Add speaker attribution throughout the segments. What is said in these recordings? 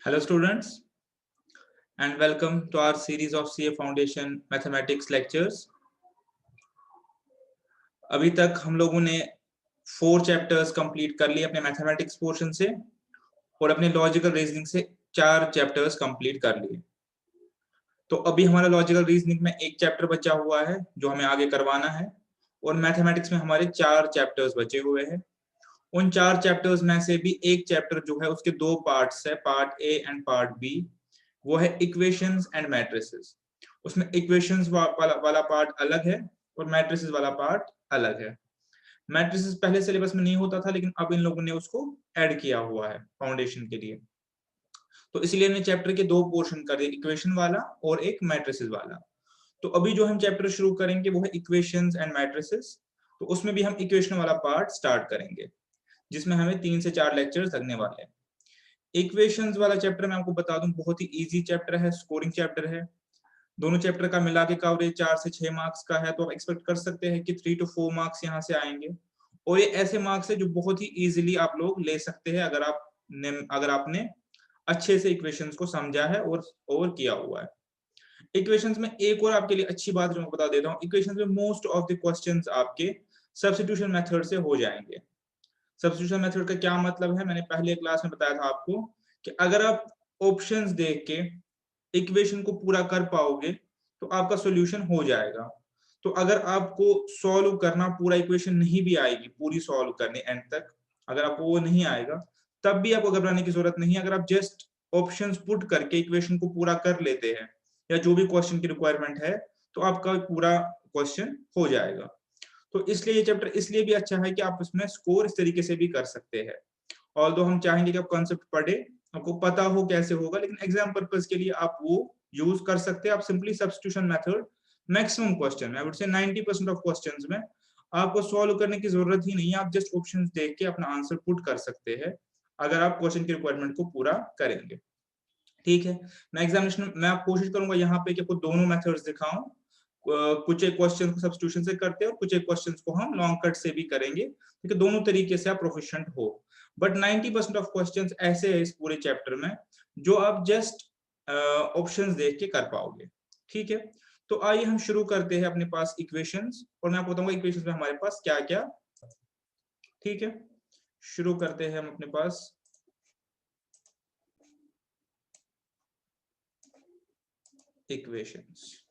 Speaker 1: Hello students and welcome to our series of CA Foundation Mathematics lectures। अभी तक हम लोगों ने 4 चैप्टर्स कंप्लीट कर लिए अपने मैथमेटिक्स पोर्शन से और अपने लॉजिकल रीजनिंग से 4 चैप्टर्स कंप्लीट कर लिए। तो अभी हमारा लॉजिकल रीजनिंग में एक चैप्टर बचा हुआ है जो हमें आगे करवाना है और मैथमेटिक्स में हमारे 4 चैप्टर्स बचे हुए हैं। उन 4 चैप्टर्स में से भी एक चैप्टर जो है उसके 2 पार्ट्स है, part A and part B. वो है इक्वेशंस एंड मैट्रिसेस। उसमें इक्वेशंस वाला पार्ट अलग है और मैट्रिसेस वाला पार्ट अलग है। मैट्रिसेस पहले सिलेबस में नहीं होता था, लेकिन अब इन लोगों ने उसको ऐड किया हुआ है फाउंडेशन के लिए। तो इसलिए हमने चैप्टर के 2 पोर्शन कर दिए, इक्वेशन वाला और एक मैट्रिसेस वाला। तो अभी जो हम चैप्टर शुरू करेंगे वो है इक्वेशंस एंड मैट्रिसेस। तो उसमें भी हम इक्वेशन वाला पार्ट स्टार्ट करेंगे, जिसमें हमें 3 से 4 लेक्चर्स लगने वाले हैं। इक्वेशंस वाला चैप्टर मैं आपको बता दूं बहुत ही इजी चैप्टर है, स्कोरिंग चैप्टर है। दोनों चैप्टर का मिला के कवरेज 4 से 6 मार्क्स का है, तो आप एक्सपेक्ट कर सकते हैं कि 3 to 4 मार्क्स यहाँ से आएंगे। और ये ऐसे मार्क्स है जो बहुत ही इजीली आप लोग ले सकते हैं अगर आपने अच्छे से इक्वेशंस को समझा है और किया हुआ है। इक्वेशंस में एक और आपके लिए अच्छी बात जो मैं बता देता हूँ, इक्वेशंस में मोस्ट ऑफ द क्वेश्चंस आपके सब्स्टिट्यूशन मेथड से हो जाएंगे। सब्स्टिट्यूशन मेथड का क्या मतलब है, मैंने पहले क्लास में बताया था आपको कि अगर आप ऑप्शंस देख के इक्वेशन को पूरा कर पाओगे तो आपका सॉल्यूशन हो जाएगा। तो अगर आपको सॉल्व करना पूरा इक्वेशन नहीं भी आएगी, पूरी सॉल्व करने एंड तक अगर आपको वो नहीं आएगा, तब भी आपको घबराने की जरूरत नहीं है। अगर आप जस्ट ऑप्शंस पुट करके इक्वेशन को पूरा कर लेते हैं या जो भी क्वेश्चन की रिक्वायरमेंट है, तो आपका पूरा क्वेश्चन हो जाएगा। तो इसलिए ये चैप्टर इसलिए भी अच्छा है कि आप इसमें स्कोर इस तरीके से भी कर सकते हैं। ऑल्दो हम चाहेंगे कि आप कॉन्सेप्ट पढ़े, आपको पता हो कैसे होगा, लेकिन एग्जाम पर्पस के लिए आप वो यूज कर सकते हैं। आप simply substitution method maximum question में, I would say 90% of questions में आपको सॉल्व करने की जरूरत ही नहीं है। आप जस्ट ऑप्शंस देख के अपना आंसर पुट कर सकते हैं अगर आप क्वेश्चन की रिक्वायरमेंट को पूरा करेंगे। ठीक है, मैं एग्जामिनेशन में आप कोशिश करूंगा यहाँ पे कि आपको दोनों मेथड्स दिखाऊं। कुछ एक क्वेश्चन को सब्स्टिट्यूशन से करते हैं और कुछ एक क्वेश्चन को हम लॉन्ग कट से भी करेंगे, क्योंकि दोनों तरीके से आप प्रोफिशिएंट हो। बट 90% ऑफ क्वेश्चंस ऐसे है इस पूरे चैप्टर में जो आप जस्ट ऑप्शंस देख के कर पाओगे। ठीक है, तो आइए हम शुरू करते हैं अपने पास इक्वेशंस, और मैं आपको बताऊंगा इक्वेशंस में हमारे पास क्या क्या। ठीक है, शुरू करते हैं हम अपने पास इक्वेशंस।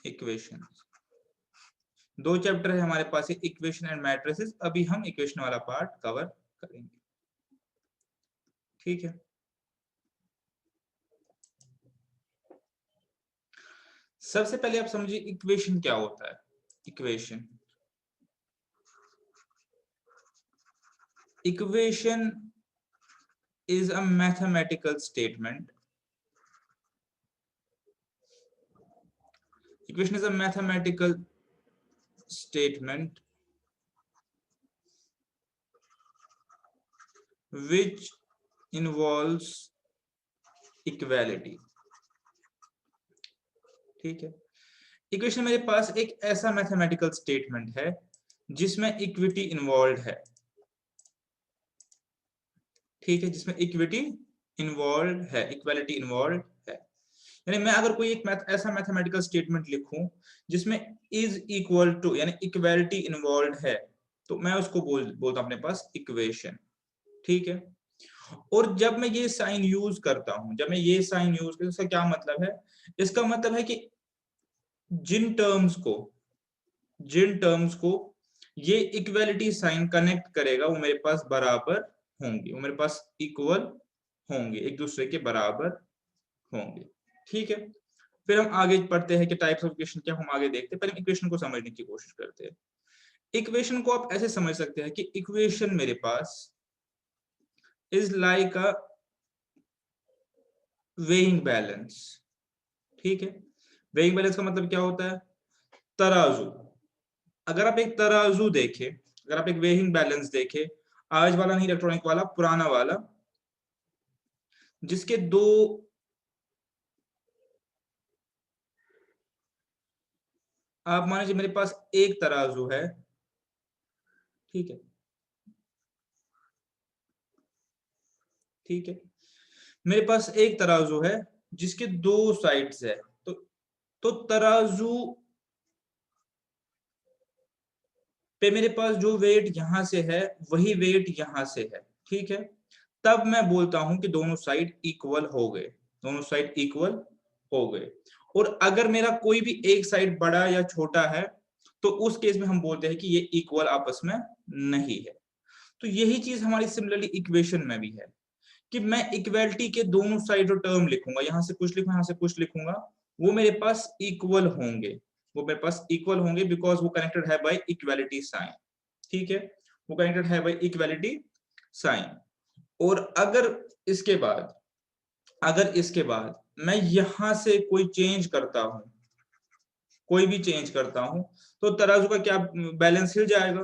Speaker 1: इक्वेशन 2 चैप्टर है हमारे पास, इक्वेशन एंड मैट्रिसेस। अभी हम इक्वेशन वाला पार्ट कवर करेंगे। ठीक है, सबसे पहले आप समझिए इक्वेशन क्या होता है। Equation is a mathematical statement. Equation is a mathematical statement which involves equality. ठीक है, इक्वेशन मेरे पास एक ऐसा मैथमेटिकल स्टेटमेंट है जिसमें इक्विटी इन्वॉल्व है। ठीक है, जिसमें इक्विटी इन्वॉल्व है, इक्वालिटी इन्वॉल्व है। यानी मैं अगर कोई एक ऐसा मैथमेटिकल स्टेटमेंट लिखूं जिसमें इज इक्वल टू यानी इक्वालिटी इन्वॉल्व है, तो मैं उसको बोलता हूं अपने पास इक्वेशन। ठीक है, और जब मैं ये साइन यूज करता हूं, जब मैं ये साइन यूज करता हूं, इसका क्या मतलब है? इसका मतलब है कि जिन टर्म्स को ये इक्वालिटी साइन कनेक्ट करेगा वो मेरे पास बराबर होंगे, वो मेरे पास इक्वल होंगे, एक दूसरे के बराबर होंगे। ठीक है, फिर हम आगे पढ़ते हैं कि टाइप्स ऑफ इक्वेशन क्या, हम आगे देखते हैं। पहले इक्वेशन को समझने की कोशिश करते हैं। इक्वेशन को आप ऐसे समझ सकते हैं कि इक्वेशन मेरे पास is like a weighing balance. ठीक है, वेइंग बैलेंस का मतलब क्या होता है? तराजू। अगर आप एक तराजू देखें, अगर आप एक वेइंग बैलेंस देखें, आज वाला नहीं, इलेक्ट्रॉनिक वाला, पुराना वाला, जिसके दो आप मान लीजिए मेरे पास एक तराजू है, ठीक है, ठीक है, मेरे पास एक तराजू है जिसके दो साइड्स है, तो तराजू पे मेरे पास जो वेट यहां से है वही वेट यहां से है, ठीक है, तब मैं बोलता हूं कि दोनों साइड इक्वल हो गए, दोनों साइड इक्वल हो गए। और अगर मेरा कोई भी एक साइड बड़ा या छोटा है तो उस केस में हम बोलते हैं कि ये इक्वल आपस में नहीं है। तो यही चीज हमारी सिमिलरली इक्वेशन में भी है कि मैं इक्वलिटी के दोनों साइड टर्म लिखूंगा, यहां से कुछ लिखूंगा, यहां से कुछ लिखूंगा, वो मेरे पास इक्वल होंगे, वो मेरे पास इक्वल होंगे बिकॉज वो कनेक्टेड है बाय इक्वालिटी साइन, ठीक है, वो कनेक्टेड है बाय इक्वालिटी साइन। और अगर इसके बाद मैं यहां से कोई चेंज करता हूं, कोई भी चेंज करता हूं, तो तराजू का क्या बैलेंस हिल जाएगा।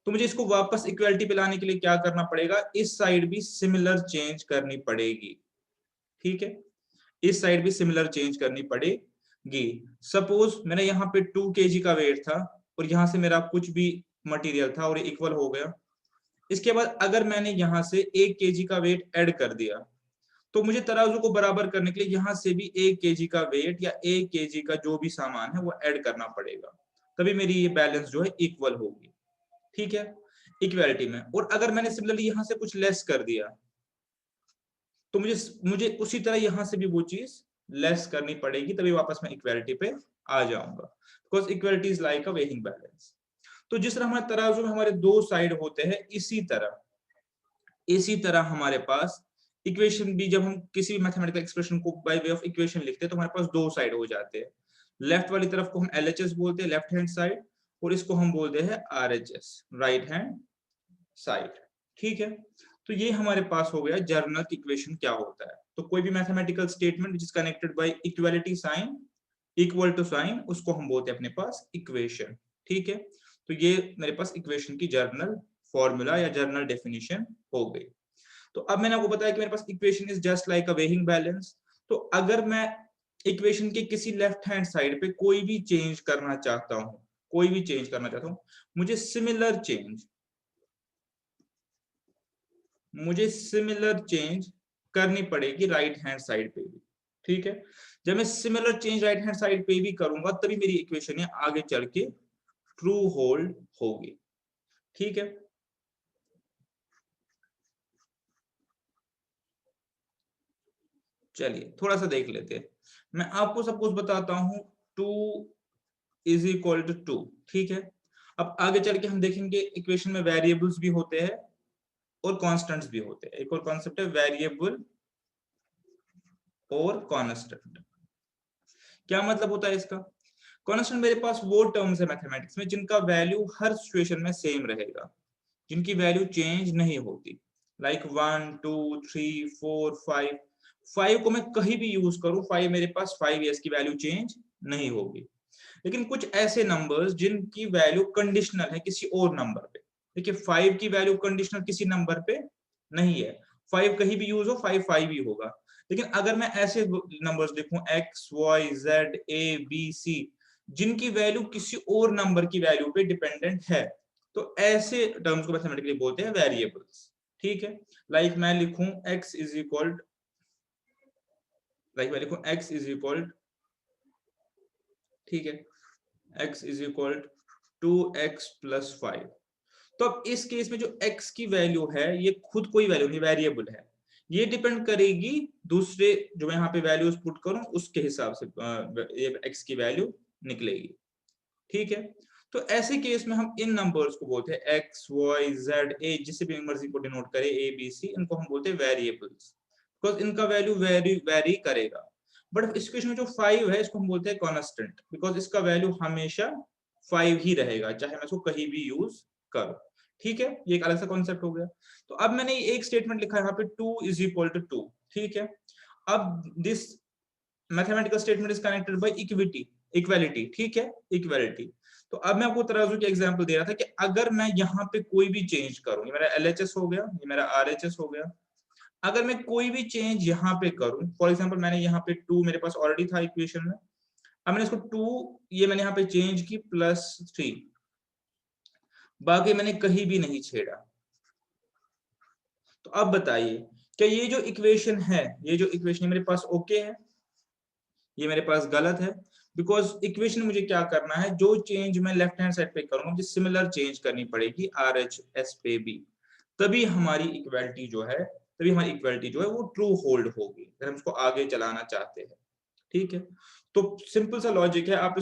Speaker 1: तो मुझे इसको वापस इक्वालिटी पे लाने के लिए क्या करना पड़ेगा, इस साइड भी सिमिलर चेंज करनी पड़ेगी, ठीक है, इस साइड भी सिमिलर चेंज करनी पड़ेगी। सपोज मैंने यहाँ पे 2 kg का वेट था और यहां से मेरा कुछ भी मटेरियल था और ये इक्वल हो गया। इसके बाद अगर मैंने यहां से 1 kg का वेट ऐड कर दिया तो मुझे तराजू को बराबर करने के लिए यहां से भी 1 kg का वेट या 1 kg का जो भी सामान है वो ऐड करना पड़ेगा, तभी मेरी ये बैलेंस जो है इक्वल होगी, ठीक है, इक्वालिटी में। और अगर मैंने सिमिलरली यहां से कुछ लेस कर दिया तो मुझे मुझे उसी तरह यहां से भी वो चीज लेस करनी पड़ेगी, तभी वापस मैं इक्वालिटी पे आ जाऊंगा, because equality is like a weighing balance. तो जिस तरह हमारे तराजू में हमारे दो साइड होते हैं, इसी तरह हमारे पास इक्वेशन भी, जब हम किसी भी मैथमेटिकल एक्सप्रेशन को बाय वे ऑफ इक्वेशन लिखते हैं तो हमारे पास दो साइड हो जाते हैं। लेफ्ट वाली तरफ को हम LHS बोलते हैं, लेफ्ट हैंड साइड, और इसको हम बोलते हैं RHS, राइट हैंड साइड, ठीक है। तो ये हमारे पास हो गया जर्नल इक्वेशन क्या होता है। तो कोई भी mathematical statement which is connected by equality sign, equal to sign, उसको हम बोलते हैं अपने पास इक्वेशन, ठीक है। तो ये मेरे पास इक्वेशन की जर्नल फॉर्मूला या जर्नल डेफिनेशन हो गई। तो अब मैंने आपको बताया कि मेरे पास equation is just like a weighing balance. तो अगर मैं इक्वेशन के किसी लेफ्ट हैंड साइड पे कोई भी चेंज करना चाहता हूं, मुझे सिमिलर चेंज करनी पड़ेगी राइट हैंड साइड पे भी, ठीक है। जब मैं similar change right hand side पे भी करूंगा तभी मेरी इक्वेशन आगे चल के ट्रू होल्ड होगी, ठीक है। चलिए थोड़ा सा देख लेते हैं। मैं आपको सब कुछ बताता हूं, 2 इज इक्वल टू 2, ठीक है। अब आगे चल के हम देखेंगे इक्वेशन में वेरिएबल्स भी होते हैं और कांस्टेंट्स भी होते हैं। एक और कॉन्सेप्ट है वेरिएबल और कांस्टेंट। क्या मतलब होता है इसका? कांस्टेंट मेरे पास वो टर्म्स है मैथमेटिक्स में जिनका वैल्यू हर सिचुएशन में सेम रहेगा, जिनकी वैल्यू चेंज नहीं होती, लाइक 1 2 3 4 5। 5 को मैं कहीं भी यूज करूं, 5 मेरे पास 5 इयर्स की वैल्यू चेंज नहीं होगी। लेकिन कुछ ऐसे नंबर्स जिनकी वैल्यू कंडीशनल है किसी और नंबर पे, देखिए 5 की वैल्यू कंडीशनल किसी नंबर पे नहीं है, 5 कहीं भी यूज हो 5 5 ही होगा। लेकिन अगर मैं ऐसे नंबर्स लिखूं x y z a b c जिनकी वैल्यू किसी और नंबर की वैल्यू पे डिपेंडेंट है, तो ऐसे टर्म्स को मैथमेटिकली बोलते हैं वेरिएबल्स, ठीक है। लाइक मैं लिखूं x इज इक्वल, ठीक है, x is equal 2x plus 5। तो अब इस केस में जो x की वैल्यू है ये खुद कोई वैल्यू नहीं, वेरिएबल है, ये डिपेंड करेगी दूसरे जो मैं यहाँ पे वैल्यूज पुट करूं उसके हिसाब से ये x की वैल्यू निकलेगी, ठीक है। तो ऐसे केस में हम इन नंबर्स को बोलते हैं x y z a, जिसे भी मर्जी को डिनोट करे a b c, इनको हम बोलते हैं वेरिएबल्स, बिकॉज इनका वैल्यू वेरी करेगा। बट इस केस में जो 5 है इसको हम बोलते हैं कांस्टेंट, बिकॉज इसका वैल्यू हमेशा 5 ही रहेगा चाहे मैं इसको कहीं भी यूज करूं, ठीक है। ये एक अलग सा कॉन्सेप्ट हो गया। तो अब मैंने एक स्टेटमेंट लिखा है यहाँ पे 2 इज इक्वल टू 2, ठीक है। अब this mathematical statement is connected by equality, ठीक है, इक्वालिटी। तो अब मैं आपको तराजू की एग्जांपल दे रहा था कि अगर मैं यहाँ पे कोई भी चेंज करूं, ये मेरा LHS हो गया, ये मेरा RHS हो गया, अगर मैं कोई भी चेंज यहाँ पे करूं, फॉर एग्जांपल मैंने यहाँ पे 2 मेरे पास ऑलरेडी था इक्वेशन में, अब मैंने इसको 2 ये मैंने यहाँ पे चेंज की +3, बाकी मैंने कहीं भी नहीं छेड़ा। तो अब बताइए क्या ये जो इक्वेशन है, ये जो इक्वेशन मेरे पास ओके है, ये मेरे पास गलत है? बिकॉज इक्वेशन मुझे क्या करना है, जो चेंज मैं लेफ्ट हैंड साइड पे करूंगा मुझे सिमिलर चेंज करनी पड़ेगी RHS पे भी, तभी हमारी इक्वालिटी जो है, वो ट्रू होल्ड होगी अगर हम इसको आगे चलाना चाहते हैं। ठीक है, तो सिंपल सा लॉजिक है, आप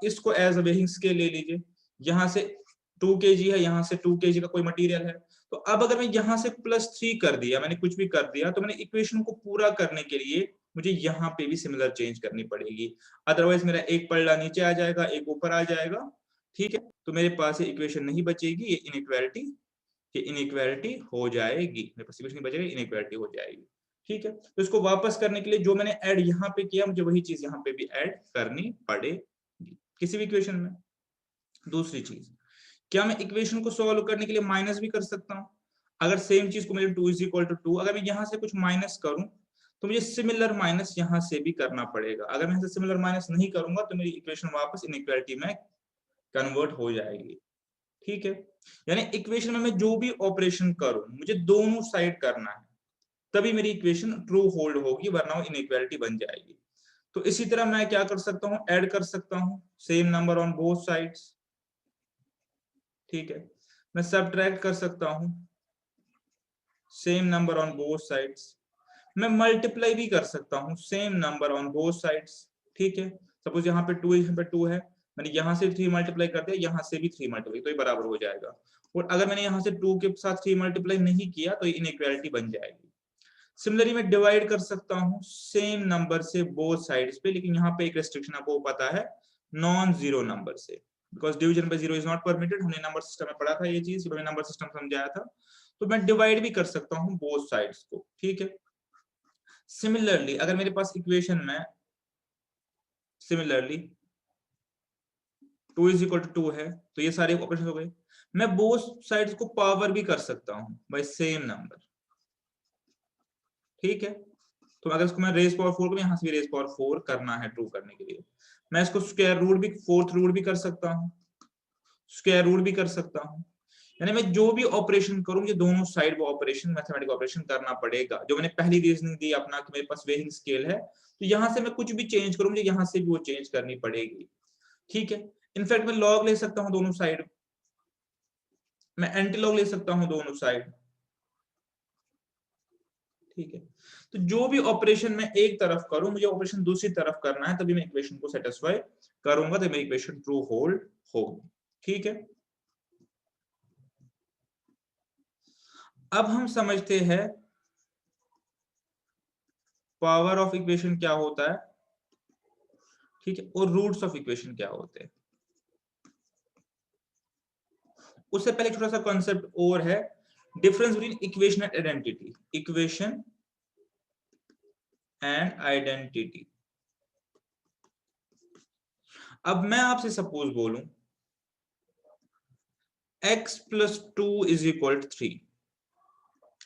Speaker 1: इसको एज अ वेइंग स्केल ले लीजिए, यहाँ से 2 kg है, यहाँ से 2 kg का कोई मटेरियल है, तो अब अगर मैं यहाँ से +3 कर दिया, मैंने कुछ भी कर दिया, तो मैंने इक्वेशन को पूरा करने के लिए मुझे यहाँ पे भी सिमिलर चेंज करनी पड़ेगी, अदरवाइज मेरा एक पलड़ा नीचे आ जाएगा, एक ऊपर आ जाएगा। ठीक है, तो मेरे पास ये इक्वेशन नहीं बचेगी, ये इनइक्वालिटी हो जाएगी, मेरे पास इक्वेशन नहीं बचेगा, इनइक्वालिटी हो जाएगी। ठीक है, तो इसको वापस करने के लिए जो मैंने ऐड यहाँ पे किया, मुझे वही चीज यहाँ पे भी ऐड करनी पड़ेगी किसी भी इक्वेशन में। दूसरी चीज, क्या मैं इक्वेशन को सॉल्व करने के लिए माइनस भी कर सकता हूँ? अगर सेम चीज को मेरे 2 = 2, अगर मैं यहाँ से कुछ माइनस करूं तो मुझे सिमिलर माइनस यहाँ से भी करना पड़ेगा। अगर मैं यहाँ से सिमिलर माइनस नहीं करूंगा तो मेरी इक्वेशन वापस इनइक्वालिटी में कन्वर्ट हो जाएगी। ठीक है, यानी इक्वेशन में मैं जो भी ऑपरेशन करूं मुझे दोनों साइड करना है, तभी मेरी इक्वेशन ट्रू होल्ड होगी, वरना वो इनइक्वालिटी बन जाएगी। तो इसी तरह मैं क्या कर सकता हूं, ऐड कर सकता हूं same number on both sides. ठीक है, मैं सबट्रैक्ट कर सकता हूं same number on both sides, मैं मल्टीप्लाई भी कर सकता हूं same number on both sides. ठीक है, सपोज यहाँ पे 2 यहाँ पे 2 है, मैंने यहाँ से 3 मल्टीप्लाई कर दिया, यहाँ से भी 3 मल्टीप्लाई, तो ये बराबर हो जाएगा। और अगर मैंने यहाँ से 2 के साथ 3 मल्टीप्लाई नहीं किया तो ये इनइक्वालिटी बन जाएगी। सिमिलरली मैं डिवाइड कर सकता हूँ सेम नंबर से बोथ साइड्स पे, लेकिन यहाँ पे एक रेस्ट्रिक्शन आपको पता है, नॉन जीरो नंबर से, because division by zero is not permitted. हमने नंबर सिस्टम में पढ़ा था ये चीज, मैंने नंबर सिस्टम समझाया था। तो मैं डिवाइड भी कर सकता हूँ बोथ साइड्स को। ठीक है, सिमिलरली अगर मेरे पास इक्वेशन में सिमिलरली 2 = 2 है, तो ये सारे ऑपरेशन हो गए। मैं बोथ साइड्स को पावर भी कर सकता हूँ बाय सेम नंबर। ठीक है, तो अगर इसको मैं रेज पावर 4 को यहाँ से भी रेज पावर 4 करना है ट्रू करने के लिए, मैं इसको स्क्वायर रूट भी, फोर्थ रूट भी कर सकता हूँ, स्क्वायर रूट भी कर सकता हूँ। यानी मैं जो भी ऑपरेशन करूं मुझे दोनों साइड वो ऑपरेशन, मैथमेटिकल ऑपरेशन करना पड़ेगा। जो मैंने पहली रीजनिंग दी अपना कि मेरे पास वेइंग स्केल है, तो यहाँ से मैं कुछ भी चेंज करूं मुझे यहाँ से भी वो चेंज करनी पड़ेगी। ठीक है, इनफैक्ट मैं लॉग ले सकता हूँ दोनों साइड, मैं एंटी लॉग ले सकता हूँ दोनों साइड। ठीक है, तो जो भी ऑपरेशन मैं एक तरफ करूं मुझे ऑपरेशन दूसरी तरफ करना है, तभी मैं इक्वेशन को सेटिस्फाई करूंगा, तो मेरी इक्वेशन ट्रू होल्ड होगी। ठीक है, अब हम समझते हैं पावर ऑफ इक्वेशन क्या होता है। ठीक है, और रूट्स ऑफ इक्वेशन क्या होते हैं। उससे पहले छोटा सा कॉन्सेप्ट और है, difference between equation and identity. Equation and identity. अब मैं आपसे सपोज बोलूं x + 2 = 3।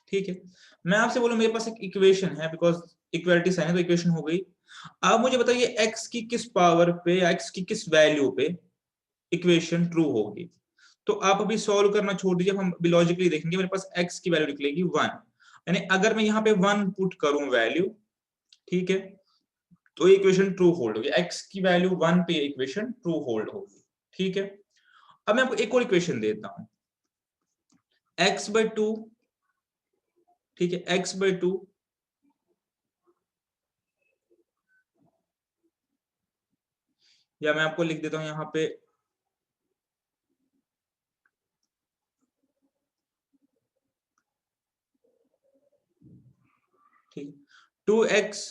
Speaker 1: ठीक है, मैं आपसे बोलूं मेरे पास एक इक्वेशन है, बिकॉज इक्वालिटी साइन है तो इक्वेशन हो गई। अब मुझे बताइए x की किस पावर पे या x की किस वैल्यू पे इक्वेशन ट्रू होगी। तो आप अभी सॉल्व करना छोड़ दीजिए, हम अभी लॉजिकली देखेंगे। मेरे पास x की वैल्यू निकलेगी 1, यानी अगर मैं यहाँ पे 1 पुट करूं वैल्यू, ठीक है, तो इक्वेशन ट्रू होल्ड होगी। x की वैल्यू 1 पे इक्वेशन ट्रू होल्ड होगी। ठीक है, अब मैं आपको एक और इक्वेशन देता हूं, x/2। ठीक है, x/2 या मैं आपको लिख देता हूं यहाँ पे ठीक है 2x,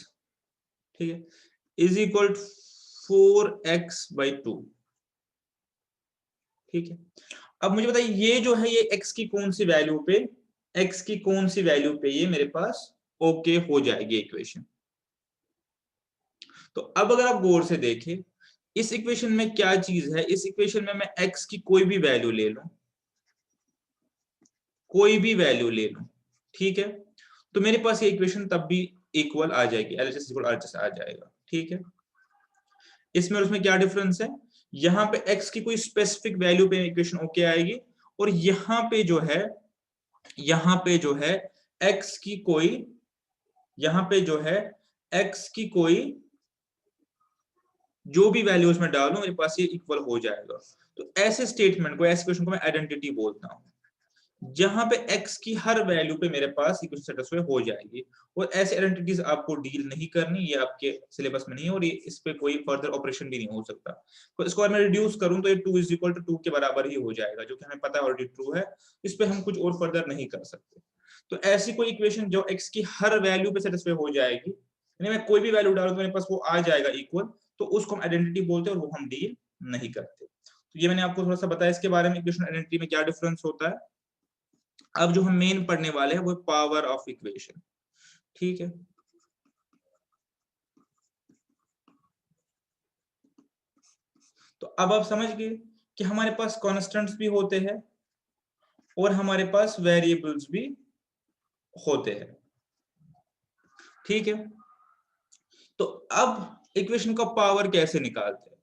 Speaker 1: ठीक है, = 4x/2। ठीक है, अब मुझे बताइए ये जो है ये x की कौन सी वैल्यू पे, x की कौन सी वैल्यू पे ये मेरे पास ओके हो जाएगी इक्वेशन। तो अब अगर आप गौर से देखें इस इक्वेशन में क्या चीज है, इस इक्वेशन में मैं x की कोई भी वैल्यू ले लूं, कोई भी वैल्यू ले लूं, ठीक है, तो मेरे पास ये इक्वेशन तब भी इक्वल आ जाएगी, LHS इक्वल RHS आ जाएगा। ठीक है, इसमें और उसमें क्या डिफरेंस है, यहाँ पे x की कोई स्पेसिफिक वैल्यू पे इक्वेशन ओके आएगी, और यहाँ पे जो है x की कोई, यहाँ पे जो है x की कोई जो भी वैल्यू उसमें डालूं मेरे पास ये इक्वल हो जाएगा। तो ऐसे स्टेटमेंट को, ऐसे क्वेश्चन को मैं आइडेंटिटी बोलता हूं, जहां पे x की हर वैल्यू पे मेरे पास इक्वेशन सेटिस्फाई हो जाएगी। और ऐसे आइडेंटिटीज आपको डील नहीं करनी, ये आपके सिलेबस में नहीं है, और ये इस पे कोई फर्दर ऑपरेशन भी नहीं हो सकता। तो इसको अगर मैं रिड्यूस करूं तो ये 2 इज इक्वल टू 2 के बराबर ही हो जाएगा, जो कि हमें पता है ऑलरेडी ट्रू है, इस पे हम कुछ और फर्दर नहीं कर सकते। तो ऐसी कोई इक्वेशन जो x की हर वैल्यू पे सेटिस्फाई हो जाएगी, यानी मैं कोई भी वैल्यू डालूं तो मेरे पास वो आ जाएगा इक्वल, तो उसको हम आइडेंटिटी बोलते हैं, और वो हम डील नहीं करते। तो ये मैंने आपको थोड़ा सा बताया इसके बारे में, इक्वेशन आइडेंटिटी में क्या डिफरेंस होता है। अब जो हम मेन पढ़ने वाले हैं वो पावर ऑफ इक्वेशन। ठीक है, तो अब आप समझ गए कि हमारे पास कॉन्स्टेंट्स भी होते हैं और हमारे पास वेरिएबल्स भी होते हैं। ठीक है, तो अब इक्वेशन का पावर कैसे निकालते हैं।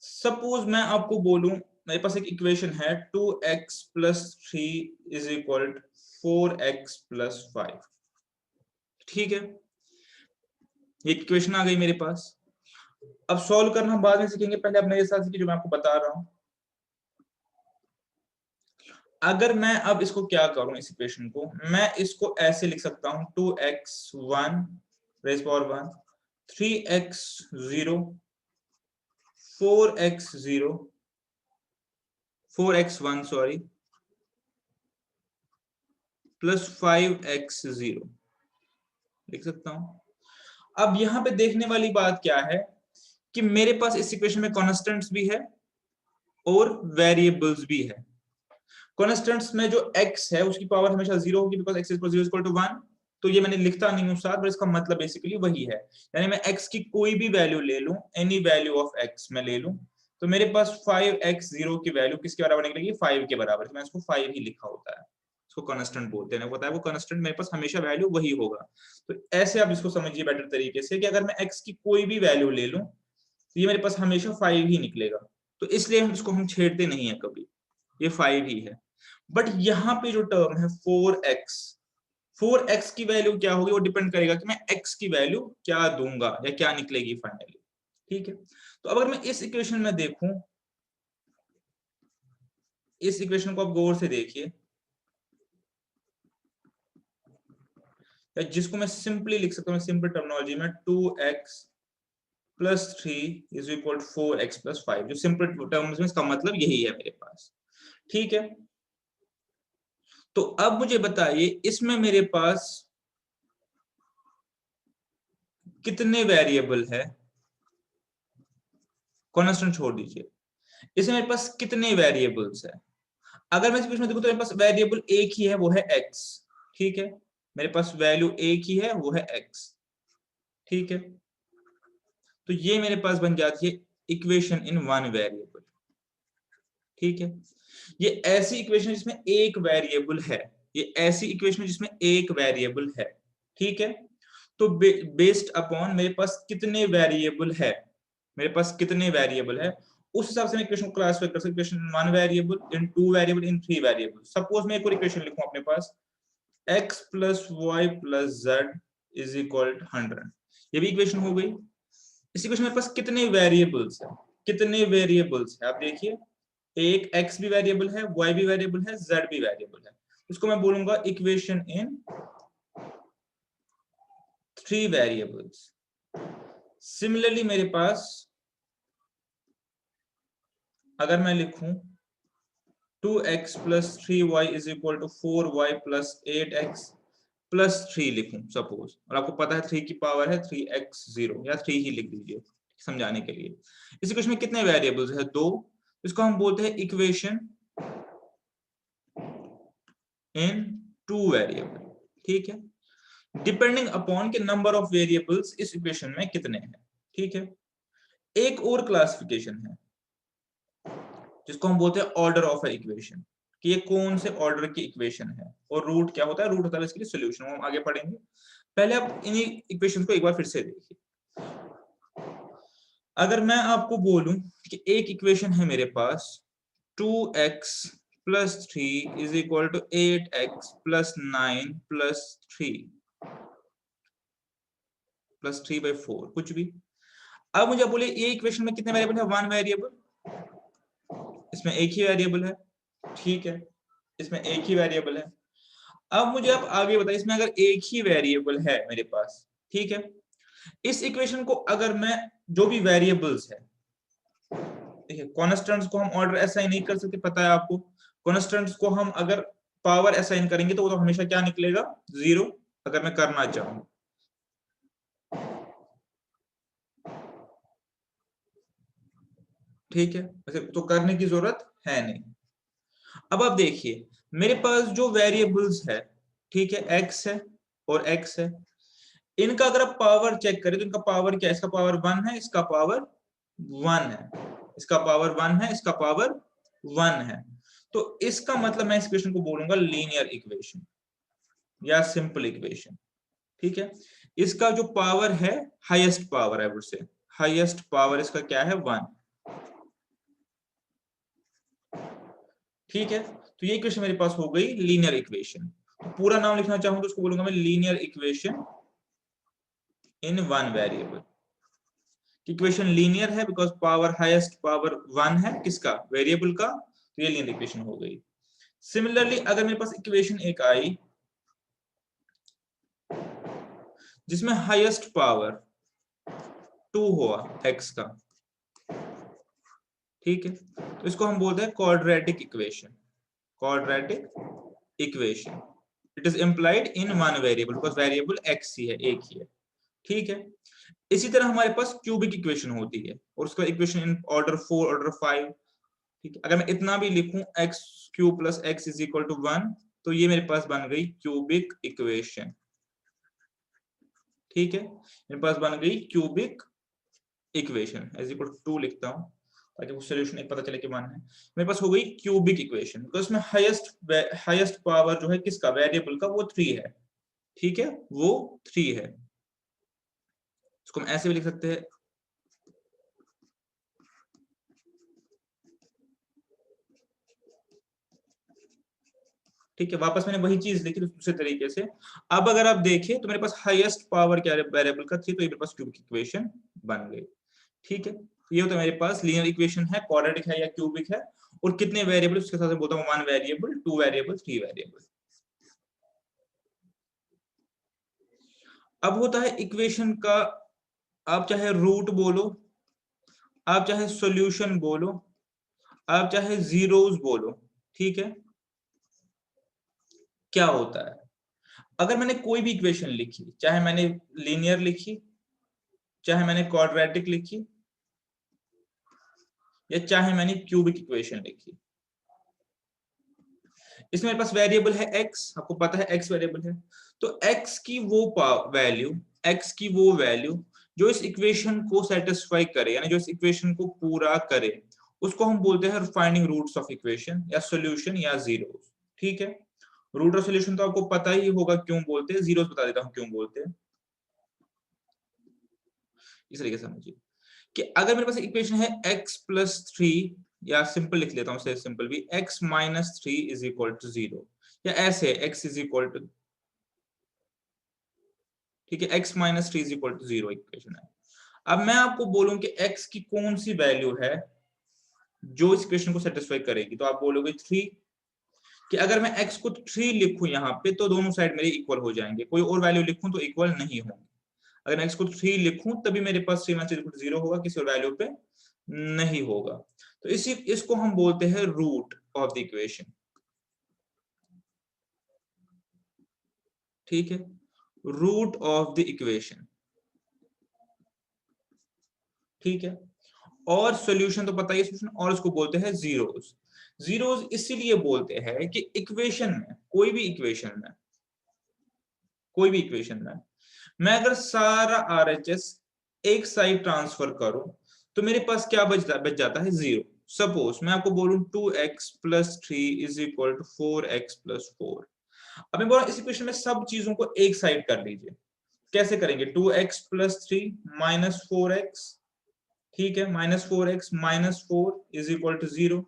Speaker 1: सपोज मैं आपको बोलूं मेरे पास एक इक्वेशन है 2x plus 3 is equal 4x plus 5। ठीक है, ये इक्वेशन आ गई मेरे पास। अब सॉल्व करना हम बाद में सीखेंगे, पहले अब मेरे साथ सीखिए जो मैं आपको बता रहा हूं। अगर मैं अब इसको क्या करूं, इस इक्वेशन को मैं इसको ऐसे लिख सकता हूं 2x1 rays power 1 3x0 4x0 4x1 sorry plus 5x0 लिख सकता हूं। अब यहां पे देखने वाली बात क्या है कि मेरे पास इस इक्वेशन में कॉन्स्टेंट्स भी है और वेरिएबल्स भी है। कॉन्स्टेंट्स में जो x है उसकी पावर हमेशा 0 होगी, because x equal 0 equal to 1। तो ये मैंने लिखता नहीं हूं साथ, पर इसका मतलब बेसिकली वही है, यानी मैं x की कोई भी वैल्यू ले लूं, एनी वैल्यू ऑफ x मैं ले लूं, तो मेरे पास 5x0 की वैल्यू किसके बराबर निकलेगी, 5 के बराबर। तो मैं इसको 5 ही लिखा होता है, इसको कांस्टेंट बोलते हैं, पता है वो कांस्टेंट मेरे पास हमेशा वैल्यू वही होगा। तो ऐसे आप इसको समझिए बेटर तरीके से कि अगर मैं x की कोई भी वैल्यू ले लूं तो ये मेरे पास हमेशा 5 ही निकलेगा। तो इसलिए हम इसको हम छेड़ते नहीं है कभी, ये 5 ही है। बट यहाँ पे जो टर्म है 4x की वैल्यू क्या होगी, वो डिपेंड करेगा कि मैं x की वैल्यू क्या दूंगा या क्या निकलेगी फाइनली। ठीक है, तो अगर मैं इस इक्वेशन में देखूं, इस इक्वेशन को आप गौर से देखिए, या जिसको मैं सिंपली लिख सकता हूं सिंपल टर्मिनोलॉजी में 2x plus 3 is equal 4x plus 5। जो सिंपल टर्म्स में इसका मतलब यही है मेरे पास। ठीक है, तो अब मुझे बताइए इसमें मेरे पास कितने वेरिएबल है, कांस्टेंट छोड़ दीजिए, इसमें मेरे पास कितने वेरिएबल्स है। अगर मैं इसमें देखूं तो मेरे पास वेरिएबल एक ही है, वो है x। ठीक है, मेरे पास वैल्यू एक ही है, वो है x। ठीक है, तो ये मेरे पास बन जाती है इक्वेशन इन वन वेरिएबल। ठीक है, ये ऐसी इक्वेशन जिसमें एक वेरिएबल है, ये ऐसी इक्वेशन जिसमें एक वेरिएबल है। ठीक है, तो बेस्ड अपॉन मेरे पास कितने वेरिएबल है, मेरे पास कितने वेरिएबल है, उस हिसाब से मैं इक्वेशन को क्लासिफाई कर सकता हूं, equation in one variable, in two variable, in three variable. Suppose मैं एक और इक्वेशन लिखूं अपने पास x plus y plus z is equal 100। ये भी इक्वेशन हो गई। इस इक्वेशन में मेरे पास कितने वेरिएबल्स है, कितने वेरिएबल्स है, आप देखिए एक x भी वेरिएबल है, y भी वेरिएबल है, z भी वेरिएबल है। इसको मैं बोलूंगा equation in three variables. Similarly मेरे पास अगर मैं लिखूं 2x plus 3y is equal to 4y plus 8x plus 3 लिखूं सपोज, और आपको पता है 3 की पावर है 3x0, या 3 ही लिख दीजिए समझाने के लिए। इस इक्वेशन में कितने वेरिएबल्स है, दो। इसको हम बोलते हैं इक्वेशन इन टू वेरिएबल। ठीक है, डिपेंडिंग अपॉन के नंबर ऑफ वेरिएबल्स इस इक्वेशन में कितने हैं। ठीक है, एक और क्लासिफिकेशन है जिसको हम बोलते हैं ऑर्डर ऑफ ए इक्वेशन। कि ये कौन से ऑर्डर की इक्वेशन है, और रूट क्या होता है, रूट होता है इसके लिए सोल्यूशन, वो हम आगे पढ़ेंगे। पहले आप इन इक्वेशन को एक बार फिर से देखिए। अगर मैं आपको बोलूं कि एक इक्वेशन है मेरे पास 2x + 3 is equal to 8x + 9 + 3 + 3/4 कुछ भी। अब मुझे बोले ये इक्वेशन में कितने वेरिएबल है, 1 वेरिएबल, इसमें एक ही वेरिएबल है, ठीक है, इसमें एक ही वेरिएबल है। अब मुझे आप आगे बताइए, इसमें अगर एक ही वेरिएबल है मेरे पास, ठीक है, इस इक्वेशन को अगर मैं जो भी वेरिएबल्स है, देखिए कॉन्स्टेंट्स को हम ऑर्डर असाइन नहीं कर सकते, पता है आपको। कॉन्स्टेंट्स को हम अगर पावर असाइन करेंगे तो वो तो हमेशा क्या निकलेगा, 0, अगर मैं करना चाहूं। ठीक है, वैसे तो करने की जरूरत है नहीं। अब आप देखिए मेरे पास जो वेरिएबल्स है, ठीक है, x है और x है, इनका अगर आप पावर चेक करें तो इनका पावर क्या है, इसका पावर 1 है, इसका पावर 1 है, इसका पावर 1 है, इसका पावर 1 है। तो इसका मतलब मैं इस इक्वेशन को बोलूंगा लीनियर इक्वेशन या सिंपल इक्वेशन। ठीक है, इसका जो पावर है, highest power, I would say highest power इसका क्या है, 1। ठीक है, तो ये इक्वेशन मेरे पास हो गई लीनियर इक्वेशन। तो पूरा नाम लिखना चाहूं तो उसको बोलूंगा मैं linear equation in one variable. Equation linear है बिकॉज पावर हाईएस्ट पावर 1 है, किसका, वेरिएबल का, तो ये लीनियर इक्वेशन हो गई। सिमिलरली अगर मेरे पास इक्वेशन एक आई जिसमें हाईएस्ट पावर 2 हुआ x का, ठीक है, तो इसको हम बोलते हैं quadratic equation. Quadratic equation, it is implied in one variable because variable x ही है, एक ही है। ठीक है, इसी तरह हमारे पास क्यूबिक इक्वेशन होती है और उसका इक्वेशन इन ऑर्डर 4, ऑर्डर 5। ठीक है, अगर मैं इतना भी लिखूं x³ + x = 1 तो ये मेरे पास बन गई क्यूबिक इक्वेशन। ठीक है, मेरे पास बन गई क्यूबिक इक्वेशन, = 2 लिखता हूं ताकि वो सॉल्यूशन एक पता चले कि 1 है। मेरे पास हो गई क्यूबिक इक्वेशन बिकॉज उसमें हाईएस्ट पावर जो है किसका, वेरिएबल का, वो 3 है। ठीक है, वो 3 है। इसको हम ऐसे भी लिख सकते हैं, ठीक है, वापस मैंने वही चीज लिखी दूसरे तरीके से। अब अगर आप देखें तो मेरे पास हाईएस्ट पावर क्या है, वेरिएबल का 3, तो ये मेरे पास क्यूबिक इक्वेशन बन गई। ठीक है, ये होता है मेरे पास लीनियर इक्वेशन है, क्वाड्रेटिक है या क्यूबिक है, और कितने वेरिएबल उसके साथ बोलता हूँ, 1 वेरिएबल, 2 वेरिएबल, 3 वेरिएबल। अब होता है इक्वेशन का, आप चाहे रूट बोलो, आप चाहे सॉल्यूशन बोलो, आप चाहे जीरोस बोलो, ठीक है, क्या होता है अगर मैंने कोई भी इक्वेशन लिखी, चाहे मैंने लीनियर लिखी, चाहे मैंने क्वाड्रेटिक लिखी, या चाहे मैंने क्यूबिक इक्वेशन लिखी, इसमें मेरे पास वेरिएबल है x, आपको पता है x वेरिएबल है, तो x की वो वैल्यू, x की वो वैल्यू जो इस इक्वेशन को सेटिस्फाई करे, यानी जो इस इक्वेशन को पूरा करे, उसको हम बोलते हैं फाइंडिंग रूट्स ऑफ इक्वेशन या सॉल्यूशन या जीरोस। ठीक है, रूट और सॉल्यूशन तो आपको पता ही होगा क्यों बोलते हैं, जीरोस बता देता हूं क्यों बोलते हैं। इस तरीके से समझिए कि अगर मेरे पास इक्वेशन है x + 3, या सिंपल लिख लेता हूं, सिंपल भी, x - 3 = 0, या ऐसे x = ठीक है, x - 3 = 0 इक्वेशन है। अब मैं आपको बोलूं कि x की कौन सी वैल्यू है जो इस इक्वेशन को सेटिस्फाई करेगी, तो आप बोलोगे 3, कि अगर मैं x को 3 लिखूं यहाँ पे तो दोनों साइड मेरे इक्वल हो जाएंगे, कोई और वैल्यू लिखूं तो इक्वल नहीं होंगे। अगर मैं x को 3 लिखूं तभी मेरे पास 3 - 0 होगा, किसी और वैल्यू पे नहीं होगा। तो इसको हम बोलते हैं रूट ऑफ द इक्वेशन। ठीक है, रूट ऑफ द इक्वेशन। ठीक है, और सॉल्यूशन तो पता ही है, सॉल्यूशन, और इसको बोलते हैं जीरोस। जीरोस इसीलिए बोलते हैं कि इक्वेशन में, कोई भी इक्वेशन में मैं अगर सारा आरएचएस एक साइड ट्रांसफर करूं तो मेरे पास क्या बच जाता है, 0। सपोज मैं आपको बोलूं 2x plus 3 is equal to 4x plus 4। अब मैं बोल रहा हूं इस इक्वेशन में सब चीजों को एक साइड कर लीजिए। कैसे करेंगे? 2x प्लस 3 माइनस 4x, ठीक है, minus 4x minus 4 is equal to 0।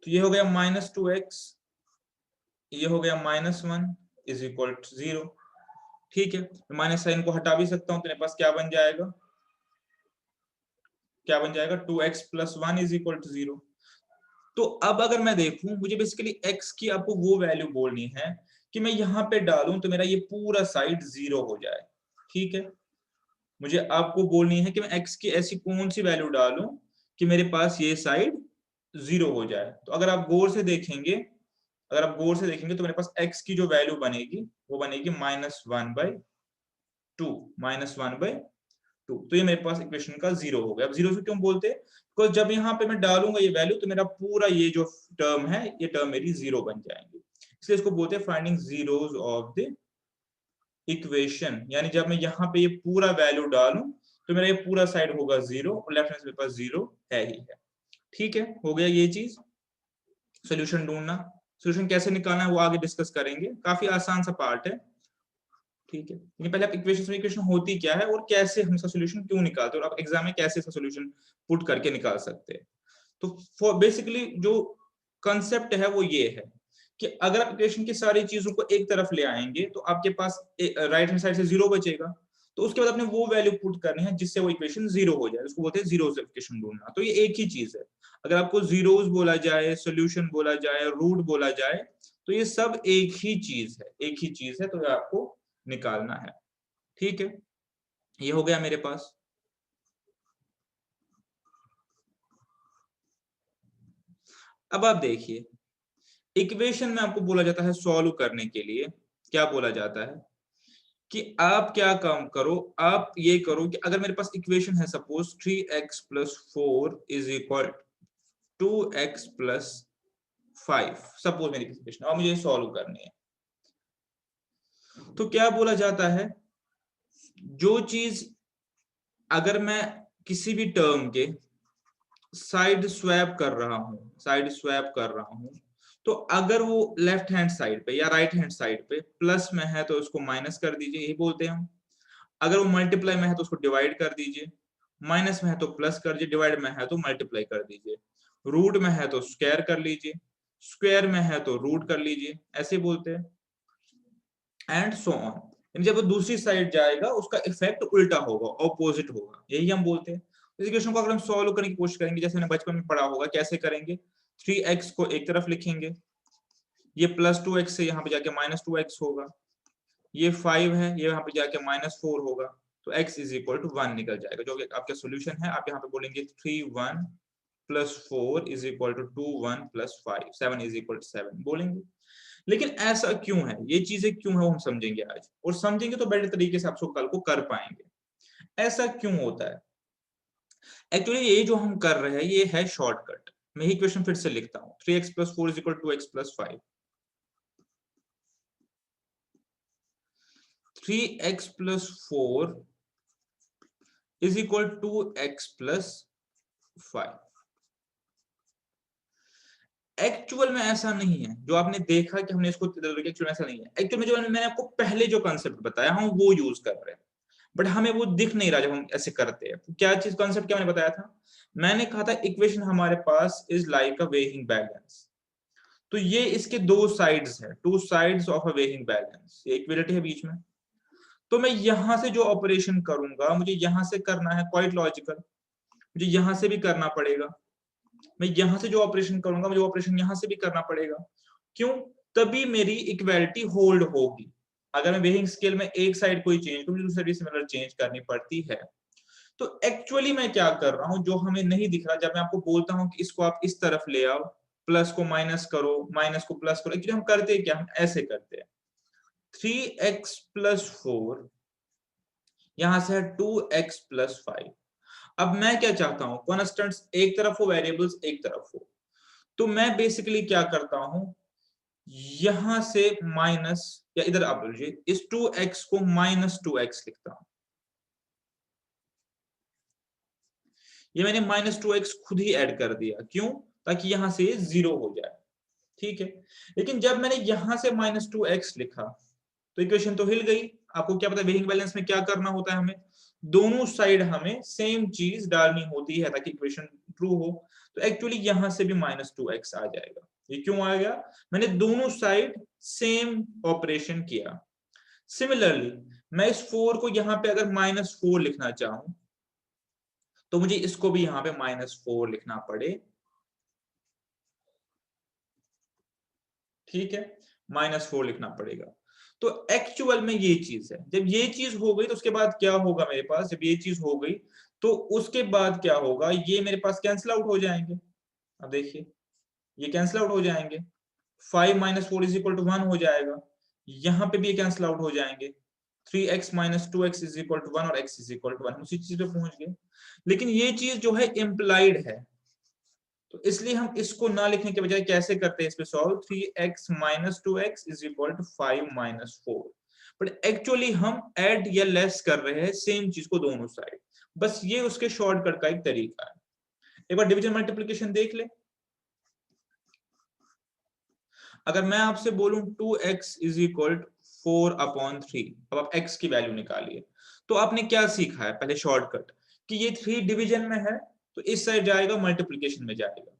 Speaker 1: तो ये हो गया माइनस 2x, ये हो गया माइनस 1 इज इक्वल टू 0। ठीक है, माइनस साइन को हटा भी सकता हूं, तो मेरे पास क्या बन जाएगा? क्या बन जाएगा? 2x plus 1 is equal to 0। तो अब अगर मैं देखूं, मुझे बेसिकली x की आपको वो वैल्यू बोलनी है कि मैं यहां पे डालूं तो मेरा ये पूरा साइड 0 हो जाए। ठीक है, मुझे आपको बोलनी है कि मैं x की ऐसी कौन सी वैल्यू डालूं कि मेरे पास ये साइड 0 हो जाए। तो अगर आप गौर से देखेंगे, अगर आप गौर से देखेंगे तो मेरे पास x की जो वैल्यू बनेगी वो बनेगी -1/2, -1/2। तो ये मेरे पास इक्वेशन का 0 हो गया। अब 0 से क्यों बोलते हैं? बिकॉज जब यहाँ पे मैं डालूंगा ये वैल्यू तो मेरा पूरा ये जो टर्म है, ये टर्म मेरी 0 बन जाएंगे। इसलिए इसको बोलते हैं finding zeros of the equation. यानी जब मैं यहाँ पे ये पूरा वैल्यू डालूं तो मेरा ये पूरा साइड होगा 0 और लेफ्ट हैंड से मेरे पास 0 है ही है। ठीक है, हो गया ये चीज। सोल्यूशन ढूंढना, सोल्यूशन कैसे निकालना है वो आगे डिस्कस करेंगे, काफी आसान सा पार्ट है। ठीक है, लेकिन पहले आप इक्वेशन होती क्या है और कैसे हम इसका सोल्यूशन क्यों निकालते हैं और आप एग्जाम में कैसे इसका सोल्यूशन पुट करके निकाल सकते हैं। तो बेसिकली जो कंसेप्ट है वो ये है कि अगर आप इक्वेशन की सारी चीजों को एक तरफ ले आएंगे तो आपके पास राइट हैंड साइड से 0 बचेगा। तो उसके बाद आपने वो वैल्यू पुट करनी है जिससे वो इक्वेशन 0 हो जाए, उसको बोलते हैं जीरोस इक्वेशन ढूंढना। तो ये एक ही चीज है। अगर आपको जीरोस बोला जाए, सोल्यूशन बोला जाए, रूट बोला जाए, तो ये सब एक ही चीज है, एक ही चीज है। तो ये आपको निकालना है। ठीक है, ये हो गया मेरे पास। अब आप देखिए, इक्वेशन में आपको बोला जाता है सॉल्व करने के लिए क्या बोला जाता है कि आप क्या काम करो, आप ये करो कि अगर मेरे पास इक्वेशन है suppose 3x plus 4 is equal 2x plus 5, suppose मेरी इक्वेशन और मुझे सॉल्व करनी है, तो क्या बोला जाता है, जो चीज अगर मैं किसी भी टर्म के साइड स्वैप कर रहा हूं, साइड स्वैप कर रहा हूं, तो अगर वो लेफ्ट हैंड साइड पे या राइट हैंड साइड पे प्लस में है तो उसको माइनस कर दीजिए, यही बोलते हैं हम। अगर वो मल्टीप्लाई में है तो उसको डिवाइड कर दीजिए, माइनस में है तो प्लस कर दीजिए, डिवाइड में है तो मल्टीप्लाई कर दीजिए, रूट में है तो स्क्वायर कर लीजिए, स्क्वायर में है तो रूट कर लीजिए, ऐसे बोलते हैं। And so on. जब वो दूसरी साइड जाएगा उसका इफेक्ट उल्टा होगा, ऑपोजिट होगा, यही हम बोलते हैं। इस इक्वेशन को अगर हम सॉल्व करने की कोशिश करेंगे, जैसे हमने बचपन में पढ़ा होगा, कैसे करेंगे? 3x को एक तरफ लिखेंगे, ये प्लस 2x से यहाँ पे जाके माइनस 2x होगा, ये 5 है, ये यहाँ पे जाके -4 होगा, तो x इज इक्वल टू 1 निकल जाएगा, जो कि आपका सोल्यूशन है। आप यहाँ पे बोलेंगे 3 1 plus 4 is equal to 2 1 plus 5 7 is equal to 7 बोलेंगे। लेकिन ऐसा क्यों है, ये चीजें क्यों है वो हम समझेंगे आज, और समझेंगे तो बेटर तरीके से आप कल को कर पाएंगे। ऐसा क्यों होता है? एक्चुअली ये जो हम कर रहे हैं ये है शॉर्टकट। मैं ही क्वेश्चन फिर से लिखता हूँ, 3x plus 4 is equal to x plus 5। 3x plus 4 is equal to x plus 5। Actual में ऐसा नहीं है जो आपने देखा कि हमने इसको एक्चुअल में ऐसा नहीं है। एक्चुअल में जो मैंने आपको पहले जो कंसेप्ट बताया हम वो यूज कर रहे हैं, बट हमें वो दिख नहीं रहा जब हम ऐसे करते हैं। तो क्या चीज कंसेप्ट क्या मैंने बताया था? मैंने कहा था इक्वेशन हमारे पास is like a weighing balance. तो ये इसके दो साइड्स है, two sides of a weighing balance, ये इक्वलिटी है बीच में। तो मैं यहां से जो ऑपरेशन करूंगा मुझे यहां से करना है, क्वाइट लॉजिकल, मुझे यहां से भी करना पड़ेगा। मैं यहां से जो ऑपरेशन करूंगा मुझे ऑपरेशन यहां से भी करना पड़ेगा। क्यों? तभी मेरी इक्वालिटी होल्ड होगी। अगर मैं वेइंग स्केल में एक साइड कोई चेंज करूं, दूसरी साइड सिमिलर चेंज करनी पड़ती है। तो एक्चुअली मैं क्या कर रहा हूं जो हमें नहीं दिख रहा, जब मैं आपको बोलता हूं कि इसको आप इस तरफ ले आओ, प्लस को माइनस करो, माइनस को प्लस करो, एक्चुअली हम करते क्या, हम ऐसे करते हैं। 3x प्लस 4 यहां से है 2x प्लस 5। अब मैं क्या चाहता हूं, कॉन्स्टेंट्स एक तरफ हो, वेरिएबल्स एक तरफ हो। तो मैं बेसिकली क्या करता हूं, यहां से माइनस, या इधर आप लीजिए, इस 2x को -2x लिखता हूं। ये मैंने -2x खुद ही ऐड कर दिया, क्यों? ताकि यहां से 0 हो जाए, ठीक है। लेकिन जब मैंने यहां से -2x लिखा तो इक्वेशन तो हिल गई। आपको क्या पता वेइंग बैलेंस में क्या करना होता है, हमें दोनों साइड हमें सेम चीज डालनी होती है ताकि इक्वेशन ट्रू हो। तो एक्चुअली यहां से भी -2x आ जाएगा। ये क्यों आ गया? मैंने दोनों साइड सेम ऑपरेशन किया। सिमिलरली मैं इस 4 को यहां पे अगर -4 लिखना चाहूं तो मुझे इसको भी यहां पे -4 लिखना पड़े, ठीक है, -4 लिखना पड़ेगा। तो एक्चुअल में ये चीज है। जब ये चीज हो गई तो उसके बाद क्या होगा मेरे पास? जब ये चीज हो गई तो उसके बाद क्या होगा? ये मेरे पास कैंसिल आउट हो जाएंगे। अब देखिए ये कैंसिल आउट हो जाएंगे, 5 - 4 = 1 हो जाएगा। यहां पे भी ये कैंसिल आउट हो जाएंगे, 3x - 2x = 1 और x = 1, उसी चीज पे पहुंच गए। लेकिन ये चीज जो है इम्प्लाइड है, तो इसलिए हम इसको ना लिखने के बजाय कैसे करते हैं इस पे solve? 3x - 2x = 5 - 4। But actually हम ऐड या लेस कर रहे हैं सेम चीज को दोनों साइड। बस ये उसके शॉर्टकट का एक तरीका है। एक बार डिवीजन मल्टीप्लिकेशन देख ले। अगर मैं आपसे बोलूं 2x = 4/3, अब आप x की वैल्यू निकालिए, तो आपने क्या सीखा है? पहले शॉर्टकट कि ये 3 डिवीजन में है तो इस साइड जाएगा, मल्टीप्लिकेशन में जाएगा,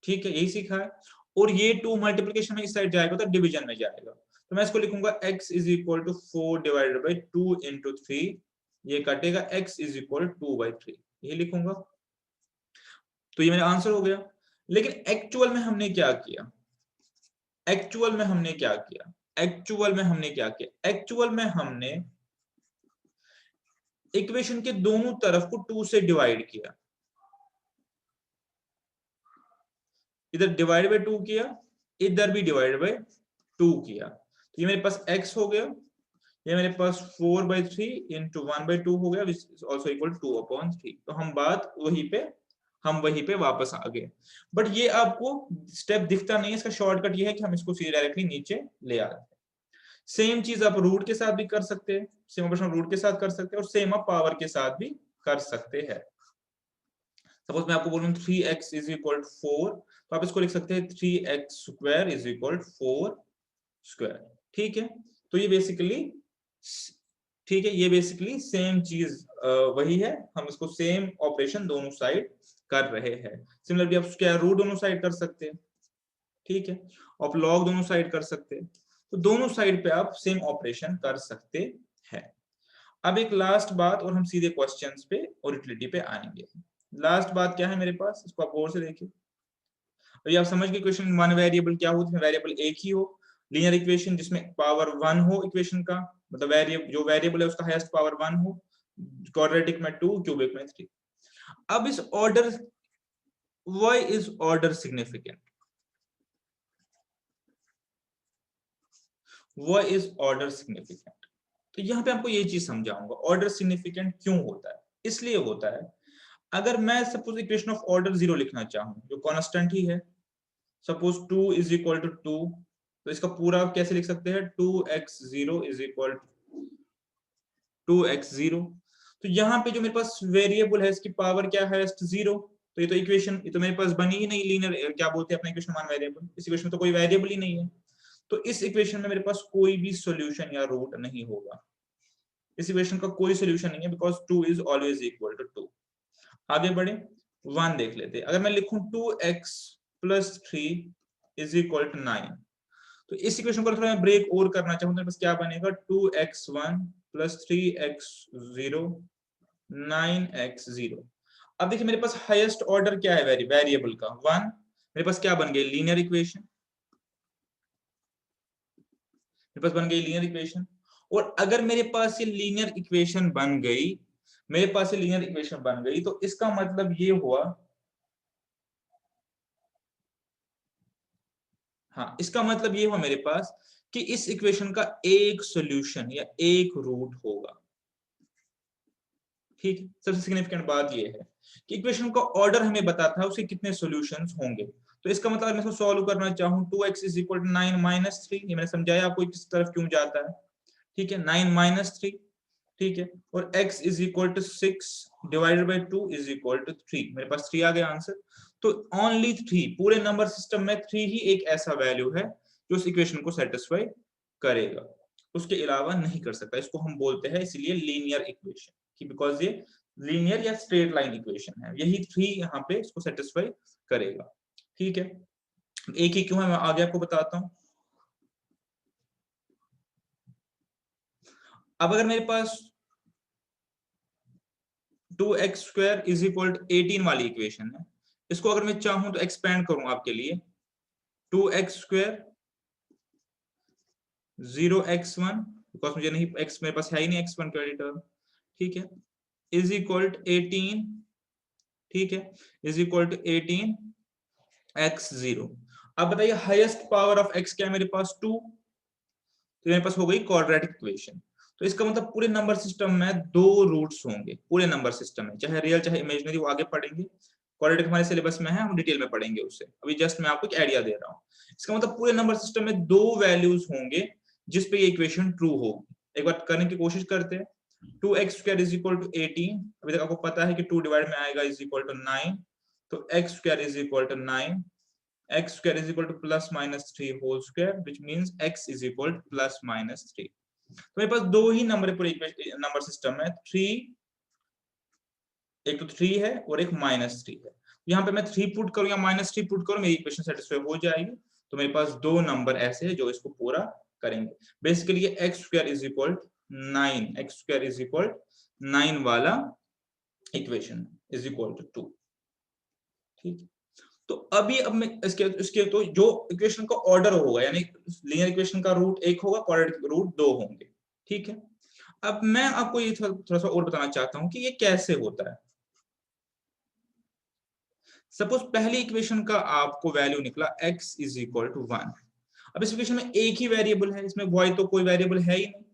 Speaker 1: ठीक है, यही सीखा है। और ये 2 मल्टीप्लिकेशन में इस साइड जाएगा तो डिवीजन में जाएगा। तो मैं इसको लिखूंगा x = 4/2 × 3, ये कटेगा, x = 2/3, यही लिखूंगा। तो ये मेरा आंसर हो गया। लेकिन एक्चुअल में हमने क्या किया? एक्चुअल में हमने क्या किया? एक्चुअल में हमने क्या किया? एक्चुअल में हमने इक्वेशन के दोनों तरफ को 2 से डिवाइड किया, इधर डिवाइड बाय 2 किया, इधर भी डिवाइड बाय 2 किया। तो ये मेरे पास x हो गया, ये मेरे पास 4/3 × 1/2 हो गया, विच इज आल्सो इक्वल 2/3। तो हम वहीं पे वापस आ गए। बट ये आपको स्टेप दिखता नहीं है, इसका शॉर्टकट ये है कि हम इसको सीधे डायरेक्टली नीचे ले आते हैं। सेम चीज आप रूट के साथ भी कर सकते हैं, सेम ऑपरेशन रूट के साथ कर सकते हैं, और सेम आप पावर के साथ भी कर सकते हैं। सपोज मैं आपको बोलूं 3x = 4, तो आप इसको लिख सकते हैं 3x² = 4², ठीक है। तो ये बेसिकली, ठीक है, ये बेसिकली सेम चीज वही है, हम इसको सेम ऑपरेशन दोनों साइड कर रहे हैं। सिमिलरली आप स्क्वायर रूट दोनों साइड कर सकते हैं, ठीक है, आप लॉग दोनों साइड कर सकते हैं। तो दोनों साइड पे आप सेम ऑपरेशन कर सकते हैं। अब एक लास्ट बात और हम सीधे क्वेश्चंस पे और यूटिलिटी पे आएंगे। लास्ट बात क्या है मेरे पास, इसको आप गौर से देखिए। तो आप समझ गए क्वेश्चन 1 वेरिएबल क्या हो, जिसमें वेरिएबल एक ही हो, लीनियर इक्वेशन जिसमें पावर 1 हो इक्वेशन का, मतलब जो वेरिएबल है उसका हाईएस्ट पावर 1 हो, क्वाड्रेटिक में 2, क्यूबिक में 3। अब इस order, why is order significant? Why is order significant? तो यहाँ पे आपको ये चीज समझाऊंगा, ऑर्डर सिग्निफिकेंट क्यों होता है। इसलिए होता है, अगर मैं सपोज इक्वेशन ऑफ ऑर्डर 0 लिखना चाहूं, जो कांस्टेंट ही है, सपोज 2 = 2, तो इसका पूरा आप कैसे लिख सकते हैं? 2x0 = 2x0। तो यहाँ पे जो मेरे पास वेरिएबल है इसकी पावर क्या है? 0। तो ये तो इक्वेशन, ये तो मेरे पास बनी ही नहीं लीनियर, क्या बोलते हैं अपना इक्वेशन 1 वेरिएबल। इस इक्वेशन में तो कोई वेरिएबल ही नहीं है, तो इस इक्वेशन में मेरे पास कोई भी सॉल्यूशन या रूट नहीं होगा। इस इक्वेशन का कोई सॉल्यूशन नहीं है, because 2 is always equal to 2। आगे बढ़े, 1 देख लेते हैं। अगर मैं लिखूं 2x + 3 = 9, तो इस इक्वेशन को थोड़ा मैं ब्रेक और करना चाहूं तो मेरे पास क्या बनेगा? 2x1 + 3x0 9x0। अब देखिए मेरे पास हाईएस्ट ऑर्डर क्या है वेरिएबल का? 1। मेरे पास क्या बन गई? Linear equation. मेरे पास बन गई लीनियर इक्वेशन। और अगर मेरे पास ये लीनियर इक्वेशन बन गई, मेरे पास ये लीनियर इक्वेशन बन गई, तो इसका मतलब ये हुआ, हाँ, इसका मतलब ये हुआ मेरे पास कि इस इक्वेशन का एक सॉल्यूशन या एक रूट होगा, ठीक है। सबसे सिग्निफिकेंट बात ये है कि इक्वेशन का ऑर्डर हमें बताता है उसके कितने सॉल्यूशंस होंगे। तो इसका मतलब मैं इसको सॉल्व करना चाहूं, 2x = 9 - 3, ये मैंने समझाया आपको किस तरफ क्यों जाता है, ठीक है, 9 - 3। ठीक है, और x is equal to 6 divided by 2 is equal to 3, मेरे पास 3 आ गया आंसर। तो ओनली 3, पूरे नंबर सिस्टम में 3 ही एक ऐसा वैल्यू है जो उस इक्वेशन को सेटिस्फाई करेगा, उसके अलावा नहीं कर सकता। इसको हम बोलते हैं इसलिए लीनियर इक्वेशन, कि बिकॉज ये लीनियर या स्ट्रेट लाइन इक्वेशन है, यही 3 यहाँ पे इसको सेटिस्फाई करेगा। ठीक है, एक ही क्यों है मैं आगे आपको बताता हूं। अब अगर मेरे पास 2x² इज इक्वल टू 18 वाली इक्वेशन है, इसको अगर मैं चाहूं तो एक्सपेंड करूं आपके लिए, 2x² 0x1, बिकॉज मुझे नहीं, x मेरे पास है ही नहीं x1 का टर्म, ठीक है, इज इक्वल टू 18, ठीक है, इज इक्वल टू 18x0। अब बताइए हाईएस्ट पावर ऑफ x क्या है मेरे पास, 2, तो मेरे पास हो गई क्वाड्रेटिक इक्वेशन। तो इसका मतलब पूरे नंबर सिस्टम में 2 रूट्स होंगे, पूरे नंबर सिस्टम में, चाहे रियल चाहे इमेजिनरी, वो आगे पढ़ेंगे। क्वाड्रेटिक हमारे सिलेबस में है, हम डिटेल में पढ़ेंगे उससे, अभी जस्ट मैं आपको एक आइडिया दे रहा हूँ। इसका मतलब पूरे नंबर सिस्टम में 2 वैल्यूज होंगे जिस पे ये इक्वेशन ट्रू होगी। एक बार करने की कोशिश करते हैं। 2x² इज इक्वल टू 18, अभी तक आपको पता है कि 2 डिवाइड में आएगा इज इक्वल टू 9, तो x² is equal to 9, x² is equal to plus minus 3 whole square, which means x is equal to plus minus 3। तो मेरे पास 2 ही नंबर है पूरे नंबर सिस्टम में, 3, एक तो 3 है और एक -3 है। यहाँ पे मैं 3 पुट करूं या -3 पुट करूं, मेरी इक्वेशन सेटिस्फाई हो जाएगी। तो मेरे पास 2 नंबर ऐसे हैं जो इसको पूरा करेंगे। बेसिकली ये x² is equal 9, x² is equal 9 वाला इक्वेशन इज इक्वल टू 2। ठीक है, तो अभी अब मैं इसके तो जो इक्वेशन का ऑर्डर होगा, यानी लीनियर इक्वेशन का रूट 1 होगा, क्वाड्रेटिक रूट 2 होंगे। ठीक है, अब मैं आपको ये थोड़ा सा और बताना चाहता हूं कि ये कैसे होता है। सपोज पहली इक्वेशन का आपको वैल्यू निकला x इज इक्वल टू 1। अब इस इक्वेशन में एक ही वेरिएबल है, इसमें y तो कोई वेरिएबल है ही नहीं,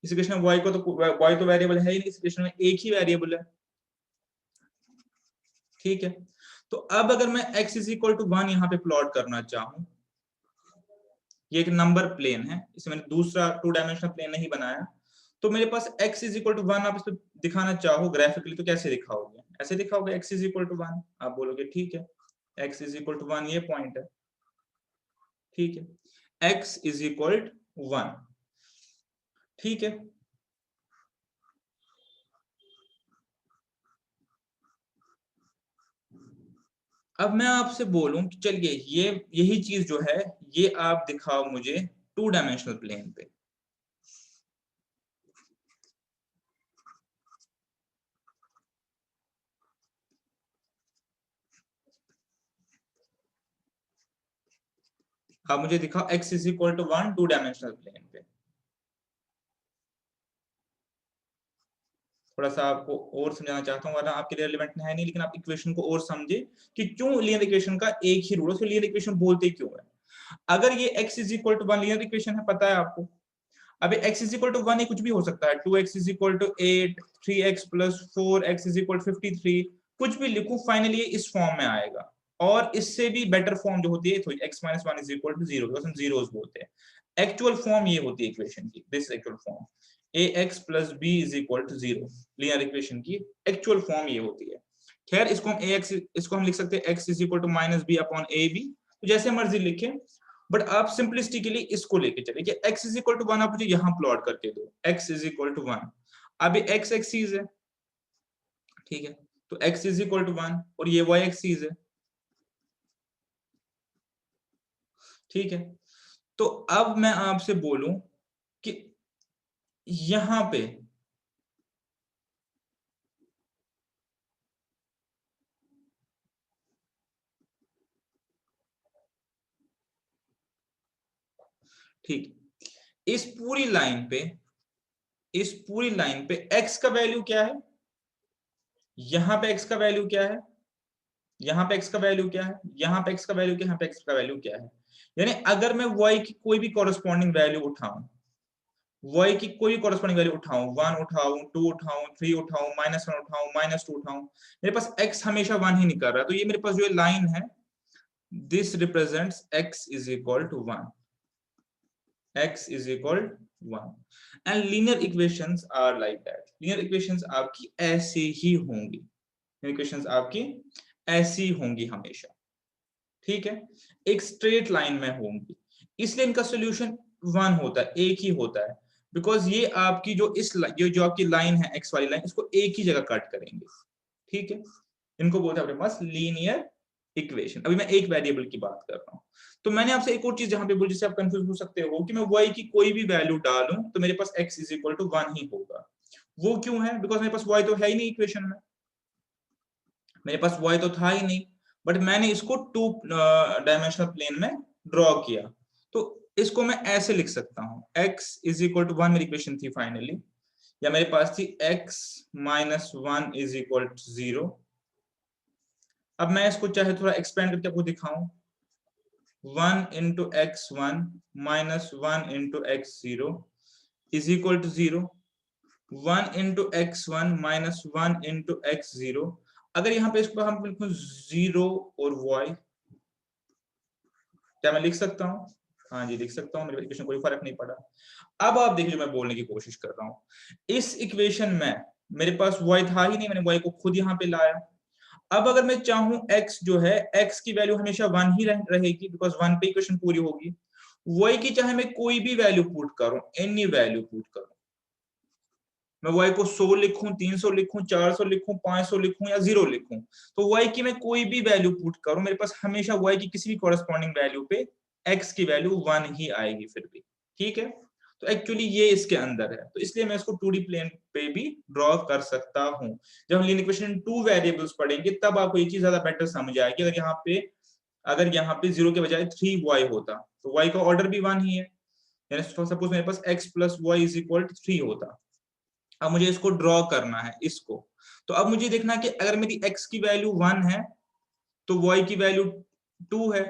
Speaker 1: इस इक्वेशन में y तो वेरिएबल है ही नहीं, इस इक्वेशन में एक ही वेरिएबल है। ठीक है, तो अब अगर मैं x इज इक्वल टू 1 यहाँ पे प्लॉट करना चाहूं, ये एक नंबर प्लेन है, इसे मैंने दूसरा 2 डायमेंशनल प्लेन नहीं बनाया, तो मेरे पास x इज इक्वल टू 1 आप इसको दिखाना चाहो ग्राफिकली तो कैसे दिखाओगे, ऐसे दिखाओगे x इज इक्वल टू 1, आप बोलोगे ठीक है x इज इक्वल टू 1 ये पॉइंट है, ठीक है, x इज इक्वल टू 1, ठीक है। अब मैं आपसे बोलूं कि चलिए ये यही चीज जो है ये आप दिखाओ मुझे 2 डायमेंशनल प्लेन पे। आप मुझे दिखाओ x is equal to 1 2 dimensional plane पे। थोड़ा सा आपको और समझाना चाहता हूँ, वरना आपके लिए रिलेवेंट है नहीं, लेकिन आप इक्वेशन को और समझे कि क्यों लीनियर इक्वेशन का एक ही रूल है, उसको लीनियर इक्वेशन बोलते क्यों है। अगर ये x is equal to 1 linear equation है, पता है आपको, अब x इज इक्वल टू 1 कुछ भी हो सकता है, 2x is equal to 8, 3x plus 4x is equal to 53, कुछ भी लिखूं फाइनली इस फॉर्म में आएगा। और इससे भी बेटर फॉर्म जो होती है तो x minus 1 is equal to 0, because हम जीरोस बोलते हैं। एक्चुअल फॉर्म ये होती है इक्वेशन की, this actual form ax plus b is equal to 0, linear equation की एक्चुअल फॉर्म ये होती है। खैर इसको हम इसको हम लिख सकते हैं x is equal to minus b upon a b, तो जैसे मर्जी लिखें, बट आप सिंपलिस्टिकली इसको लेके चले कि x इज इक्वल टू 1 आप मुझे यहां प्लॉट करके दो, x इज इक्वल टू 1, अब ये x एक्सिस है, ठीक है, तो x इज इक्वल टू 1 और ये y एक्सिस है, ठीक है। तो अब मैं आपसे बोलूं कि यहां पे ठीक, इस पूरी लाइन पे x का वैल्यू क्या है, यहां पे x का वैल्यू क्या है, यहाँ पे x का वैल्यू क्या है, यहाँ पे x का वैल्यू क्या है, यहाँ पे x का वैल्यू क्या है। यानी अगर मैं y की कोई भी कॉरेस्पॉन्डिंग वैल्यू उठाऊं, y की कोई भी कॉरेस्पॉन्डिंग वैल्यू उठाऊं, 1 उठाऊं, 2 उठाऊं, 3 उठाऊं, -1 उठाऊं, -2 उठाऊं, मेरे पास x हमेशा 1 ही निकल रहा है। तो ये मेरे पास जो लाइन है, this represents x is equal to 1, x is equal 1 and linear equations are like that. linear equations आपकी ऐसे ही होंगी, linear equations आपकी ऐसी होंगी हमेशा, ठीक है, एक स्ट्रेट लाइन में होंगी, इसलिए इनका सॉल्यूशन 1 होता है, एक ही होता है, बिकॉज ये आपकी जो आपकी लाइन है x वाली लाइन, इसको एक ही जगह कट करेंगे, ठीक है, इनको बोलते हैं अपने पास लीनियर इक्वेशन। अभी मैं एक वेरिएबल की बात कर रहा हूं, तो मैंने आपसे एक और चीज जहां पे बोली जिससे आप कंफ्यूज हो सकते हो कि मैं y की कोई भी वैल्यू डालूं तो मेरे पास x इज इक्वल टू 1 ही होगा। वो क्यों है? बिकॉज मेरे पास y तो है ही नहीं इक्वेशन में, मेरे पास y तो था ही नहीं, बट मैंने इसको 2 डायमेंशनल प्लेन में ड्रॉ किया, तो इसको मैं ऐसे लिख सकता हूं, x इज इक्वल टू 1 मेरी इक्वेशन थी फाइनली, या मेरे पास थी x minus 1 is equal to 0। अब मैं इसको चाहे थोड़ा एक्सपेंड करके आपको दिखाऊं, 1 into x1 minus 1 into x0 is equal to 0, 1 into x1 minus 1 into x0, अगर यहाँ पे इसको हम लिखूं 0 और y, क्या मैं लिख सकता हूँ? हाँ जी लिख सकता हूँ, मेरे इक्वेशन कोई फर्क नहीं पड़ा। अब आप देखिए जो मैं बोलने की कोशिश कर रहा हूँ, इस इक्वेशन में मेरे पास y था ही नहीं, मैंने y को खुद यहाँ पे लाया। अब अगर मैं चाहूं x जो है, x की वैल्यू हमेशा 1 ही रहेगी, बिकॉज 1 पे इक्वेशन पूरी होगी। y की चाहे मैं कोई भी वैल्यू पुट करूं, एनी वैल्यू पुट करूं, मैं y को 100 लिखूं, 300 लिखूं, 400 लिखूं, 500 लिखूं या 0 लिखूं, तो y की मैं कोई भी वैल्यू पुट करूं, मेरे पास हमेशा y की किसी भी कॉरेस्पॉन्डिंग वैल्यू पे x की वैल्यू 1 ही आएगी फिर भी, ठीक है। तो एक्चुअली ये इसके अंदर है, तो इसलिए मैं इसको 2D प्लेन पे भी ड्रॉ कर सकता हूं। जब हम लीनियर इक्वेशन इन 2 वेरिएबल्स पढ़ेंगे तब आपको ये चीज ज्यादा बेटर समझ आएगी। अगर यहाँ पे 0 के बजाय 3y होता तो y का ऑर्डर भी 1 ही है, यानी सपोज मेरे पास x plus y is equal to 3 होता। अब मुझे इसको ड्रॉ करना है इसको, तो अब मुझे देखना कि अगर मेरी x की वैल्यू 1 है तो y की वैल्यू 2 है,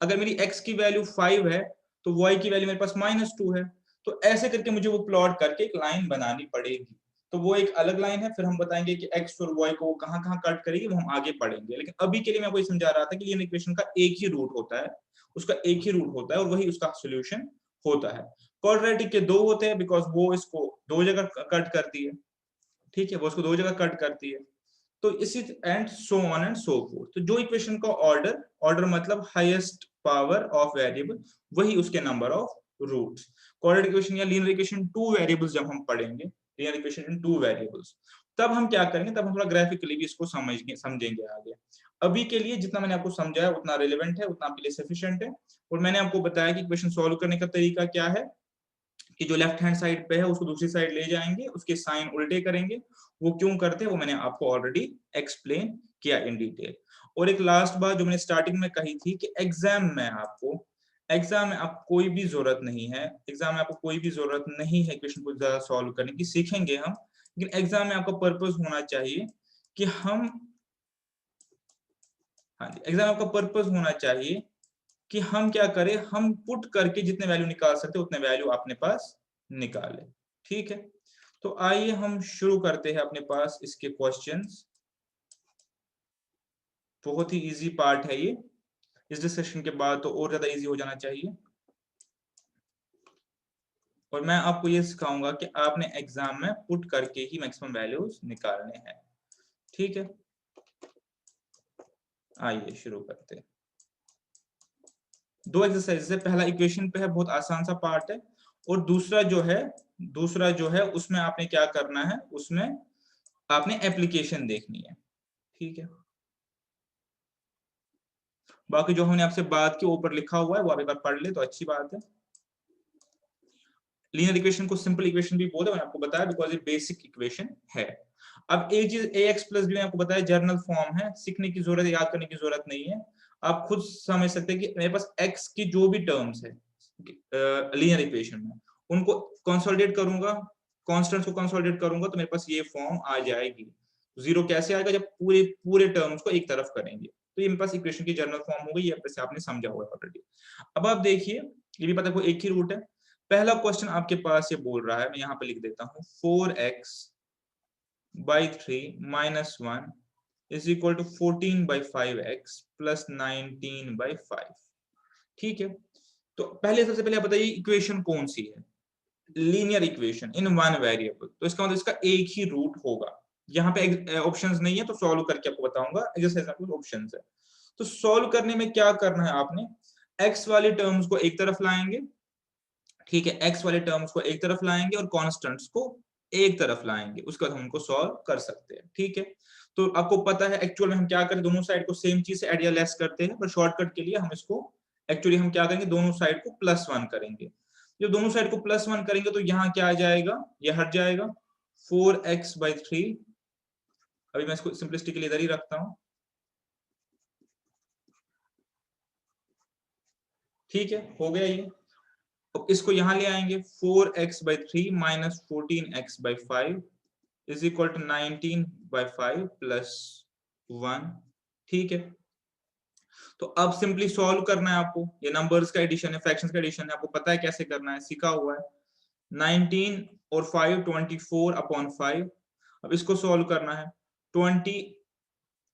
Speaker 1: अगर मेरी x की वैल्यू 5 है तो y की वैल्यू मेरे पास -2 है। तो ऐसे करके मुझे वो प्लॉट करके एक लाइन बनानी पड़ेगी, तो वो एक अलग लाइन है, फिर हम बताएंगे कि x और y को कहां कहां कट करेगी, वो हम आगे पढ़ेंगे। लेकिन अभी के लिए मैं आपको समझा रहा था कि लीनियर इक्वेशन का एक ही रूट होता है, उसका एक ही रूट होता है और वही उसका सॉल्यूशन होता है। क्वाड्रेटिक के 2 होते हैं, बिकॉज वो इसको 2 जगह कट करती है, ठीक है, वो उसको 2 जगह कट करती है। तो इसी and so on and so fourth, तो जो इक्वेशन का ऑर्डर मतलब हाईएस्ट पावर ऑफ वेरिएबल, वही उसके number of roots. Quadratic equation या लीनियर इक्वेशन 2 वेरिएबल्स जब हम पढ़ेंगे, लीनियर इक्वेशन इन 2 वेरिएबल्स, तब हम क्या करेंगे, तब हम थोड़ा ग्राफिकली भी इसको समझेंगे आगे। अभी के लिए जितना मैंने आपको समझाया उतना रिलेवेंट है, उतना आपके लिए सफिशिएंट है। और मैंने आपको बताया कि इक्वेशन सॉल्व करने का तरीका क्या है, कि जो लेफ्ट हैंड साइड पे है उसको दूसरी साइड ले जाएंगे, उसके साइन उल्टे करेंगे। वो क्यों करते हैं वो मैंने आपको ऑलरेडी एक्सप्लेन किया इन डिटेल। और एक लास्ट बात जो मैंने स्टार्टिंग में कही थी कि एग्जाम में आपको कोई भी जरूरत नहीं है, एग्जाम में आपको कोई भी जरूरत नहीं है क्वेश्चन को ज्यादा सॉल्व करने की, सीखेंगे हम, लेकिन एग्जाम में आपका पर्पस होना चाहिए कि हम, हाँ जी, एग्जाम आपका पर्पस होना चाहिए कि हम क्या करें, हम पुट करके जितने वैल्यू निकाल सकते उतने वैल्यू अपने पास निकालें, ठीक है। तो आइए हम शुरू करते हैं अपने पास इसके क्वेश्चंस। बहुत ही इजी पार्ट है ये, इस डिस्कशन के बाद तो और ज्यादा इजी हो जाना चाहिए। और मैं आपको ये सिखाऊंगा कि आपने एग्जाम में पुट करके ही मैक्सिमम वैल्यूज निकालने हैं, ठीक है। आइए शुरू करते हैं। 2 एक्सरसाइज है, पहला इक्वेशन पे है, बहुत आसान सा पार्ट है, और दूसरा जो है उसमें आपने क्या करना है, उसमें आपने एप्लीकेशन देखनी है, ठीक है। बाकी जो हमने आपसे बात की ऊपर लिखा हुआ है वो आप एक बार पढ़ ले तो अच्छी बात है। लीनियर इक्वेशन को सिंपल इक्वेशन भी बोलते हैं, मैंने आपको बताया, बिकॉज ये बेसिक इक्वेशन है। अब एक चीज ax प्लस बी मैंने आपको बताया जर्नल फॉर्म है, सीखने की जरूरत है, याद करने की जरूरत नहीं है, आप खुद समझ सकते हैं कि मेरे पास x की जो भी टर्म्स है लीनियर इक्वेशन में, उनको कंसोलिडेट करूंगा, कांस्टेंट्स को कंसोलिडेट करूंगा तो मेरे पास ये फॉर्म आ जाएगी। जीरो कैसे आएगा, जब पूरे पूरे टर्म्स को एक तरफ करेंगे, तो ये मेरे पास इक्वेशन की जर्नल फॉर्म हो गई, ये आपने समझा हुआ है ऑलरेडी। अब आप देखिए, ये भी पता है एक ही रूट है। पहला क्वेश्चन आपके पास ये बोल रहा है, मैं यहाँ पे लिख देता हूँ, 4x by 3 minus 1 is equal to 14 by 5x plus 19 by 5, ठीक है। तो पहले सबसे पहले आप बताइए इक्वेशन कौन सी है, linear equation in one variable, तो इसका मतलब इसका एक ही रूट होगा। यहाँ पे ऑप्शंस नहीं है तो सॉल्व करके आपको बताऊंगा, एक्सरसाइज में ऑप्शंस है। तो सॉल्व करने में क्या करना है आपने, एक्स वाले टर्म्स को एक तरफ लाएंगे, ठीक है, एक्स वाले टर्म्स को एक तरफ लाएंगे और कॉन्स्टेंट्स को एक तरफ लाएंगे, उसके बाद हम उनको सॉल्व कर सकते हैं, ठीक है। तो आपको पता है एक्चुअल में हम क्या करें, दोनों साइड को सेम चीज से ऐड या लेस करते हैं, पर शॉर्टकट के लिए हम इसको एक्चुअली हम क्या करेंगे, दोनों साइड को +1 करेंगे। जब दोनों साइड को +1 करेंगे तो यहाँ क्या आ जाएगा, ये हट जाएगा 4x/3। अभी मैं इसको सिंपलिसिटी के लिए इधर ही रखता हूं, ठीक है, हो गया ये। अब इसको यहां ले आएंगे, 4x/3 minus 14x/5 is equal to 19/5 plus 1, ठीक है। तो अब सिंपली सॉल्व करना है आपको, ये नंबर्स का एडिशन है, फ्रैक्शंस का एडिशन है, आपको पता है कैसे करना है, सीखा हुआ है। 19 और 5 24/5। अब इसको सॉल्व करना है, 20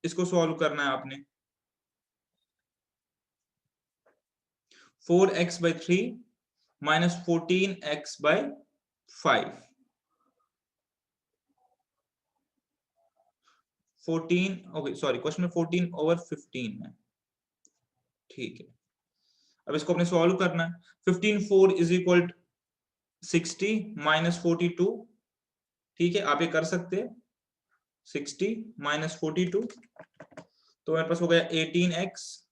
Speaker 1: इसको सॉल्व करना है आपने, 4x/3 minus 14x/5, 14, okay sorry, question में 14/15 है, ठीक है। अब इसको अपने सॉल्व करना है, 15 4 इज इक्वल 60 माइनस 42, ठीक है, आप ये कर सकते हैं, 60 माइनस 42, तो मेरे पास हो गया 18x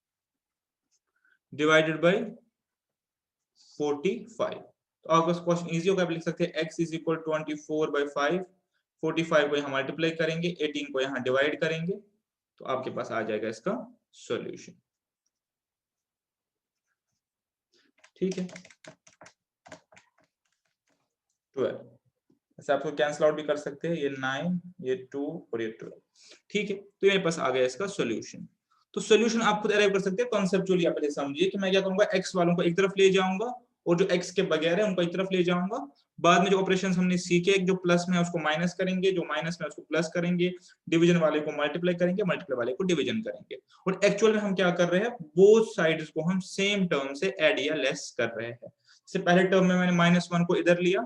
Speaker 1: डिवाइडेड बाई 45। तो आपका क्वेश्चन इजी होगा, आप लिख सकते हैं x इज इक्वल 24/5, 45 को यहाँ मल्टीप्लाई करेंगे, 18 को यहाँ डिवाइड करेंगे, तो आपके पास आ जाएगा इसका सॉल्यूशन, ठीक है। 12, ऐसे आप कैंसिल आउट भी कर सकते हैं, ये 9, ये 2 और ये 12, ठीक है। तो मेरे पास आ गया इसका सॉल्यूशन। तो सॉल्यूशन आप खुद अराइव कर सकते हैं, कॉन्सेप्चुअली आप पहले समझिए कि मैं क्या करूंगा, एक्स वालों को एक तरफ ले जाऊंगा और जो एक्स के बगैर है उनको एक तरफ ले जाऊंगा। बाद में जो ऑपरेशंस हमने सीखे, जो प्लस में है उसको माइनस करेंगे, जो माइनस में है उसको प्लस करेंगे, डिवीजन वाले को मल्टीप्लाई करेंगे, मल्टीप्लाई वाले को डिवीजन करेंगे। और एक्चुअल में हम क्या कर रहे हैं, बोथ साइड्स को हम सेम टर्म से ऐड या लेस कर रहे हैं। जैसे पहले टर्म में मैंने -1 को इधर लिया,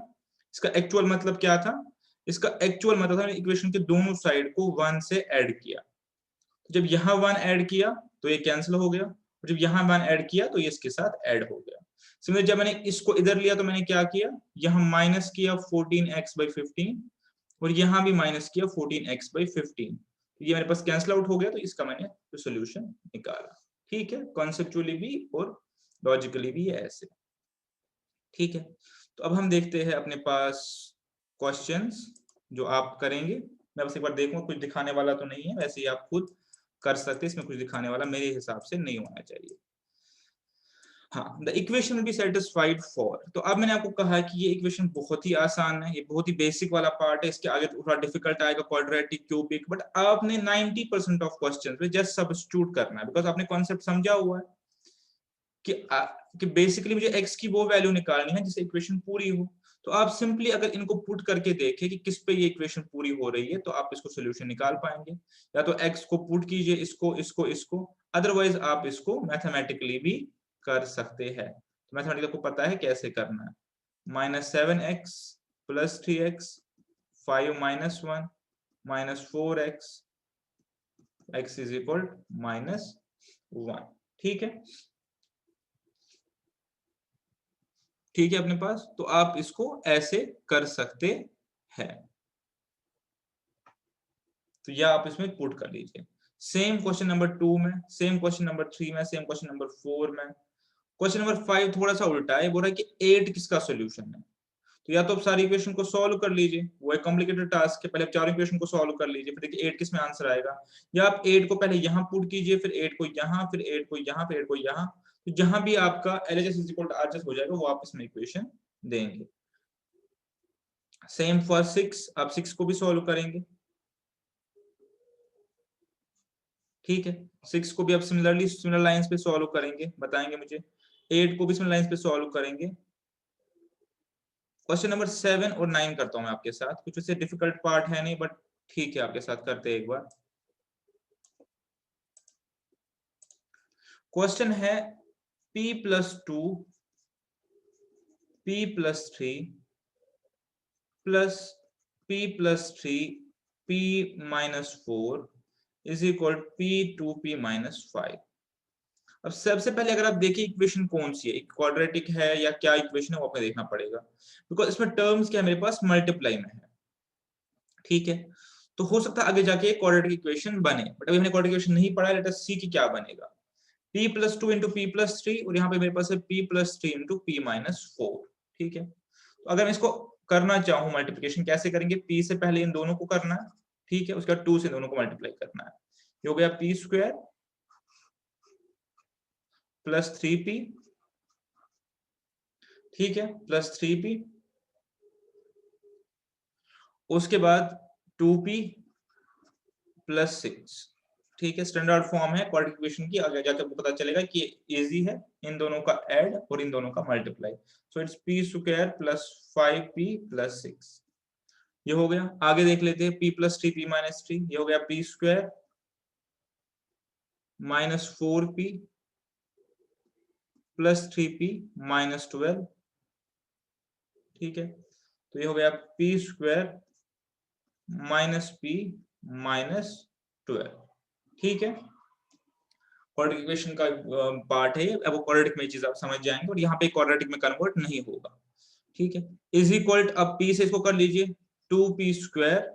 Speaker 1: इसका एक्चुअल मतलब क्या था, इसका एक्चुअल मतलब था इक्वेशन के दोनों साइड को 1 से ऐड किया। जब यहाँ 1 ऐड किया तो ये कैंसिल हो गया, और जब यहाँ 1 ऐड किया तो ये इसके साथ ऐड हो गया। सिमिलर जब मैंने इसको इधर लिया तो मैंने क्या किया, यहाँ माइनस किया 14x/15 और यहाँ भी माइनस किया 14x/15, ये मेरे पास कैंसिल आउट हो गया, तो इसका मैंने सोल्यूशन निकाला, ठीक है। कॉन्सेप्चुअली भी और लॉजिकली भी ऐसे, ठीक है। तो अब हम देखते हैं अपने पास क्वेश्चंस जो आप करेंगे। मैं बस एक बार देखूंगा, कुछ दिखाने वाला तो नहीं है, वैसे ही आप खुद कर सकते हैं, इसमें कुछ दिखाने वाला मेरे हिसाब से नहीं होना चाहिए। हाँ, the equation will be satisfied for, तो अब मैंने आपको कहा कि ये इक्वेशन बहुत ही आसान है, ये बहुत ही बेसिक वाला पार्ट है, इसके आगे थोड़ा डिफिकल्ट आएगा, क्वाड्रेटिक, क्यूबिक, बट आपने 90% ऑफ क्वेश्चंस में जस्ट सब्स्टिट्यूट करना है, बिकॉज आपने कॉन्सेप्ट समझा हुआ है कि बेसिकली मुझे x की वो वैल्यू निकालनी है जिससे इक्वेशन पूरी हो। तो आप सिंपली अगर इनको पुट करके देखें कि किस पे ये इक्वेशन पूरी हो रही है, तो आप इसको सोल्यूशन निकाल पाएंगे। या तो x को पुट कीजिए, इसको इसको इसको, अदरवाइज आप इसको मैथमेटिकली भी कर सकते हैं। तो मैथमेटिकली आपको पता है कैसे करना है, -7x + 3x 5 - 1 -4x x is equal -1, ठीक है, ठीक है अपने पास। तो आप इसको ऐसे कर सकते हैं, तो या आप इसमें पुट कर लीजिए। सेम क्वेश्चन नंबर 2 में, सेम क्वेश्चन नंबर 3 में, सेम क्वेश्चन नंबर 4 में। क्वेश्चन नंबर 5 थोड़ा सा उल्टा है, बोल रहा है कि 8 किसका सोल्यूशन है। तो या तो आप सारी इक्वेशन को सॉल्व कर लीजिए, वो एक कॉम्प्लिकेटेड टास्क है, पहले आप चारों इक्वेशन को सॉल्व कर लीजिए, फिर देखिए 8 किस में आंसर आएगा। या आप 8 को पहले यहाँ पुट कीजिए, फिर 8 को यहाँ, फिर 8 को यहाँ, फिर 8 को यहाँ, तो जहां भी आपका LHS = RHS हो जाएगा वो आप इसमें इक्वेशन देंगे। सेम फॉर 6, आप 6 को भी सॉल्व करेंगे, ठीक है। 6 को भी आप सिमिलर लाइंस पे सॉल्व करेंगे, बताएंगे मुझे। 8 को भी सिमिलर लाइंस पे सॉल्व करेंगे। क्वेश्चन नंबर 7 और 9 करता हूं मैं आपके साथ, कुछ उससे डिफिकल्ट पार्ट है नहीं, बट ठीक है आपके साथ करते हैं एक बार। क्वेश्चन है p + 2 p plus 3 plus p plus 3 p minus 4 is equal p2p minus 5। अब सबसे पहले अगर आप देखिए इक्वेशन कौन सी है, क्वाड्रेटिक है या क्या इक्वेशन है, वो आपको देखना पड़ेगा, बिकॉज इसमें टर्म्स क्या मेरे पास मल्टीप्लाई में है। ठीक है, तो हो सकता है आगे जाके क्वाड्रेटिक इक्वेशन बने, बट अभी हमने क्वाड्रेटिक इक्वेशन नहीं पढ़ा है। लेट अस सी कि क्या बनेगा। p plus 2 into P plus 3 और यहाँ पे मेरे पास है p plus 3 into P minus 4। ठीक है, तो अगर मैं इसको करना चाहूँ मल्टीप्लिकेशन, कैसे करेंगे? p से पहले इन दोनों को करना है, ठीक है, उसके बाद 2 से दोनों को मल्टीप्लाई करना है। ये हो गया p स्क्वायर प्लस 3p, ठीक है, प्लस 3p, उसके बाद 2p प्लस 6। ठीक है, स्टैंडर्ड फॉर्म है क्वाड्रेटिक इक्वेशन की। आगे जाकर आपको पता चलेगा कि इजी है इन दोनों का ऐड और इन दोनों का multiply. So it's p square plus 5p plus 6। ये हो गया। आगे देख लेते हैं, p प्लस 3 p माइनस 3, ये हो गया p square minus 4p plus 3p minus 12। ठीक है, तो ये हो गया p square minus p minus 12। ठीक है, क्वाड्रेटिक इक्वेशन का पार्ट है। अब वो क्वाड्रेटिक में चीज आप समझ जाएंगे और यहाँ पे क्वाड्रेटिक में कन्वर्ट नहीं होगा। ठीक है, इज इक्वल अब p से इसको कर लीजिए 2p स्क्वायर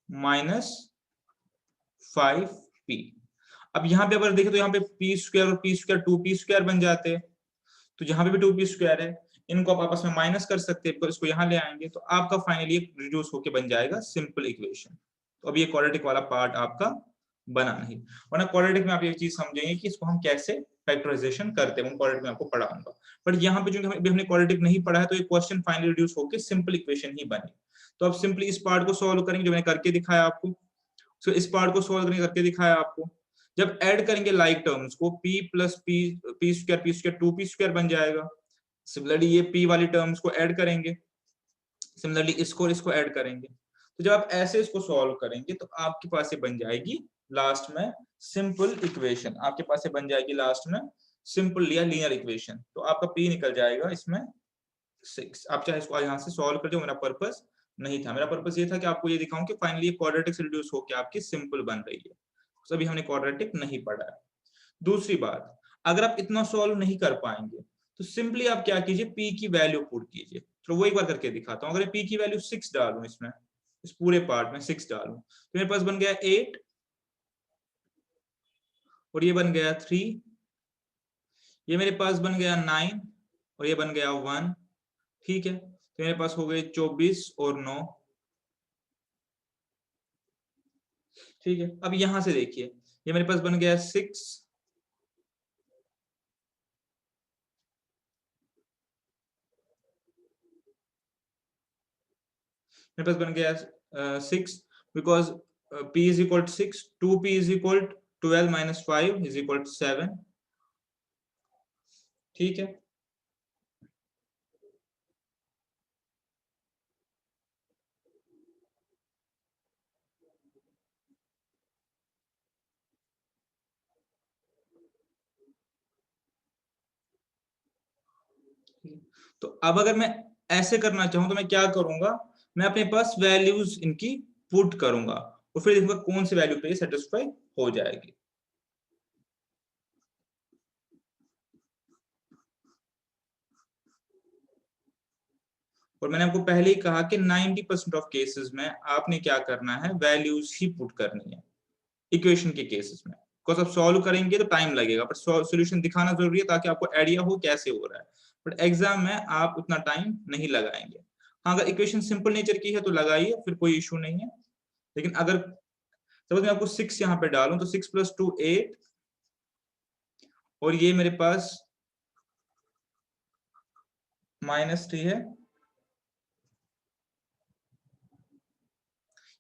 Speaker 1: माइनस 5p। अब यहाँ पे अगर देखें तो यहाँ पे p स्क्वायर और p स्क्वायर 2p स्क्वायर बन जाते हैं, तो जहां पे भी 2p स्क्वायर है इनको आप आपस में माइनस कर सकते हैं, इसको यहाँ ले आएंगे तो आपका फाइनली रिड्यूस होके बन जाएगा सिंपल इक्वेशन। तो अब ये क्वाड्रेटिक वाला पार्ट आपका बना नहीं, वरना क्वाड्रेटिक में आप ये चीज समझेंगे कि इसको हम कैसे फैक्टराइजेशन करते हैं, क्वाड्रेटिक में आपको पढ़ाऊंगा। बट यहाँ पे जो हमने क्वाड्रेटिक नहीं पढ़ा है, तो ये क्वेश्चन फाइनली रिड्यूस होकर सिंपल इक्वेशन ही बने। तो अब सिंपली इस पार्ट को सॉल्व करेंगे जो मैंने करके दिखाया आपको। सो इस पार्ट को सॉल्व करके दिखाया आपको। जब ऐड करेंगे लाइक टर्म्स को, p plus P square 2p square बन जाएगा। सिमिलरली ये p वाली टर्म्स को ऐड करेंगे, सिमिलरली इसको और इसको ऐड करेंगे। तो जब आप ऐसे इसको सॉल्व करेंगे तो आपके पास ये बन जाएगी लास्ट में सिंपल इक्वेशन। आपके पास ये बन जाएगी लास्ट में सिंपल या लीनियर इक्वेशन। तो आपका p निकल जाएगा इसमें 6। आप चाहे इसको यहाँ से सॉल्व कर दो, मेरा पर्पस नहीं था। मेरा पर्पस ये था कि आपको ये दिखाऊं कि फाइनली क्वाड्रेटिक से रिड्यूस होकर आपकी सिंपल बन रही है। तो अभी हमने क्वाड्रेटिक नहीं पढ़ा है। दूसरी बात, अगर आप इतना सॉल्व नहीं कर पाएंगे तो सिंपली आप क्या कीजिए, p की वैल्यू पुट कीजिए। तो वो एक बार करके दिखाता हूं। अगर p की वैल्यू 6 डालूं इसमें, इस पूरे पार्ट में 6 डालूं, तो मेरे पास बन गया 8 और ये बन गया 3, ये मेरे पास बन गया 9 और ये बन गया 1। ठीक है, तो मेरे पास हो गए 24 और 9। ठीक है, अब यहां से देखिए, ये मेरे पास बन गया 6, मेरे पास बन गया 6 because p is equal 6, 2p is equal 12 minus 5 is equal 7। ठीक है, तो अब अगर मैं ऐसे करना चाहूं तो मैं क्या करूंगा, मैं अपने पास वैल्यूज इनकी पुट करूंगा और फिर देखूंगा कौन सी वैल्यू पे सेटिस्फाई हो जाएगी। और मैंने आपको पहले ही कहा कि 90% ऑफ केसेस में आपने क्या करना है, वैल्यूज ही पुट करनी है इक्वेशन के केसेस में। बिकॉज आप सॉल्व करेंगे तो टाइम लगेगा, पर सॉल्यूशन दिखाना जरूरी है ताकि आपको आइडिया हो कैसे हो रहा है। बट एग्जाम में आप उतना टाइम नहीं लगाएंगे। हाँ, अगर इक्वेशन सिंपल नेचर की है तो लगाइए, फिर कोई इशू नहीं है। लेकिन अगर सपोज मैं आपको 6 यहाँ पे डालूं तो 6 प्लस 2 8 और ये मेरे पास माइनस 3 है,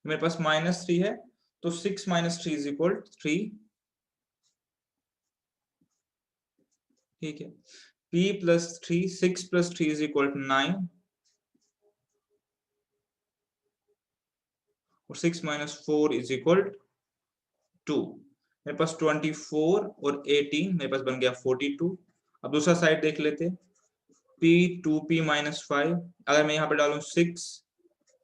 Speaker 1: मेरे पास माइनस 3 है, तो 6 माइनस 3 इज इक्वल 3। ठीक है, p plus 3, 6 plus 3 is equal to 9 और 6 माइनस 4 इज इक्वल 2। मेरे पास 24 और 18, मेरे पास बन गया 42। अब दूसरा साइड देख लेते हैं, p 2p minus 5, अगर मैं यहाँ पे डालूं 6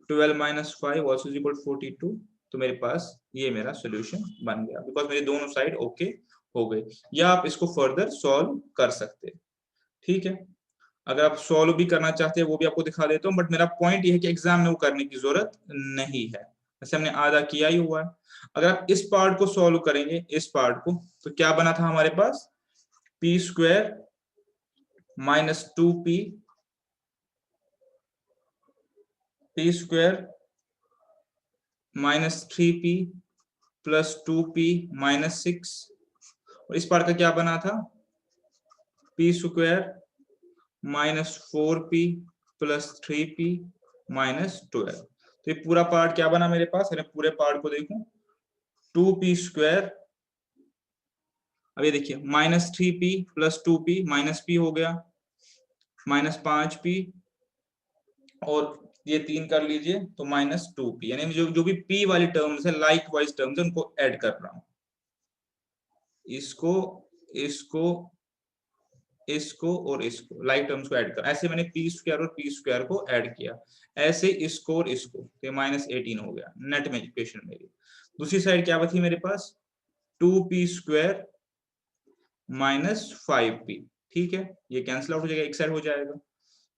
Speaker 1: 12 minus 5 also is equal to 42, तो मेरे पास ये मेरा सॉल्यूशन बन गया, बिकॉज मेरे दोनों साइड ओके हो गए। या आप इसको फर्दर सॉल्व कर सकते हैं, ठीक है। अगर आप सॉल्व भी करना चाहते हैं वो भी आपको दिखा देता हूँ, बट मेरा पॉइंट ये है कि एग्जाम में वो करने की जरूरत नहीं है, वैसे हमने आधा किया ही हुआ है। अगर आप इस पार्ट को सॉल्व करेंगे, इस पार्ट को, तो क्या बना था हमारे पास, p square minus 2p, p square minus 3p plus 2p minus 6, और इस पार्ट का क्या बना था, p square minus 4p plus 3p minus 12। तो ये पूरा पार्ट क्या बना मेरे पास, अरे पूरे पार्ट को देखूं, 2p स्क्वायर, अब ये देखिए minus 3p plus 2p minus p हो गया, माइनस 5p, और ये 3 कर लीजिए तो माइनस 2p, यानी जो भी p वाली टर्म्स है, लाइक वाइज टर्म्स है, उनको ऐड कर रहा हूं, इसको इसको इसको और इसको, लाइक टर्म्स को ऐड कर, ऐसे मैंने p स्क्वायर और p स्क्वायर को ऐड किया, ऐसे इसको और इसको, तो माइनस 18 हो गया नेट में इक्वेशन मेरी। दूसरी साइड क्या बची मेरे पास, 2p स्क्वायर माइनस 5p, ठीक है, ये कैंसिल आउट हो जाएगा, एक साइड हो जाएगा,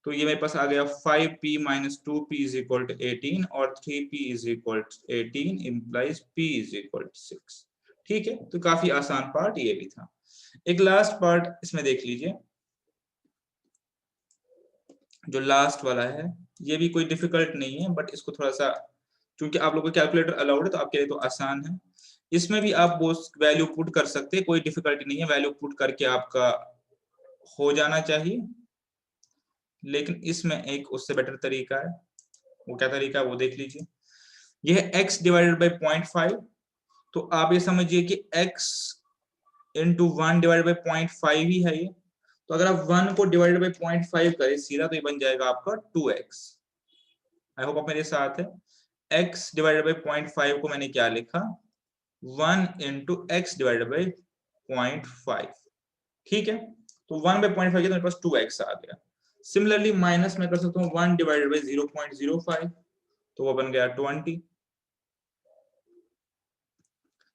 Speaker 1: तो ये मेरे पास आ गया 5p minus 2p is equal to 18 और 3p is equal to 18 implies p is equal to 6, ठीक है। तो काफी आसान पार्ट ये भी था। एक लास्ट पार्ट इसमें देख लीजिए, जो लास्ट वाला है, ये भी कोई डिफिकल्ट नहीं है, बट इसको थोड़ा सा, क्योंकि आप लोगों को कैलकुलेटर अलाउड है तो आपके लिए तो आसान है। इसमें भी आप वो वैल्यू पुट कर सकते हैं, कोई डिफिकल्टी नहीं है, वैल्यू पुट करके आपका हो जाना चाहिए। लेकिन इसमें एक उससे बेटर तरीका है, वो क्या तरीका है वो देख लीजिए। यह है x डिवाइडेड बाई 0.5, तो आप ये समझिए कि x इंटू 1 डिवाइडेड बाई 0.5 ही है ये, तो अगर आप 1 को डिवाइडेड बाई 0.5 करें सीधा, तो ये बन जाएगा आपका 2x। आई होप आप मेरे साथ है। x डिवाइडेड बाई 0.5 को मैंने क्या लिखा, 1 इंटू एक्स डिवाइडेड बाई 0.5, ठीक है। तो 1 बाई 0.5 के तो मेरे पास 2x आ गया। सिमिलरली माइनस में कर सकता हूँ 1 डिवाइडेड बाई 0.05, तो वो बन गया 20।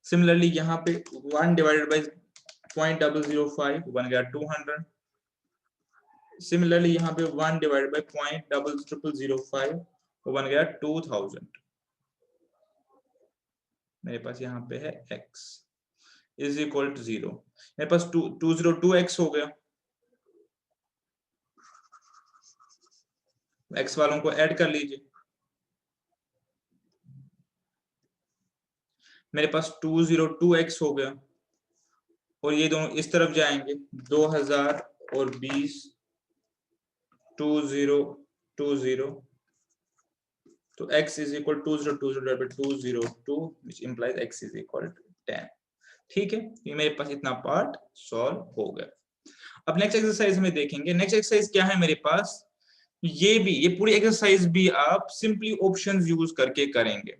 Speaker 1: सिमिलरली यहाँ पे 1 डिवाइडेड बाई 0.005 बन गया 200। सिमिलरली यहाँ पे 1 डिवाइडेड बाई 0.0005 वो बन गया 2000। मेरे पास यहाँ पे है x इज इक्वल टू 0, मेरे पास 202x हो गया। x वालों को ऐड कर लीजिए, मेरे पास 202x हो गया, और ये दोनों इस तरफ जाएंगे, 2020 2020, तो x is equal to 2020 divided by 202 which implies x is equal to 10, ठीक है। ये मेरे पास इतना पार्ट सॉल्व हो गया। अब नेक्स्ट एक्सरसाइज में देखेंगे, नेक्स्ट एक्सरसाइज क्या है मेरे पास, ये पूरी एक्सरसाइज भी आप सिंपली ऑप्शंस यूज करके करेंगे।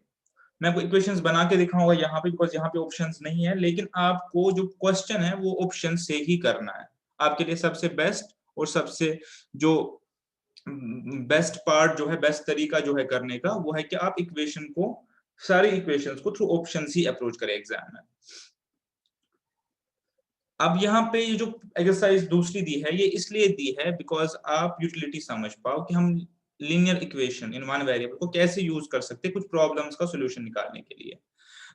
Speaker 1: मैं आपको इक्वेशंस बना के दिखाऊंगा यहाँ पे, बिकॉज यहाँ पे ऑप्शंस नहीं है, लेकिन आपको जो क्वेश्चन है वो ऑप्शन से ही करना है। आपके लिए सबसे बेस्ट और सबसे जो बेस्ट पार्ट जो है, बेस्ट तरीका जो है करने का, वो है कि आप इक्वेशन को, सारी इक्वेशंस को थ्रू ऑप्शंस ही अप्रोच करें एग्जाम में। अब यहाँ पे ये जो एक्सरसाइज दूसरी दी है, ये इसलिए दी है बिकॉज आप यूटिलिटी समझ पाओ कि हम linear equation in one variable को कैसे यूज कर सकते हैं कुछ प्रॉब्लम्स का सॉल्यूशन निकालने के लिए।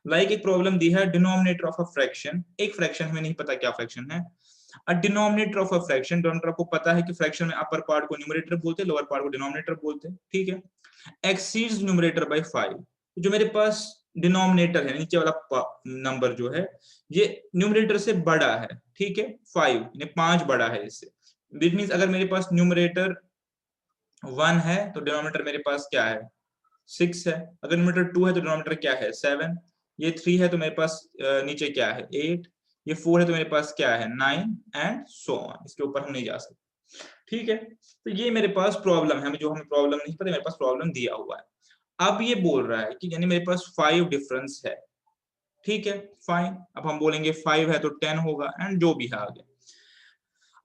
Speaker 1: लाइक एक प्रॉब्लम दी है, डिनोमिनेटर ऑफ अ फ्रैक्शन, एक फ्रैक्शन हमें नहीं पता क्या फ्रैक्शन है, a denominator of a fraction, denominator आपको पता है कि फ्रैक्शन में अपर पार्ट को न्यूमरेटर बोलते हैं, लोअर पार्ट को डिनोमिनेटर बोलते हैं, ठीक है। एक्सीड्स न्यूमरेटर बाय 5, जो मेरे पास डिनोमिनेटर है, नीचे वाला नंबर जो है ये न्यूमरेटर से बड़ा है, ठीक है, 5 यानी 5 बड़ा है इससे। दिस मींस अगर मेरे पास न्यूमरेटर 1 है तो डिनोमिनेटर मेरे पास क्या है, 6 है। अगर न्यूमरेटर 2 है तो डिनोमिनेटर क्या है, 7। ये 3 है तो मेरे पास नीचे क्या है, 8। ये 4 है तो मेरे पास क्या है, 9 एंड सो ऑन, इसके ऊपर हम नहीं जा सकते, ठीक है। तो ये मेरे पास प्रॉब्लम है, जो हमें प्रॉब्लम नहीं पता, मेरे पास प्रॉब्लम दिया हुआ है। अब ये बोल रहा है कि यानी मेरे पास 5 डिफरेंस है, ठीक है, फाइन। अब हम बोलेंगे 5 है तो 10 होगा, एंड जो भी है आगे।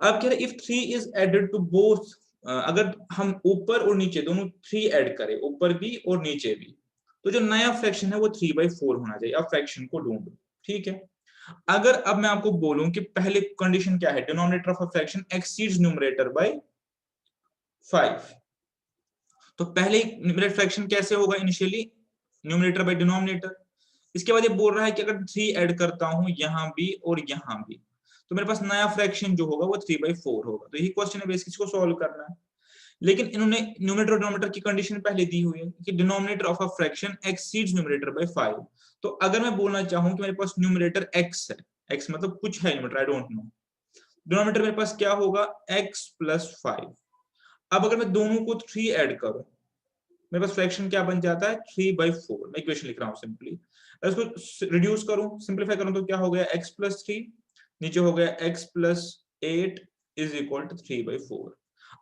Speaker 1: अब कह रहे if 3 is added to both अगर हम ऊपर और नीचे दोनों 3 ऐड करें, ऊपर भी और नीचे भी, तो जो नया फ्रैक्शन है वो 3/4 होना चाहिए। अब फ्रैक्शन को ढूंढो, ठीक है। अगर अब मैं आपको बोलूं कि पहले कंडीशन क्या है, denominator of a fraction exceeds numerator bye 5, तो पहले न्यूमरेटर फ्रैक्शन कैसे होगा इनिशियली, न्यूमरेटर बाय डिनोमिनेटर। इसके बाद ये बोल रहा है कि अगर 3 ऐड करता हूं यहां भी और यहां भी, तो मेरे पास नया फ्रैक्शन जो होगा वो 3/4 होगा। तो यही क्वेश्चन है, बेसिक इसको सॉल्व करना है। लेकिन इन्होंने न्यूमरेटर और डिनोमिनेटर की कंडीशन पहले दी हुई है कि denominator of a fraction exceeds numerator bye 5। तो अगर मैं बोलना चाहूं कि मेरे पास न्यूमरेटर x है, x मतलब कुछ है numerator, I don't know, denominator मेरे पास क्या होगा x + 5। अब अगर मैं दोनों को 3 ऐड करूं, मेरे पास फ्रैक्शन क्या बन जाता है 3/4। मैं इक्वेशन लिख रहा हूं सिंपली, इसको रिड्यूस करूं, सिंपलीफाई करूं तो क्या हो गया x + 3, नीचे हो गया x + 8 = 3/4।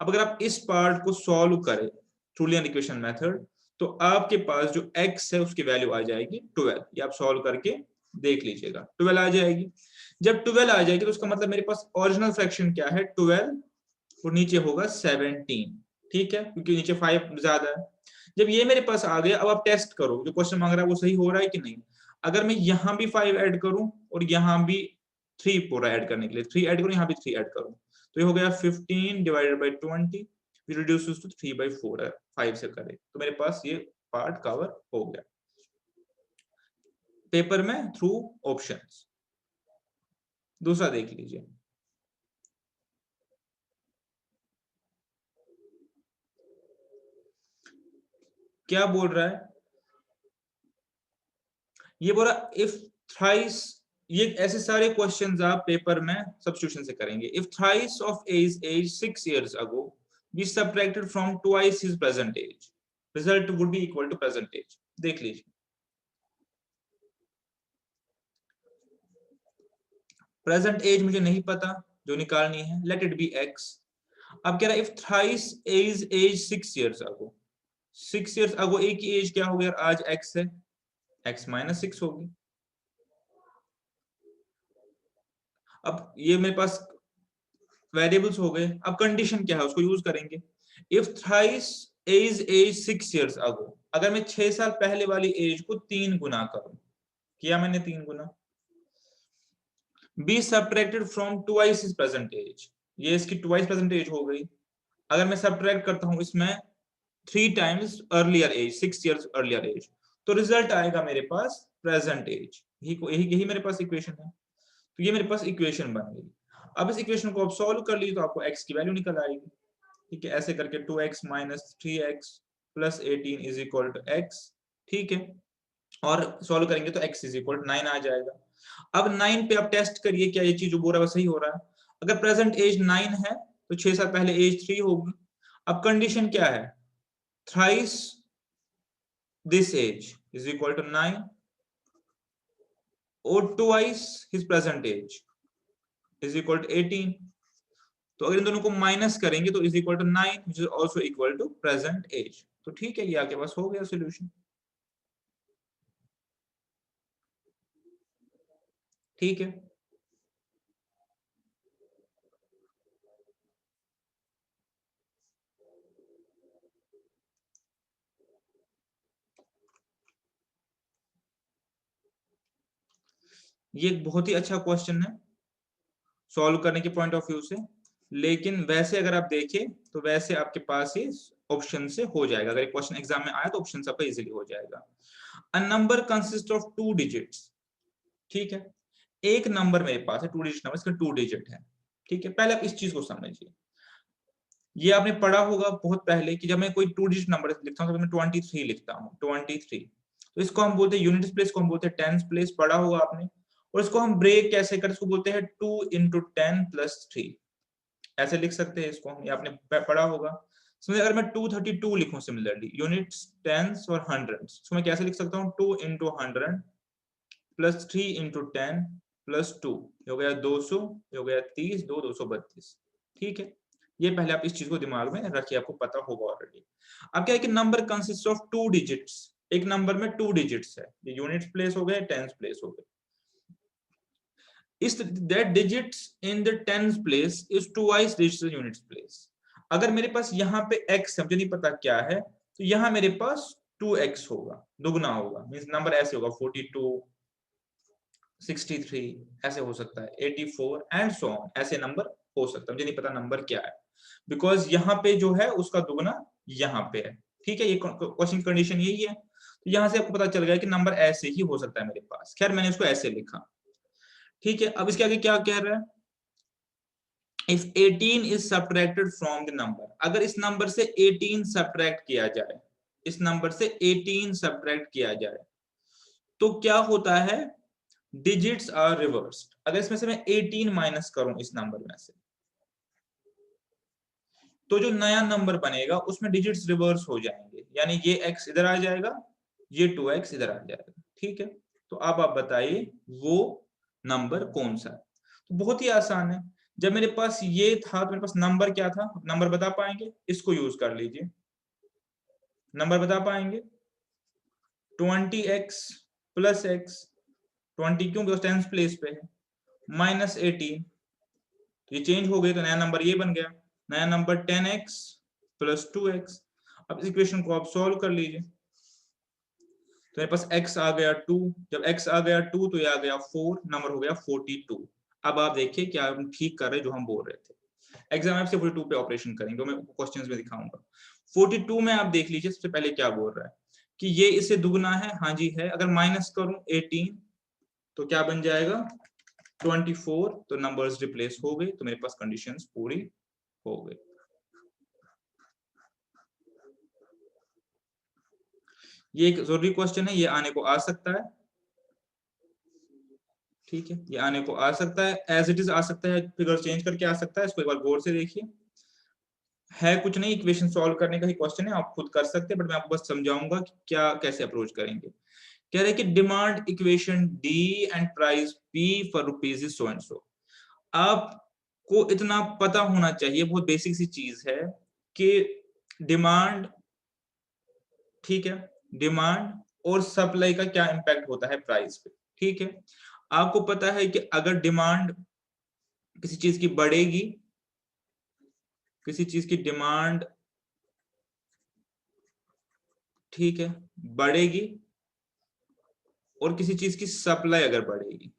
Speaker 1: अब अगर आप इस पार्ट को सॉल्व करें ट्रूलियन इक्वेशन मेथड, तो आपके पास जो x है उसकी वैल्यू आ जाएगी 12। ये आप सॉल्व करके देख लीजिएगा, 12 आ जाएगी। जब 12 आ जाएगी तो उसका मतलब मेरे पास ओरिजिनल फ्रैक्शन क्या है 12, और नीचे होगा 17, ठीक है, क्योंकि नीचे 5 ज्यादा है। जब ये मेरे पास आ गया, अब आप टेस्ट करो जो क्वेश्चन मांग रहा है वो सही हो रहा है कि नहीं। अगर मैं यहां भी 5 ऐड करूं और यहां भी 3 पूरा ऐड करने के लिए 3 ऐड करूं, यहां भी 3 ऐड करूं, तो ये हो गया 15 / 20 रिड्यूसेस टू 3/4 है, 5 से करें तो मेरे पास ये पार्ट कवर हो गया पेपर में थ्रू ऑप्शंस। दूसरा देख लीजिए, क्या बोल रहा है, ये बोला इफ थ्राइस, ये ऐसे सारे क्वेश्चंस आप पेपर में सब्स्टिट्यूशन से करेंगे। If thrice of age 6 years ago be subtracted from twice his present age, result would be equal to present age। देख लीजिए, प्रेजेंट एज मुझे नहीं पता, जो निकालनी है लेट इट बी x। अब कह रहा है if thrice age 6 years ago, 6 years ago एक की एज क्या होगी यार, आज x है, x - 6 होगी। अब ये मेरे पास वेरिएबल्स हो गए, अब कंडीशन क्या है उसको यूज करेंगे। If thrice age 6 years ago, अगर मैं 6 साल पहले वाली एज को 3 गुना करूं, किया मैंने 3 गुना, b subtracted from twice is present age, ये इसकी ट्वाइस प्रेजेंट एज हो गई। अगर मैं सब्ट्रैक्ट करता हूं इसमें 3 times earlier age, 6 years earlier age, तो रिजल्ट आएगा मेरे पास प्रेजेंट एज। यही मेरे पास इक्वेशन है, तो ये मेरे पास इक्वेशन बन गई। अब इस इक्वेशन को आप सॉल्व कर लीजिए तो आपको x की वैल्यू निकल आएगी, ठीक है। ऐसे करके 2x - 3x + 18 = x, ठीक है। और सॉल्व करेंगे तो x = 9 आ जाएगा। अब 9 पे आप टेस्ट करिए क्या ये चीज जो बोल रहा है वो सही हो रहा है। अगर प्रेजेंट एज 9 है तो 6 साल पहले एज 3 होगी। अब कंडीशन क्या है, थ्राइस दिस एज = 9 और ट्वाइस हिज प्रेजेंट एज = 18। तो अगर इन दोनों को माइनस करेंगे तो = 9 which is also equal to present age। तो ठीक है, ये आपके पास हो गया सॉल्यूशन, ठीक है। ये एक बहुत ही अच्छा क्वेश्चन है सॉल्व करने के पॉइंट ऑफ व्यू से, लेकिन वैसे अगर आप देखें तो वैसे आपके पास ये ऑप्शन से हो जाएगा। अगर क्वेश्चन एग्जाम में आया तो ऑप्शन आपका इजीली हो जाएगा। A number consist of 2 digits, ठीक है। एक नंबर मेरे पास है 2 डिजिट नंबर, इसका 2 डिजिट है, ठीक है। पहले आप इस चीज को समझिए, ये आपने पढ़ा होगा बहुत पहले कि जब मैं कोई 2 डिजिट नंबर लिखता हूं तो मैं 23 लिखता हूं, 23। तो इसको हम बोलते हैं यूनिट्स प्लेस, को हम बोलते हैं टेंस प्लेस, पढ़ा होगा आपने। और इसको हम ब्रेक कैसे करते हैं, इसको बोलते हैं 2 × 10 + 3, ऐसे लिख सकते हैं इसको हम, ये आपने पढ़ा होगा। समझे, अगर मैं 232 लिखूं सिमिलरली यूनिट्स टेंस और हंड्रेड्स, तो मैं कैसे लिख सकता हूं 2 × 100 + 3 × 10 + 2, हो गया 200, हो गया 30, 2 232, ठीक है। ये पहले आप इस चीज को दिमाग में रखिए, आपको पता होगा ऑलरेडी। अब क्या है कि नंबर कंसिस्ट ऑफ 2 डिजिट्स, एक नंबर में 2 डिजिट्स है, ये यूनिट्स प्लेस हो गए, टेंस प्लेस हो गए। is that digits in the tens place is twice digits in units place। अगर मेरे पास यहाँ पे x है, मुझे नहीं पता क्या है, तो यहाँ मेरे पास 2x होगा, दुगना होगा, मींस नंबर ऐसे होगा 42, 63 ऐसे हो सकता है, 84 एंड सो ऑन, ऐसे नंबर हो सकता है, मुझे नहीं पता नंबर क्या है, बिकॉज यहाँ पे जो है उसका दुगना यहाँ पे है। ठीक है, ये क्वेश्चन कंडीशन यही है, तो यहाँ से आपको पता चल गया कि नंबर ऐसे ही हो सकता है मेरे पास। खैर मैंने इसको ऐसे लिखा। ठीक है, अब इसके आगे क्या कह रहा है, if 18 is subtracted from the number, अगर इस नंबर से 18 सब्ट्रैक्ट किया जाए, इस नंबर से 18 सब्ट्रैक्ट किया जाए, तो क्या होता है, डिजिट्स आर रिवर्स्ड। अगर इसमें से मैं 18 माइनस करूं इस नंबर में से, तो जो नया नंबर बनेगा उसमें डिजिट्स रिवर्स हो जाएंगे, यानी ये x इधर आ जाएगा, ये 2x इधर आ जाएगा। ठीक है, तो अब आप बताइए वो नंबर कौन सा है। तो बहुत ही आसान है, जब मेरे पास ये था तो मेरे पास नंबर क्या था, नंबर बता पाएंगे, इसको यूज कर लीजिए, नंबर बता पाएंगे 20x प्लस x, 20 क्यों, बिकॉज टेंस प्लेस पे है, माइनस 18, तो ये चेंज हो गए तो नया नंबर ये बन गया, नया नंबर 10x प्लस 2x। अब इस इक्वेशन को आप सॉल्व कर लीजिए, तो मेरे पास x आ गया 2, जब x आ गया 2 तो ये आ गया 4, नंबर हो गया 42। अब आप देखिए क्या हम ठीक कर रहे हैं जो हम बोल रहे थे। एग्जाम में 42 पे ऑपरेशन करेंगे, मैं क्वेश्चंस में दिखाऊंगा। 42 में आप देख लीजिए, सबसे पहले क्या बोल रहा है कि ये इससे दुगना है, हाँ जी है, अगर माइनस करूं 18 तो क्या बन जाएगा 24, तो नंबर्स रिप्लेस हो गए, तो मेरे पास कंडीशंस पूरी हो गई। ये एक जरूरी क्वेश्चन है, ये आने को आ सकता है। ठीक है, ये आने को आ सकता है, एज इट इज आ सकता है, फिगर चेंज करके आ सकता है, इसको एक बार गौर से देखिए। है कुछ नहीं, इक्वेशन सॉल्व करने का ही क्वेश्चन है, आप खुद कर सकते हैं, बट मैं आपको बस समझाऊंगा कि क्या कैसे अप्रोच करेंगे। कह रहे हैं कि demand equation D and price P for rupees is so and so. आपको इतना पता होना चाहिए, बहुत बेसिक सी चीज है कि डिमांड, ठीक है, डिमांड और सप्लाई का क्या इंपैक्ट होता है प्राइस पे। ठीक है, आपको पता है कि अगर डिमांड किसी चीज की बढ़ेगी, किसी चीज की डिमांड, ठीक है, बढ़ेगी, और किसी चीज की सप्लाई अगर बढ़ेगी,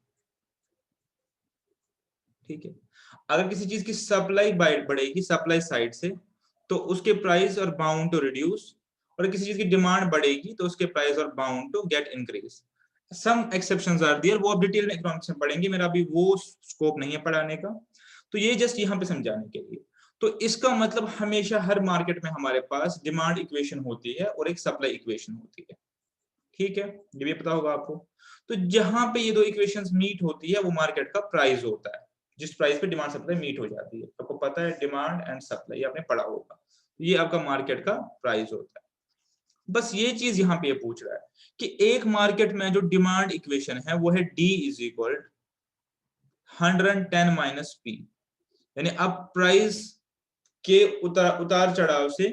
Speaker 1: ठीक है, अगर किसी चीज की सप्लाई बढ़ेगी सप्लाई साइड से, तो उसके प्राइस और बाउंड टू रिड्यूस, और किसी चीज की डिमांड बढ़ेगी तो उसके प्राइस और bound to get increase. Some exceptions are there, वो आप डिटेल में इकोनॉमिक्स में पढ़ेंगे, मेरा अभी वो स्कोप नहीं है पढ़ाने का, तो ये जस्ट यहाँ पे समझाने के लिए। तो इसका मतलब हमेशा हर मार्केट में हमारे पास डिमांड इक्वेशन होती है और एक सप्लाई इक्वेशन होती है। ठीक है, ये भी पता होगा आपको। तो जहां पे ये दो इक्वेशंस मीट होती है वो मार्केट का प्राइस होता है, जिस प्राइस पे डिमांड सप्लाई मीट हो जाती है। आपको पता है डिमांड एंड सप्लाई, आपने पढ़ा होगा, ये आपका मार्केट का प्राइस होता है। बस ये चीज यहाँ पे ये पूछ रहा है कि एक मार्केट में जो डिमांड इक्वेशन है वो है D is equal 110 minus P, यानी अब प्राइस के उतार चढ़ाव से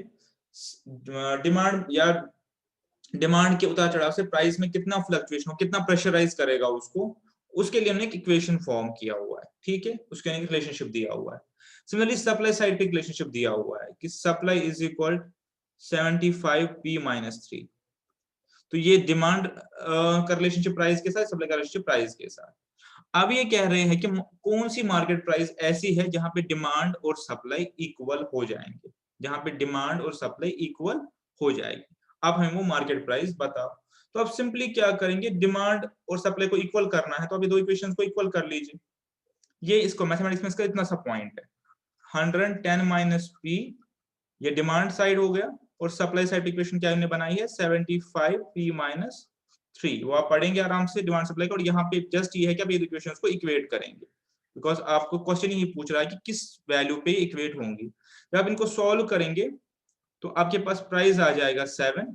Speaker 1: डिमांड या डिमांड के उतार चढ़ाव से प्राइस में कितना फ्लक्चुएशन हो, कितना प्रेशराइज करेगा उसको, उसके लिए हमने एक इक्वेशन फॉर्म किया हुआ है। ठीक है, उसके लिए रिलेशनशिप दिया हुआ है। सिमिलरली सप्लाई साइड पे रिलेशनशिप दिया हुआ है कि supply is equal 75p minus 3, तो ये डिमांड का रिलेशनशिप प्राइस के साथ, सप्लाई का रिलेशनशिप प्राइस के साथ। अब ये कह रहे हैं कि कौन सी मार्केट प्राइस ऐसी है जहां पे डिमांड और सप्लाई इक्वल हो जाएंगे, जहां पे डिमांड और सप्लाई इक्वल हो जाएगी। अब हमें वो मार्केट प्राइस बताओ। तो अब सिंपली क्या करेंगे, डिमांड और सप्लाई को इक्वल करना है, तो अभी दो इक्वेशंस को इक्वल कर लीजिए। ये इसको मैथमेटिक्स में इसका इतना सा पॉइंट है, 110 माइनस पी, ये डिमांड साइड हो गया, और सप्लाई साइड इक्वेशन क्या हमने बनाई है 75p माइनस 3, वो आप पढ़ेंगे आराम से डिमांड सप्लाई का। और यहाँ पे जस्ट ये है कि आप ये इक्वेशंस को इक्वेट करेंगे, बिकॉज आपको क्वेश्चन ही पूछ रहा है कि किस वैल्यू पे इक्वेट होंगी। जब आप इनको सॉल्व करेंगे तो आपके पास प्राइस आ जाएगा 7,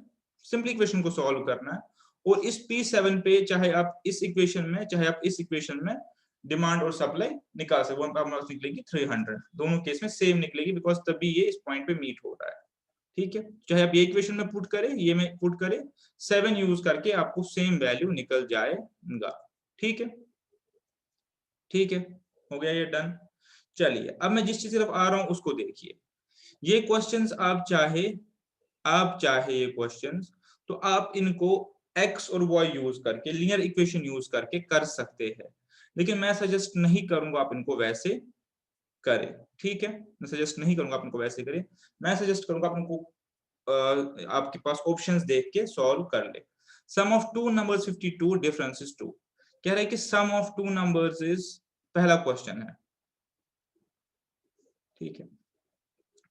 Speaker 1: सिंपली इक्वेशन को सॉल्व करना है, और इस P7 पे चाहे आप इस इक्वेशन में चाहे आप इस इक्वेशन में डिमांड और सप्लाई निकाल सकते हो, निकलेगी 300, दोनों केस में सेम निकलेगी, बिकॉज तभी ये इस पॉइंट पे मीट हो रहा है। ठीक है, चाहे आप ये इक्वेशन में पुट करें, ये में पुट करें, 7 यूज करके आपको सेम वैल्यू निकल जाएगा। ठीक है, ठीक है, हो गया ये डन। चलिए अब मैं जिस चीज की तरफ आ रहा हूं उसको देखिए। ये क्वेश्चंस आप चाहे ये क्वेश्चंस तो आप इनको x और y यूज करके लीनियर इक्वेशन यूज करके कर सकते हैं, लेकिन मैं सजेस्ट नहीं करूंगा आप इनको वैसे करें। ठीक है, मैं सजेस्ट नहीं करूंगा आप इनको वैसे करें, मैं सजेस्ट करूंगा आप इनको आपके पास ऑप्शंस देख के सॉल्व कर ले। Sum of two numbers 52, difference is 2। कह रहा है कि sum of two numbers is, पहला क्वेश्चन है। ठीक है,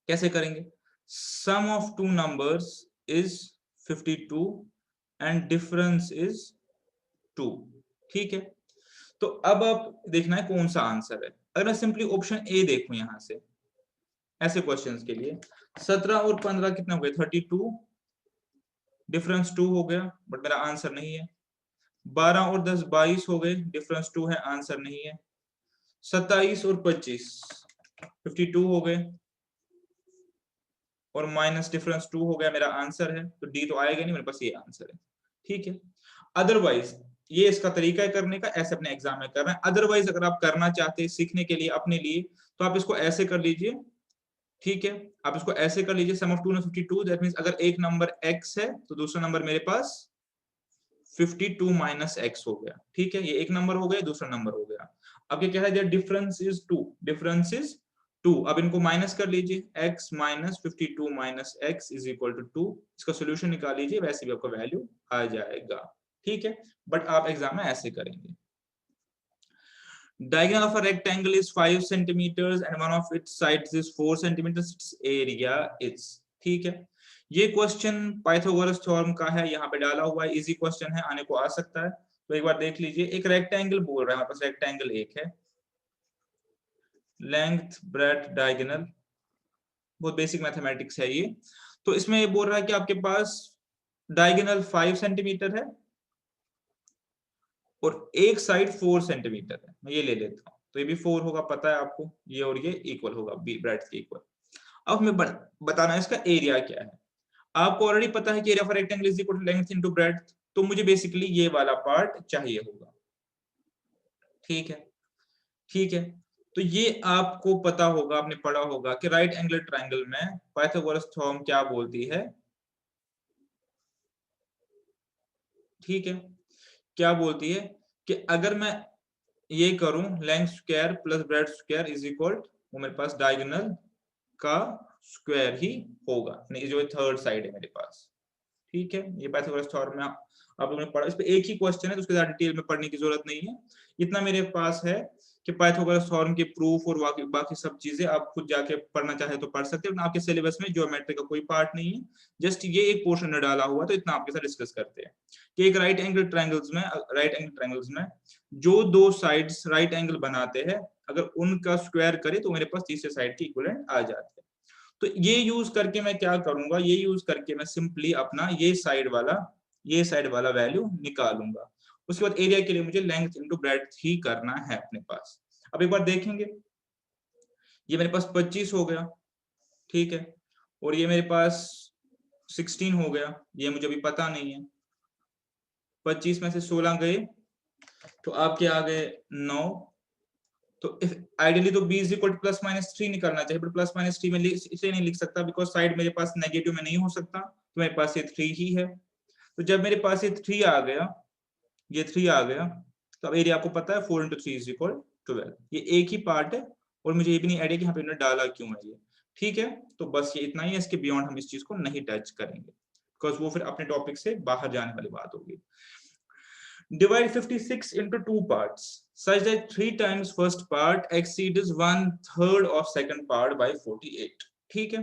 Speaker 1: कैसे करेंगे? Sum of two numbers is 52 and difference is 2। ठीक है, तो अब आप देखना है कौन सा आंसर है। अगर मैं सिंपली ऑप्शन ए देखूं यहां से ऐसे क्वेश्चंस के लिए, 17 और 15 कितना हो गया? 32, डिफरेंस 2 हो गया, बट मेरा आंसर नहीं है। 12 और 10 22 हो गए, डिफरेंस 2 है, आंसर नहीं है। 27 और 25 52 हो गए और माइनस डिफरेंस 2 हो गया, मेरा आंसर है। तो डी तो आएगा नहीं, मेरे पास ये आंसर है। ठीक है, अदरवाइज ये इसका तरीका है करने का, ऐसे अपने एग्जाम में करना है। अदरवाइज अगर आप करना चाहते हैं सीखने के लिए अपने लिए, तो आप इसको ऐसे कर लीजिए। ठीक है, आप इसको ऐसे कर लीजिए, सम ऑफ 2 और 52, दैट मींस अगर एक नंबर x है तो दूसरा नंबर मेरे पास 52 माइनस x हो गया। ठीक है, ये एक नंबर हो गया, दूसरा नंबर हो गया। अब ये कह रहा है डिफरेंस इज 2, डिफरेंस इज 2। अब इनको माइनस कर लीजिए, x minus 52 minus x is equal to 2। इसका सोल्यूशन निकाल लीजिए, वैसे भी आपका वैल्यू आ जाएगा। ठीक है, बट आप एग्जाम में ऐसे करेंगे। Diagonal of a rectangle is 5 centimeters and one of its sides is 4 centimeters. Its area is, ठीक है, ये क्वेश्चन पाइथागोरस थ्योरम का है, यहाँ पे डाला हुआ है, इजी क्वेश्चन है, आने को आ सकता है। तो एक बार देख लीजिए, एक रेक्टेंगल बोल रहा है हमारे पास, रेक्टेंगल एक है, लेंथ ब्रेड्थ डायगोनल, बहुत बेसिक मैथमेटिक्स है ये। तो इसमें ये बोल रहा है कि आपके पास डायगोनल 5 सेंटीमीटर है और एक साइड 4 सेंटीमीटर है। मैं ये ले लेता हूँ, तो ये भी 4 होगा, पता है आपको, ये और ये इक्वल होगा, ब्रेड्थ के इक्वल। अब हमें बताना है इसका एरिया क्या है। आपको ऑलरेडी पता है कि area for rectangle is equal to length into breadth, तो मुझे बेसिकली ये वाला पार्ट चाहिए होगा। ठीक है, ठीक है, तो ये आपको पता होगा, आपने पढ़ा होगा कि राइट एंगल ट्रायंगल में पाइथागोरस थ्योरम क्या बोलती है। ठीक है, क्या बोलती है कि अगर मैं ये करूं, length square plus breadth square is equal, वो मेरे पास डायगोनल का स्क्वायर ही होगा, नहीं जो थर्ड साइड है मेरे पास। ठीक है, ये पाइथागोरस थ्योरम में आप लोगों ने पढ़ा, इस पे एक ही क्वेश्चन है तो उसके ज्यादा डिटेल में पढ़ने की जरूरत नहीं है। इतना मेरे पास है कि पाइथागोरस थ्योरम के प्रूफ और बाकी सब चीजें आप खुद जाके पढ़ना चाहे तो पढ़ सकते हैं। आपके सिलेबस में ज्योमेट्री का कोई पार्ट नहीं है, जस्ट ये एक पोर्शन डाला हुआ, तो इतना आपके साथ डिस्कस करते हैं कि एक राइट एंगल ट्रायंगल्स में जो दो साइड्स राइट एंगल बनाते हैं, अगर उनका स्क्वायर करे तो मेरे पास तीसरे साइड की इक्विवेलेंट आ जाती है। तो ये यूज करके मैं क्या करूंगा, ये यूज करके मैं सिंपली अपना ये साइड वाला वैल्यू निकालूंगा। उसके बाद एरिया के लिए मुझे लेंथ इनटू ब्रेड्थ ही करना है अपने पास। अब एक बार देखेंगे, ये मेरे पास 25 हो गया, ठीक है, और ये मेरे पास 16 हो गया, ये मुझे अभी पता नहीं है। 25 में से 16 गए तो आपके आ गए 9। तो आइडियली तो b is equal two plus minus 3 निकलना चाहिए, बट प्लस माइनस 3 में इसे नहीं लिख सकता बिकॉज साइड मेरे पास नेगेटिव में नहीं हो सकता, तो मेरे पास ये 3 ही है। तो जब मेरे पास ये 3 आ गया, ये 3 आ गया, तो अब एरिया आपको पता है 4 इंटू 3 इज इक्वल 12। ये एक ही पार्ट है और मुझे ये भी नहीं आइडिया कि यहाँ पे इन्होंने डाला क्यों है ये। ठीक है, तो बस ये इतना ही है, इसके बियॉन्ड हम इस चीज को नहीं टच करेंगे बिकॉज वो फिर अपने टॉपिक से बाहर जाने वाली बात होगी। Divide 56 into two parts such that 3 times first part exceeds 1/3 of second part by 48। ठीक है,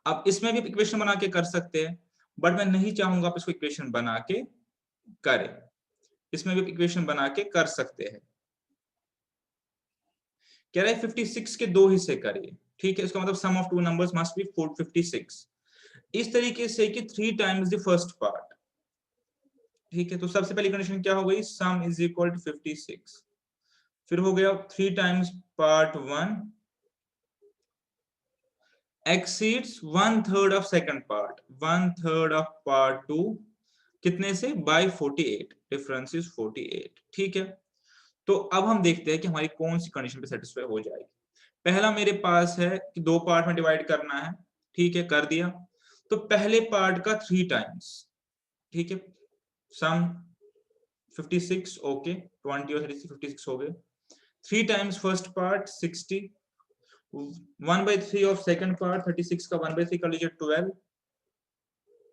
Speaker 1: अब इसमें भी इक्वेशन बना के कर सकते हैं, बट मैं नहीं चाहूंगा आप इसको इक्वेशन बना के करें। इसमें भी इक्वेशन बना के कर सकते हैं। कह रहा है 56 के दो हिस्से करिए। ठीक है, इसका मतलब sum of two numbers must be 56 इस तरीके से कि 3 टाइम्स द फर्स्ट पार्ट। ठीक है, तो सबसे पहली कंडीशन क्या हो गई, सम इज इक्वल टू 56, फिर हो गया 3 times part 1 exceeds 1/3 of second part, 1/3 of part 2 कितने से, by 48, डिफरेंस इज 48। ठीक है, तो अब हम देखते हैं कि हमारी कौन सी कंडीशन पे सेटिस्फाई हो जाएगी। पहला मेरे पास है कि 2 पार्ट में डिवाइड करना है, ठीक है, कर दिया। तो पहले पार्ट का 3 टाइम्स, ठीक है, सम 56, ओके, 20 और 36 56 हो गए। 3 times first part 60, 1/3 of second part 36 का 1/3 कर लीजिए 12,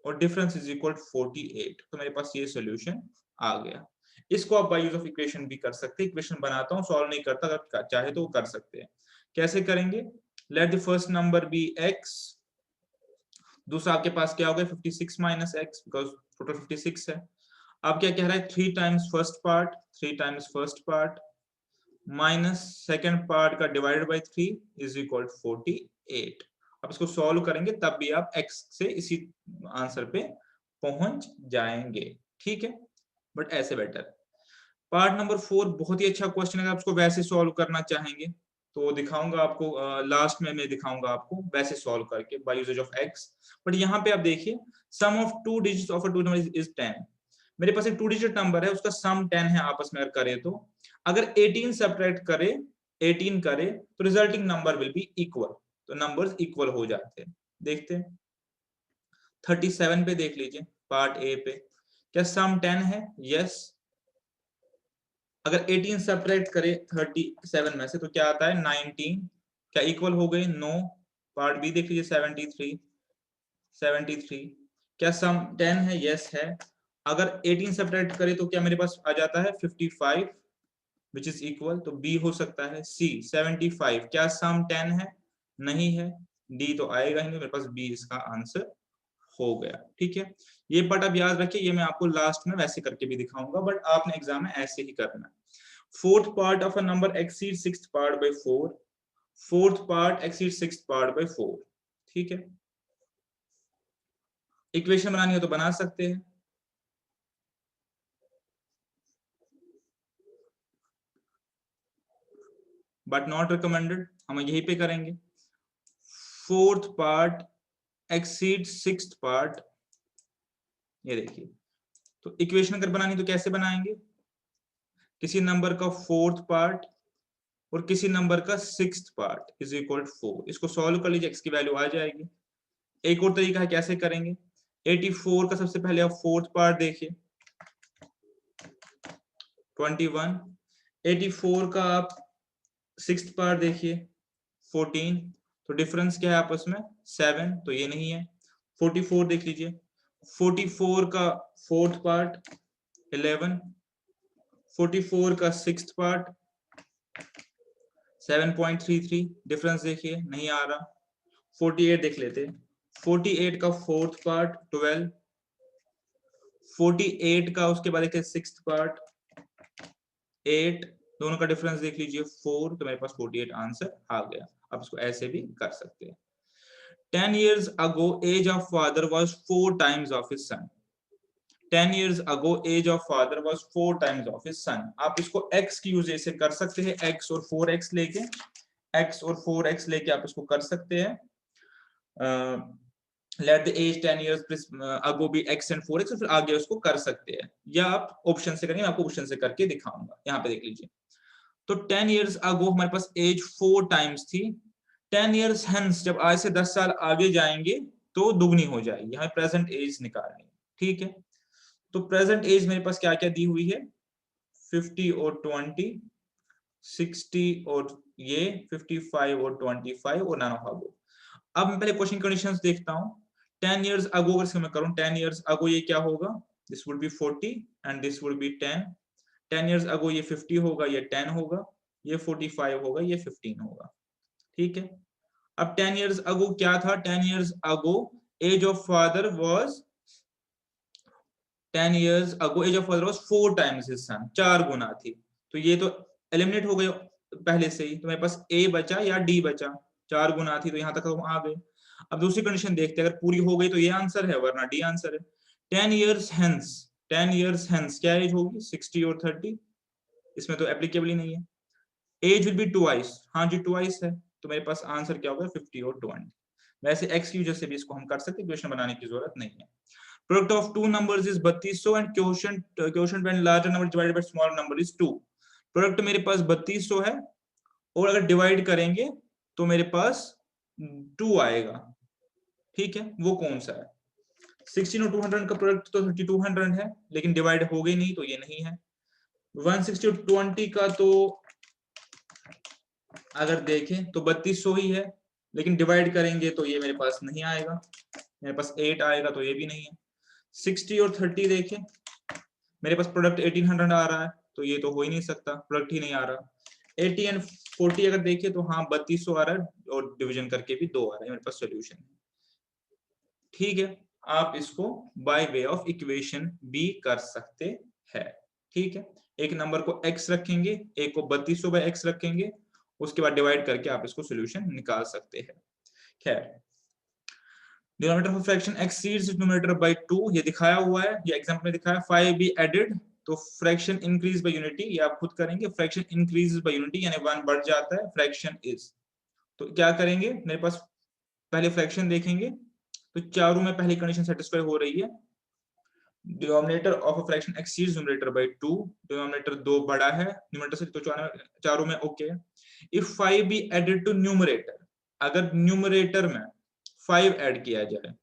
Speaker 1: और डिफरेंस इज इक्वल 48। तो मेरे पास ये सॉल्यूशन आ गया। इसको आप बाय यूज ऑफ इक्वेशन भी कर सकते हैं। इक्वेशन बनाता हूं, सॉल्व नहीं करता, अगर चाहे तो वो कर सकते हैं। कैसे करेंगे? Let the first number be x, दूसरा आपके पास क्या होगा 56 माइनस x, बिकॉज टोटल 56 है। अब क्या कह रहा है 3 times first part, 3 times first part minus second part का डिवाइडेड बाई 3 इज इक्वल 48। अब इसको सॉल्व करेंगे तब भी आप x से इसी आंसर पे पहुंच जाएंगे, ठीक है, बट ऐसे बेटर। पार्ट नंबर 4 बहुत ही अच्छा क्वेश्चन है। आप इसको वैसे सॉल्व करना चाहेंगे तो दिखाऊंगा आपको, लास्ट में मैं दिखाऊंगा आपको वैसे सॉल्व करके by usages of x। But यहाँ पे आप देखिए sum of 2 digits of a 2 number is 10। मेरे पास एक 2 डिजिट नंबर है, उसका सम 10 है आपस में अगर करे तो, अगर 18 सब्ट्रैक्ट करे 18 करे तो resulting number will be equal. तो नंबर्स इक्वल हो जाते हैं। देखते हैं 37 पे देख लीजिए, पार्ट ए पे, क्या सम 10 है? यस। अगर 18 सब्ट्रैक्ट करे 37 में से तो क्या आता है 19, क्या इक्वल हो गए? नो। पार्ट बी देख लीजिए 73, क्या सम 10 है? यस है। अगर 18 सब्ट्रैक्ट करे तो क्या मेरे पास आ जाता है 55 विच इज इक्वल, तो बी हो सकता है। सी 75, क्या सम 10 है? नहीं है। डी तो आएगा ही नहीं, मेरे पास बी इसका आंसर हो गया, ठीक है। ये पार्ट आप याद रखिए, ये मैं आपको लास्ट में वैसे करके भी दिखाऊंगा, बट आपने एग्जाम में ऐसे ही करना है। Fourth part of a number exceed sixth part by 4, fourth part exceed sixth part by 4, ठीक है। इक्वेशन बनानी हो तो बना सकते हैं, बट नॉट रिकमेंडेड। हम यहीं पे करेंगे। Fourth part exceed sixth part, ये देखिए। तो इक्वेशन अगर बनानी तो कैसे बनाएंगे? किसी नंबर का फोर्थ पार्ट और किसी नंबर का सिक्स्थ पार्ट इज इक्वल 4, इसको सॉल्व कर लीजिए, x की वैल्यू आ जाएगी। एक और तरीका है, कैसे करेंगे? 84 का सबसे पहले आप फोर्थ पार्ट देखिए 21, 84 का आप सिक्स्थ पार्ट देखिए 14, तो डिफरेंस क्या है आपस में 7, तो ये नहीं है। 44 देख लीजिए, 44 का फोर्थ पार्ट 11, 44 का सिक्स्थ पार्ट 7.33, डिफरेंस देखिए नहीं आ रहा। 48 देख लेते, 48 का फोर्थ पार्ट 12, 48 का उसके बाद देखते सिक्स्थ पार्ट 8, दोनों का डिफरेंस देख लीजिए 4, तो मेरे पास 48 आंसर आ गया। अब इसको ऐसे भी कर सकते हैं। 10 years ago age of father was 4 times of his son। 10 years ago age of father was 4 times of his son। आप इसको x की यूज से कर सकते हैं, x और 4x लेके, x और 4x लेके आप इसको कर सकते हैं। Let the age 10 years ago be x and 4x, और फिर आगे उसको कर सकते हैं, या आप ऑप्शन से करेंगे, आपको ऑप्शन से करके दिखाऊंगा। यहाँ पे देख लीजिए, तो 10 years ago हमारे पास एज 4 टाइम्स थी। 10 years hence, जब आज से 10 साल आगे जाएंगे तो दुगनी हो जाएगी। हमें प्रेजेंट एज निकालनी है, ठीक है। तो प्रेजेंट एज मेरे पास क्या क्या दी हुई है, 50 और 20, 60 और ये 55 और 25 और none of above। अब मैं पहले क्वेश्चन कंडीशंस देखता हूं। 10 years ago अगर मैं करूं 10 years ago ये क्या होगा, this would be 40 and this would be 10। 10 years ago ये 50 होगा, ये 10 होगा, ये 45 होगा, ये 15 होगा, ठीक है। अब 10 years ago क्या था? 10 years ago age of father was 10 years ago age of father was 4 times his son, 4 गुना थी। तो ये तो एलिमिनेट हो गए पहले से ही, तो मेरे पास A बचा या D बचा, 4 गुना थी तो यहां तक हम आ गए। अब दूसरी कंडीशन देखते हैं, अगर पूरी हो गई तो ये आंसर है, वरना डी आंसर है। 10 years hence, 10 years hence क्या एज होगी 60 और 30, इसमें तो एप्लीकेबल ही नहीं है। एज विल बी ट्वाइस, हाँ जी ट्वाइस है, तो मेरे पास आंसर क्या होगा 50 और 20। वैसे x की वजह से भी इसको हम कर सकते, क्वेश्चन बनाने की जरूरत नहीं है। Product of two numbers is 3200 and quotient when larger number divided by smaller number is 2। Product मेरे पास 3200 है और अगर डिवाइड करेंगे तो मेरे पास 2 आएगा, ठीक है। वो कौन सा है? 16 और 200 का प्रोडक्ट तो 3200 है, लेकिन डिवाइड हो गई नहीं तो ये नहीं है। 160 और 20 का तो अगर देखें तो 3200 ही है, लेकिन डिवाइड करेंगे तो ये मेरे पास नहीं आएगा, मेरे पास 8 आएगा, तो ये भी नहीं है। 60 और 30 देखें, मेरे पास प्रोडक्ट 1800 आ रहा है, तो ये तो हो ही नहीं सकता, प्रोडक्ट ही नहीं आ रहा। 80 एंड 40 अगर देखें तो हाँ 3200 आ रहा है और डिवीजन करके भी 2 आ रहा है, मेरे पास सोल्यूशन है, ठीक है। आप इसको बाय वे ऑफ इक्वेशन भी कर सकते हैं, ठीक है। एक नंबर को x रखेंगे, एक को 3200 बाय x रखेंगे, उसके बाद डिवाइड करके आप इसको सोल्यूशन निकाल सकते हैं। खैर, denominator of fraction exceeds numerator bye 2, ये दिखाया हुआ है, ये एग्जांपल में दिखाया। 5 बी एडेड, तो फ्रैक्शन इंक्रीज बाय यूनिटी, ये आप खुद करेंगे। फ्रैक्शन इंक्रीज बाय यूनिटी यानी 1 बढ़ जाता है, फ्रैक्शन इज, तो क्या करेंगे, मेरे पास पहले फ्रैक्शन देखेंगे, तो चारों में पहली कंडीशन सेटिस्फाई हो रही है। Denominator of a fraction exceeds numerator bye 2, denominator 2 बड़ा है न्यूमरेटर से, तो चारों में ओके है। If 5 be added to numerator, अगर न्यूमरेटर में 5 ऐड किया जाए,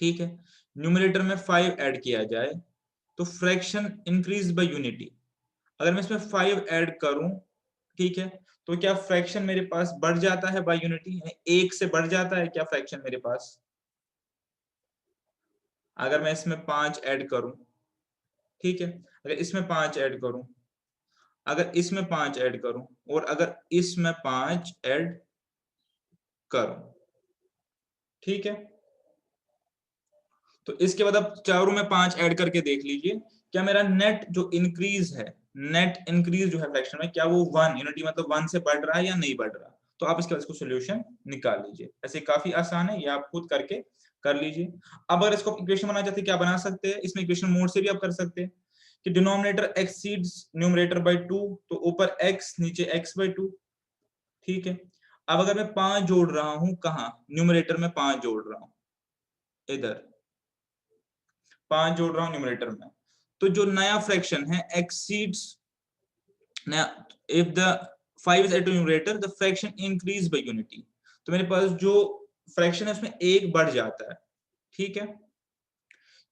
Speaker 1: ठीक है, न्यूमरेटर में 5 ऐड किया जाए तो फ्रैक्शन इंक्रीज बाय यूनिटी। अगर मैं इसमें 5 ऐड करूं, ठीक है, तो क्या फ्रैक्शन मेरे पास बढ़ जाता है बाय यूनिटी, एक से बढ़ जाता है क्या फ्रैक्शन मेरे पास? अगर मैं इसमें 5 ऐड करूं, ठीक है, अगर इसमें 5 ऐड करूं, अगर इसमें 5 ऐड करूं, और अगर इसमें 5 ऐड करूं, ठीक है, तो इसके बाद आप चारों में 5 ऐड करके देख लीजिए, क्या मेरा नेट जो इंक्रीज है, नेट इंक्रीज जो है फ्रैक्शन में, क्या वो 1 यूनिटी मतलब 1 से बढ़ रहा है या नहीं बढ़ रहा? तो आप इसके बाद इसको सोल्यूशन निकाल लीजिए। ऐसे काफी आसान है, ये आप खुद करके कर लीजिए। अब अगर इसको इक्वेशन बनाना चाहते हैं, क्या बना सकते हैं, इसमें इक्वेशन मोड से भी आप कर सकते हैं कि डिनोमिनेटर एक्सीड्स न्यूमरेटर बाय 2, तो ऊपर x नीचे x बाय 2, ठीक है। अब अगर मैं 5 जोड़ रहा हूं, कहां, न्यूमरेटर में 5 जोड़ रहा हूं, इधर 5 जोड़ रहा हूं न्यूमरेटर में, तो जो नया फ्रैक्शन है एक्सीड्स, नया, if the 5 is add to numerator the fraction increase by unity, तो मेरे पास जो फ्रैक्शन है उसमें एक बढ़ जाता है, ठीक है।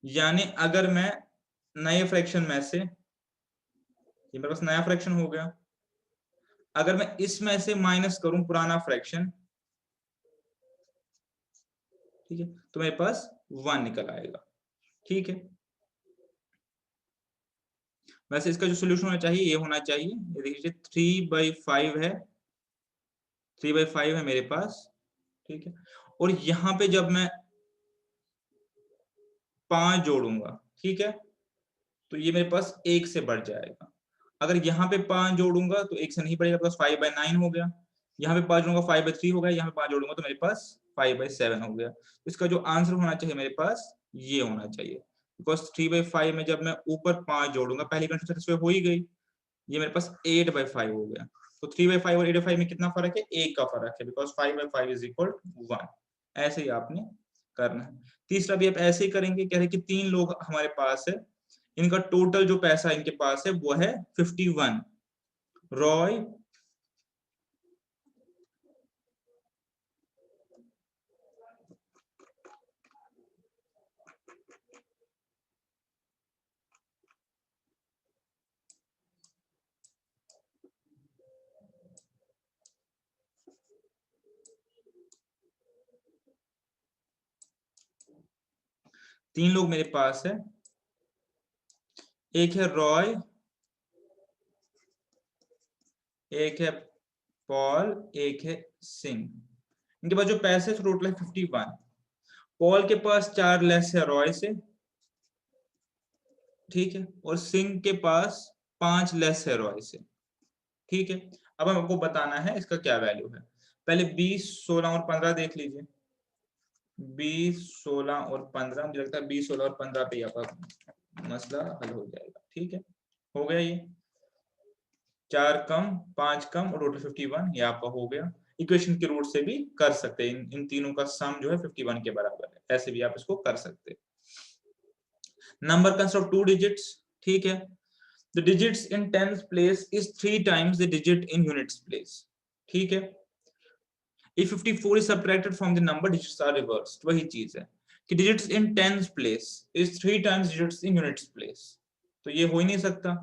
Speaker 1: यानी अगर मैं नए फ्रैक्शन में से, ये मेरे पास नया फ्रैक्शन हो गया, अगर मैं इसमें से माइनस करूं पुराना फ्रैक्शन, ठीक है, तो मेरे पास 1 निकल आएगा, ठीक है। वैसे इसका जो सोल्यूशन होना चाहिए ये होना चाहिए, ये देखिए 3/5 है, 3/5 है मेरे पास, ठीक है। और यहां पे जब मैं 5 जोड़ूंगा, ठीक है, तो ये मेरे पास 1 से बढ़ जाएगा। अगर यहाँ पे 5 जोड़ूंगा तो 1 से नहीं बढ़ेगा, प्लस 5/9 हो गया। यहाँ पे 5 जोड़ूंगा 5/3 हो गया, यहाँ पे 5 जोड़ूंगा तो मेरे पास 5/7 हो गया। इसका जो आंसर होना चाहिए मेरे पास ये होना चाहिए, बिकॉज 3/5 में जब मैं ऊपर 5 जोड़ूंगा, पहली कंडीशन सेटिस्फाई हो ही गई, ये मेरे पास 8/5 हो गया। तो 3/5 और 8/5 में कितना फर्क है, 1 का फर्क है, बिकॉज 5/5 इज इक्वल टू 1। ऐसे ही आपने करना है। तीसरा भी आप ऐसे ही करेंगे, कह रहे कि 3 लोग हमारे पास है, इनका टोटल जो पैसा इनके पास है वो है 51। रॉय, तीन लोग मेरे पास है, एक है रॉय, एक है पॉल, एक है सिंह। इनके पास जो पैसे टोटल है 51। पॉल के पास 4 लेस है रॉय से, ठीक है, और सिंह के पास 5 लेस है रॉय से, ठीक है। अब हमको बताना है इसका क्या वैल्यू है। पहले 20, 16 और 15 देख लीजिए। 20, 16 और 15, मुझे लगता है 20, 16 और 15 पे आपका मसला हल हो जाएगा, ठीक है। हो गया ये 4 कम 5 कम और टोटल 51, ये आपका हो गया। इक्वेशन के रूट से भी कर सकते हैं, इन तीनों का सम जो है 51 के बराबर है, ऐसे भी आप इसको कर सकते हैं। नंबर कंसिस्ट ऑफ 2 डिजिट्स, ठीक है, the digits in tens place is 3 times the digit in units place. ठीक है, if 54 is subtracted from the number, digits are reversed. वही चीज है कि digits in tens place is 3 times digits in units place. तो ये हो ही नहीं सकता,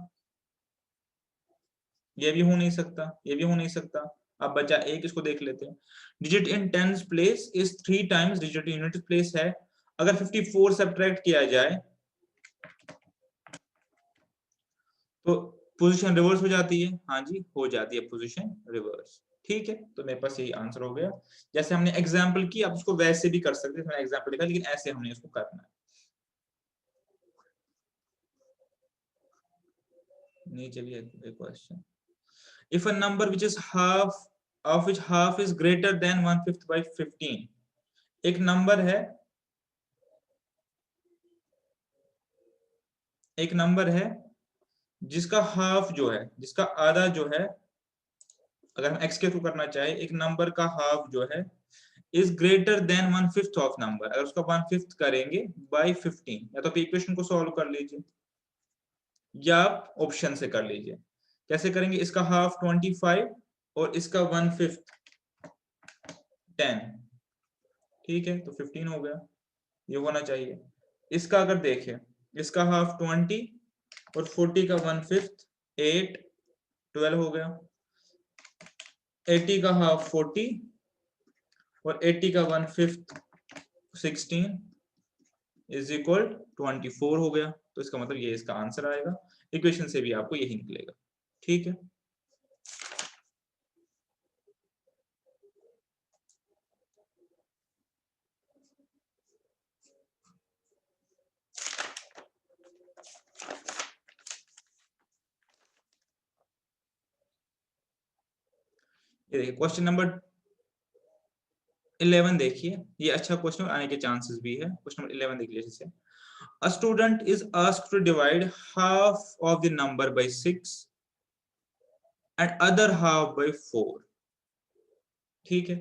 Speaker 1: ये भी हो नहीं सकता, ये भी हो नहीं सकता. अब बचा एक, इसको देख लेते हैं. digit in tens place is 3 times digit in units place है. अगर 54 सब्ट्रैक्ट किया जाए तो पोजीशन रिवर्स हो जाती है. हाँ जी, हो जाती है पोजीशन रिवर्स. ठीक है, तो मेरे पास यही आंसर हो गया. जैसे हमने एग्जांपल की, आप उसको वैसे भी कर सकते हैं. मैंने एग्जांपल लिखा, लेकिन ऐसे हमने इसको करना है. नीचे भी एक question. If a number which is half of which half is greater than 1/5 by 15. एक नंबर है, एक नंबर है जिसका हाफ जो है, जिसका आधा जो है, अगर हम x के थ्रू करना चाहे, एक नंबर का हाफ जो है is greater than 1/5 of number. अगर उसका 1/5 करेंगे बाय 15, या तो आप इक्वेशन को सॉल्व कर लीजिए या आप ऑप्शन से कर लीजिए. कैसे करेंगे? इसका हाफ 25 और इसका 1/5 10. ठीक है, तो 15 हो गया, ये होना चाहिए. इसका अगर देखें, इसका हाफ 20 और 40 का 1/5 8 12 हो गया. 80 का हाफ 40 और 80 का 1/5 16 इज इक्वल 24 हो गया. तो इसका मतलब ये इसका आंसर आएगा. इक्वेशन से भी आपको यही निकलेगा. ठीक है, ये देखिए क्वेश्चन नंबर 11 देखिए. ये अच्छा क्वेश्चन आने के चांसेस भी है. क्वेश्चन नंबर 11 देखिए. जैसे a student is asked to divide half of the number by 6 and other half by 4. ठीक है,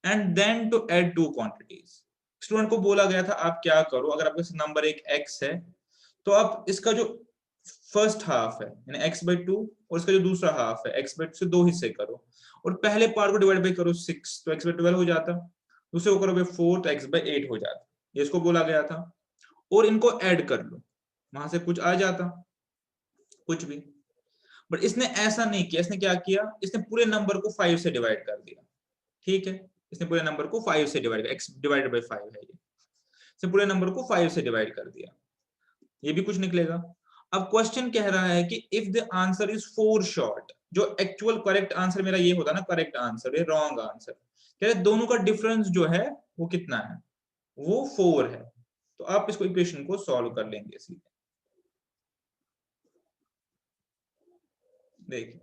Speaker 1: and then to add two quantities. Student को बोला गया था आप क्या करो, अगर आपके पास नंबर एक x है तो आप इसका जो फर्स्ट हाफ है यानी x/2 और इसका जो दूसरा हाफ है x/2 से दो हिस्से करो, और पहले पार्ट को डिवाइड बाय करो 6 तो x/12 हो जाता, दूसरे को करो 4 तो x/8 हो जाता. ये इसको बोला गया था. और इनको ऐड कर लो, वहां से कुछ आ जाता, कुछ भी. बट इसने ऐसा नहीं किया. इसने क्या किया? इसने पूरे नंबर को 5 से डिवाइड कर दिया. ठीक है, इसने पूरे नंबर को 5 से डिवाइड, x डिवाइडेड बाय 5 है ये. इसने पूरे नंबर को 5 से डिवाइड कर दिया. ये भी कुछ निकलेगा. अब क्वेश्चन कह रहा है कि if the answer is 4 short, जो एक्चुअल करेक्ट आंसर मेरा ये होता ना करेक्ट आंसर, ये रॉन्ग आंसर. कह रहे दोनों का डिफरेंस जो है वो कितना है? वो 4 है. तो आप इसको इक्वेशन को सॉल्व कर लेंगे सीधे. देखिए,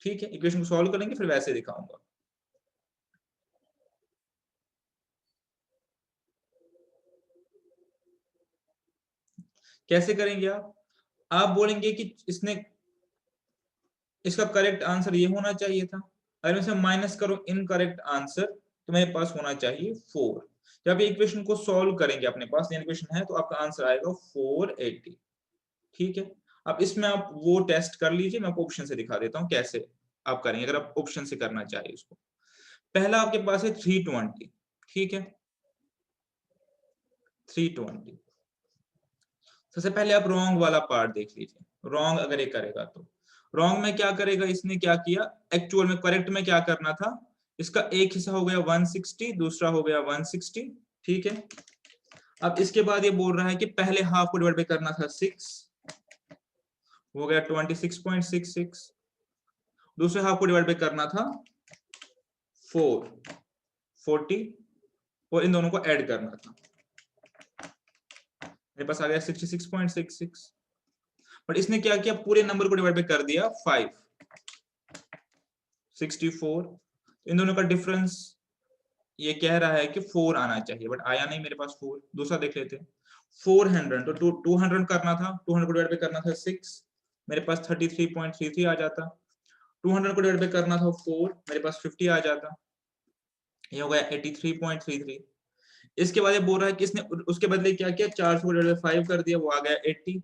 Speaker 1: ठीक है, इक्वेशन को सॉल्व करेंगे फिर वैसे दिखाऊंगा. कैसे करेंगे आप बोलेंगे कि इसने, इसका करेक्ट आंसर ये होना चाहिए था. अगर मैं इसे माइनस करूं इनकरेक्ट आंसर तो मेरे पास होना चाहिए 4. जब ये इक्वेशन को सॉल्व करेंगे, अपने पास ये इक्वेशन है तो आपका आंसर आएगा 480. ठीक है, अब इसमें आप वो टेस्ट कर लीजिए. मैं आपको ऑप्शन से दिखा देता हूं कैसे आप करेंगे अगर आप ऑप्शन से करना चाहिए उसको. पहला आपके पास है 320. ठीक है, 320. सबसे पहले आप रॉन्ग वाला पार्ट देख लीजिए. रॉन्ग अगर ये करेगा तो रॉन्ग में क्या करेगा? इसने क्या किया एक्चुअल में? करेक्ट में क्या करना था? इसका एक हिस्सा हो गया 160, दूसरा हो गया 160. ठीक है, अब इसके बाद ये बोल रहा है कि पहले हाफ को डिवाइड करना था 6, हो गया 26.66. दूसरे हाफ को डिवाइड करना था 4 40 और इन दोनों को ऐड करना था. मेरे पास आ गया 66.66. बट इसने क्या किया? पूरे नंबर को डिवाइड कर दिया 5 64. इन दोनों का डिफरेंस ये कह रहा है कि 4 आना चाहिए, बट आया नहीं मेरे पास 4. दूसरा देख लेते हैं. 400 तो 200 करना था, 200 को डिवाइड करना था 6, मेरे पास 33.33 आ जाता. 200 को डिवाइड करना था 4, मेरे पास 50 आ जाता. ये हो गया 83.33. इसके बाद ये बोल रहा है कि इसने उसके बदले क्या किया? 400 को डिवाइड 5 कर दिया, वो आ गया 80.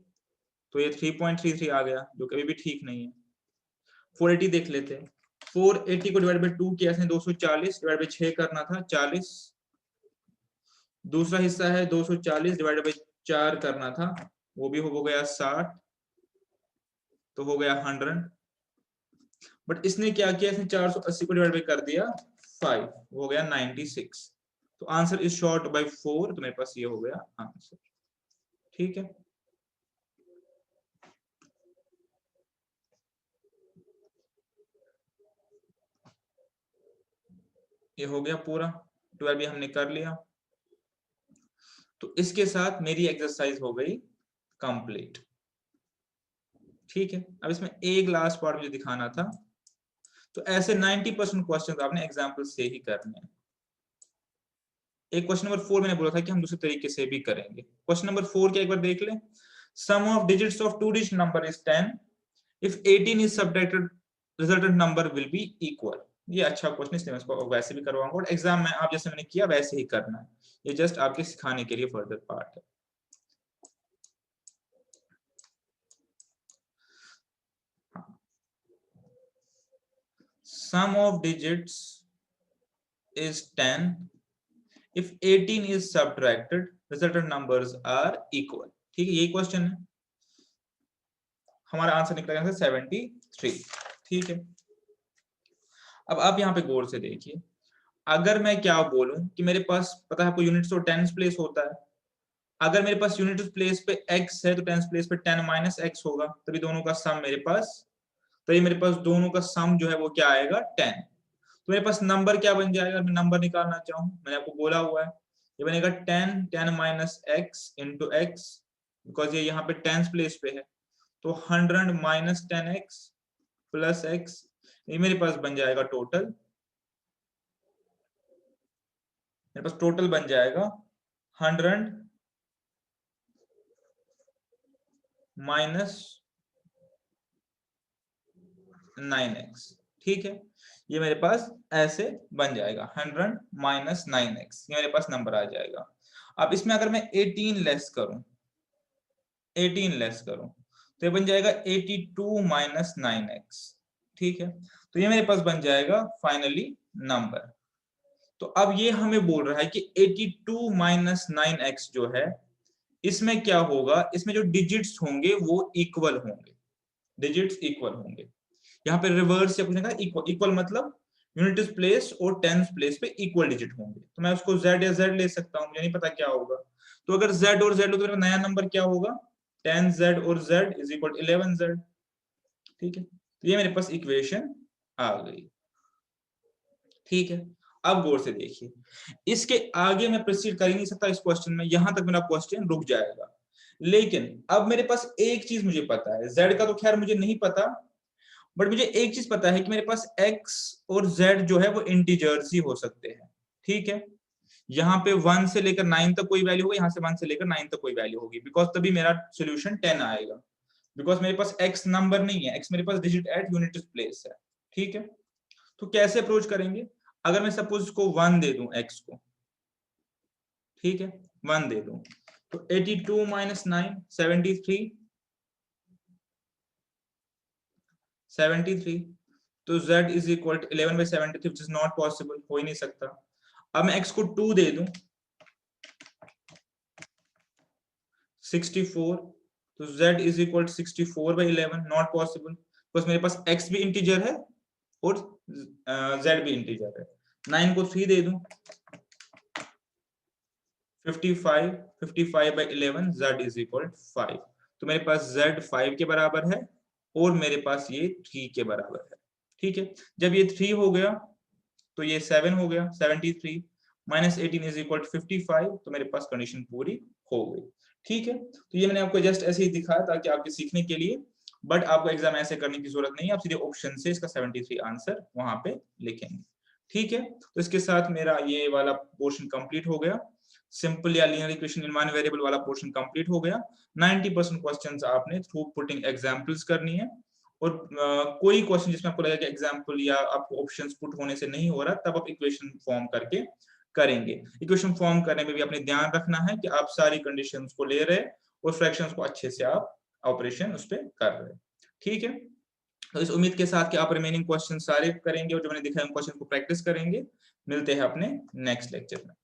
Speaker 1: तो ये 3.33 आ गया, जो कभी भी ठीक नहीं है। 480 देख लेते हैं। 480 को डिवाइड बाय 2 किया, 240 डिवाइड बाय 6 करना था 40। दूसरा हिस्सा है 240 डिवाइड बाय 4 करना था, वो भी हो गया 60, तो हो गया 100। बट इसने क्या किया, इसने 480 को डिवाइड बाय कर दिया 5, हो गया 96। तो आंसर इज शॉर्ट बाय 4, तो मेरे पास ये हो गया आंसर। ठीक है, ये हो गया पूरा, 12 भी हमने कर लिया। तो इसके साथ मेरी एक्सरसाइज हो गई कंप्लीट। ठीक है, अब इसमें एक लास्ट पार्ट मुझे दिखाना था। तो ऐसे 90% क्वेश्चन आपने एग्जाम्पल से ही करने हैं। एक क्वेश्चन नंबर 4 मैंने बोला था कि हम दूसरे तरीके से भी करेंगे। क्वेश्चन नंबर 4 क्या एक बार देख लें। Sum of digits of 2 digit number is 10 if 18 is subtracted, resultant number will be equal. ये अच्छा क्वेश्चन, इसलिए मैं इसको वैसे भी करवाऊंगा और एग्जाम में आप जैसे मैंने किया वैसे ही करना है। ये जस्ट आपके सिखाने के लिए फर्दर पार्ट है। Sum of digits is 10 if 18 is subtracted, resultant numbers are equal। ठीक है, यही क्वेश्चन है। हमारा आंसर निकलेगा 73। ठीक है, अब आप यहाँ पे गौर से देखिए। अगर मैं क्या बोलूं कि मेरे पास पता है आपको यूनिट्स और टेंस प्लेस होता है। अगर मेरे पास यूनिट्स प्लेस पे x है तो टेंस प्लेस पे 10 माइनस एक्स होगा, तभी दोनों का सम मेरे पास, तभी मेरे पास दोनों का सम जो है वो क्या आएगा 10। तो मेरे पास नंबर क्या बन जाएगा, मैं नंबर निकालना चाहूं, मैंने आपको बोला हुआ है ये बनेगा 10 minus x into x, because ये यहाँ पे टेंस प्लेस पे है। तो 100 माइनस 10x प्लस एक्स, ये मेरे पास बन जाएगा टोटल, मेरे पास टोटल बन जाएगा 100 माइनस 9x। ठीक है, ये मेरे पास ऐसे बन जाएगा 100 माइनस 9x, ये मेरे पास नंबर आ जाएगा। अब इसमें अगर मैं 18 लेस करूं, 18 लेस करूं तो ये बन जाएगा 82 माइनस 9x। ठीक है, तो ये मेरे पास बन जाएगा फाइनली नंबर। तो अब ये हमें बोल रहा है कि 82 माइनस 9x जो है, इसमें क्या होगा, इसमें जो डिजिट्स होंगे वो इक्वल होंगे, डिजिट्स इक्वल होंगे। यहाँ पे रिवर्स से पूछने का, इक्वल, इक्वल मतलब यूनिट प्लेस और टेंस प्लेस पे इक्वल डिजिट होंगे। तो मैं उसको z या z ले सकता हूँ, मुझे नहीं पता क्या होगा। तो अगर z और z हो तो मेरा नया नंबर क्या होगा, 10z और z इज इक्वल 11z। ठीक है, तो ये मेरे पास इक्वेशन आ गई। ठीक है, अब गौर से देखिए, इसके आगे मैं प्रोसीड कर ही नहीं सकता इस क्वेश्चन में, यहां तक मेरा क्वेश्चन रुक जाएगा। लेकिन अब मेरे पास एक चीज मुझे पता है, z का तो खैर मुझे नहीं पता, बट मुझे एक चीज पता है कि मेरे पास x और z जो है वो इंटीजर्स ही हो सकते हैं। ठीक है, यहाँ पे 1 से लेकर 9 तक कोई वैल्यू होगी, यहाँ से 1 से लेकर 9 तक कोई वैल्यू होगी, बिकॉज तभी मेरा सोल्यूशन 10 आएगा। बिकॉज मेरे पास x नंबर नहीं है, x मेरे पास डिजिट एट यूनिट प्लेस है। ठीक है, तो कैसे अप्रोच करेंगे, अगर मैं सपोज इसको 1 दे दूं x को, ठीक है 1 दे दूं, तो 82 माइनस 9 73, 73, तो z is equal to 11 by 73, which is not possible, हो ही नहीं सकता। अब मैं x को 2 दे दूं, 64, तो z is equal to 64 by 11, not possible, because मेरे पास x भी इंटीजर है और z भी इंटीजर है। 9 को 3 दे दूं, 55, 55 बाई 11, z इज इक्वल 5, तो मेरे पास z 5 के बराबर है और मेरे पास ये 3 के बराबर है। ठीक है, जब ये 3 हो गया तो ये 7 हो गया, 73 माइनस 18 इज इक्वल टू 55, तो मेरे पास कंडीशन पूरी हो गई। ठीक है, तो ये मैंने आपको जस्ट ऐसे ही दिखाया ताकि आपके सीखने के लिए, बट आपको एग्जाम ऐसे करने की जरूरत नहीं है, आप सीधे ऑप्शन से इसका 73 आंसर वहां पे लिखेंगे। ठीक है, तो इसके साथ मेरा ये वाला पोर्शन कंप्लीट हो गया, सिंपल या linear equation in one variable वाला पोर्शन कंप्लीट हो गया। 90% क्वेश्चंस आपने थ्रू पुटिंग एग्जांपल्स करनी है, और कोई क्वेश्चन जिसमें आपको लगेगा कि एग्जांपल या आपको ऑप्शंस पुट होने से नहीं हो रहा, तब आप इक्वेशन फॉर्म करके करेंगे। इक्वेशन फॉर्म करने में भी अपने ध्यान रखना है कि आप सारी कंडीशंस को ले रहे और फ्रैक्शंस को अच्छे से आप ऑपरेशन उस पर कर रहे हैं। ठीक है, तो इस उम्मीद के साथ कि आप रिमेनिंग क्वेश्चन सारे करेंगे और जो मैंने दिखाया उन क्वेश्चन को प्रैक्टिस करेंगे। मिलते हैं अपने नेक्स्ट लेक्चर में।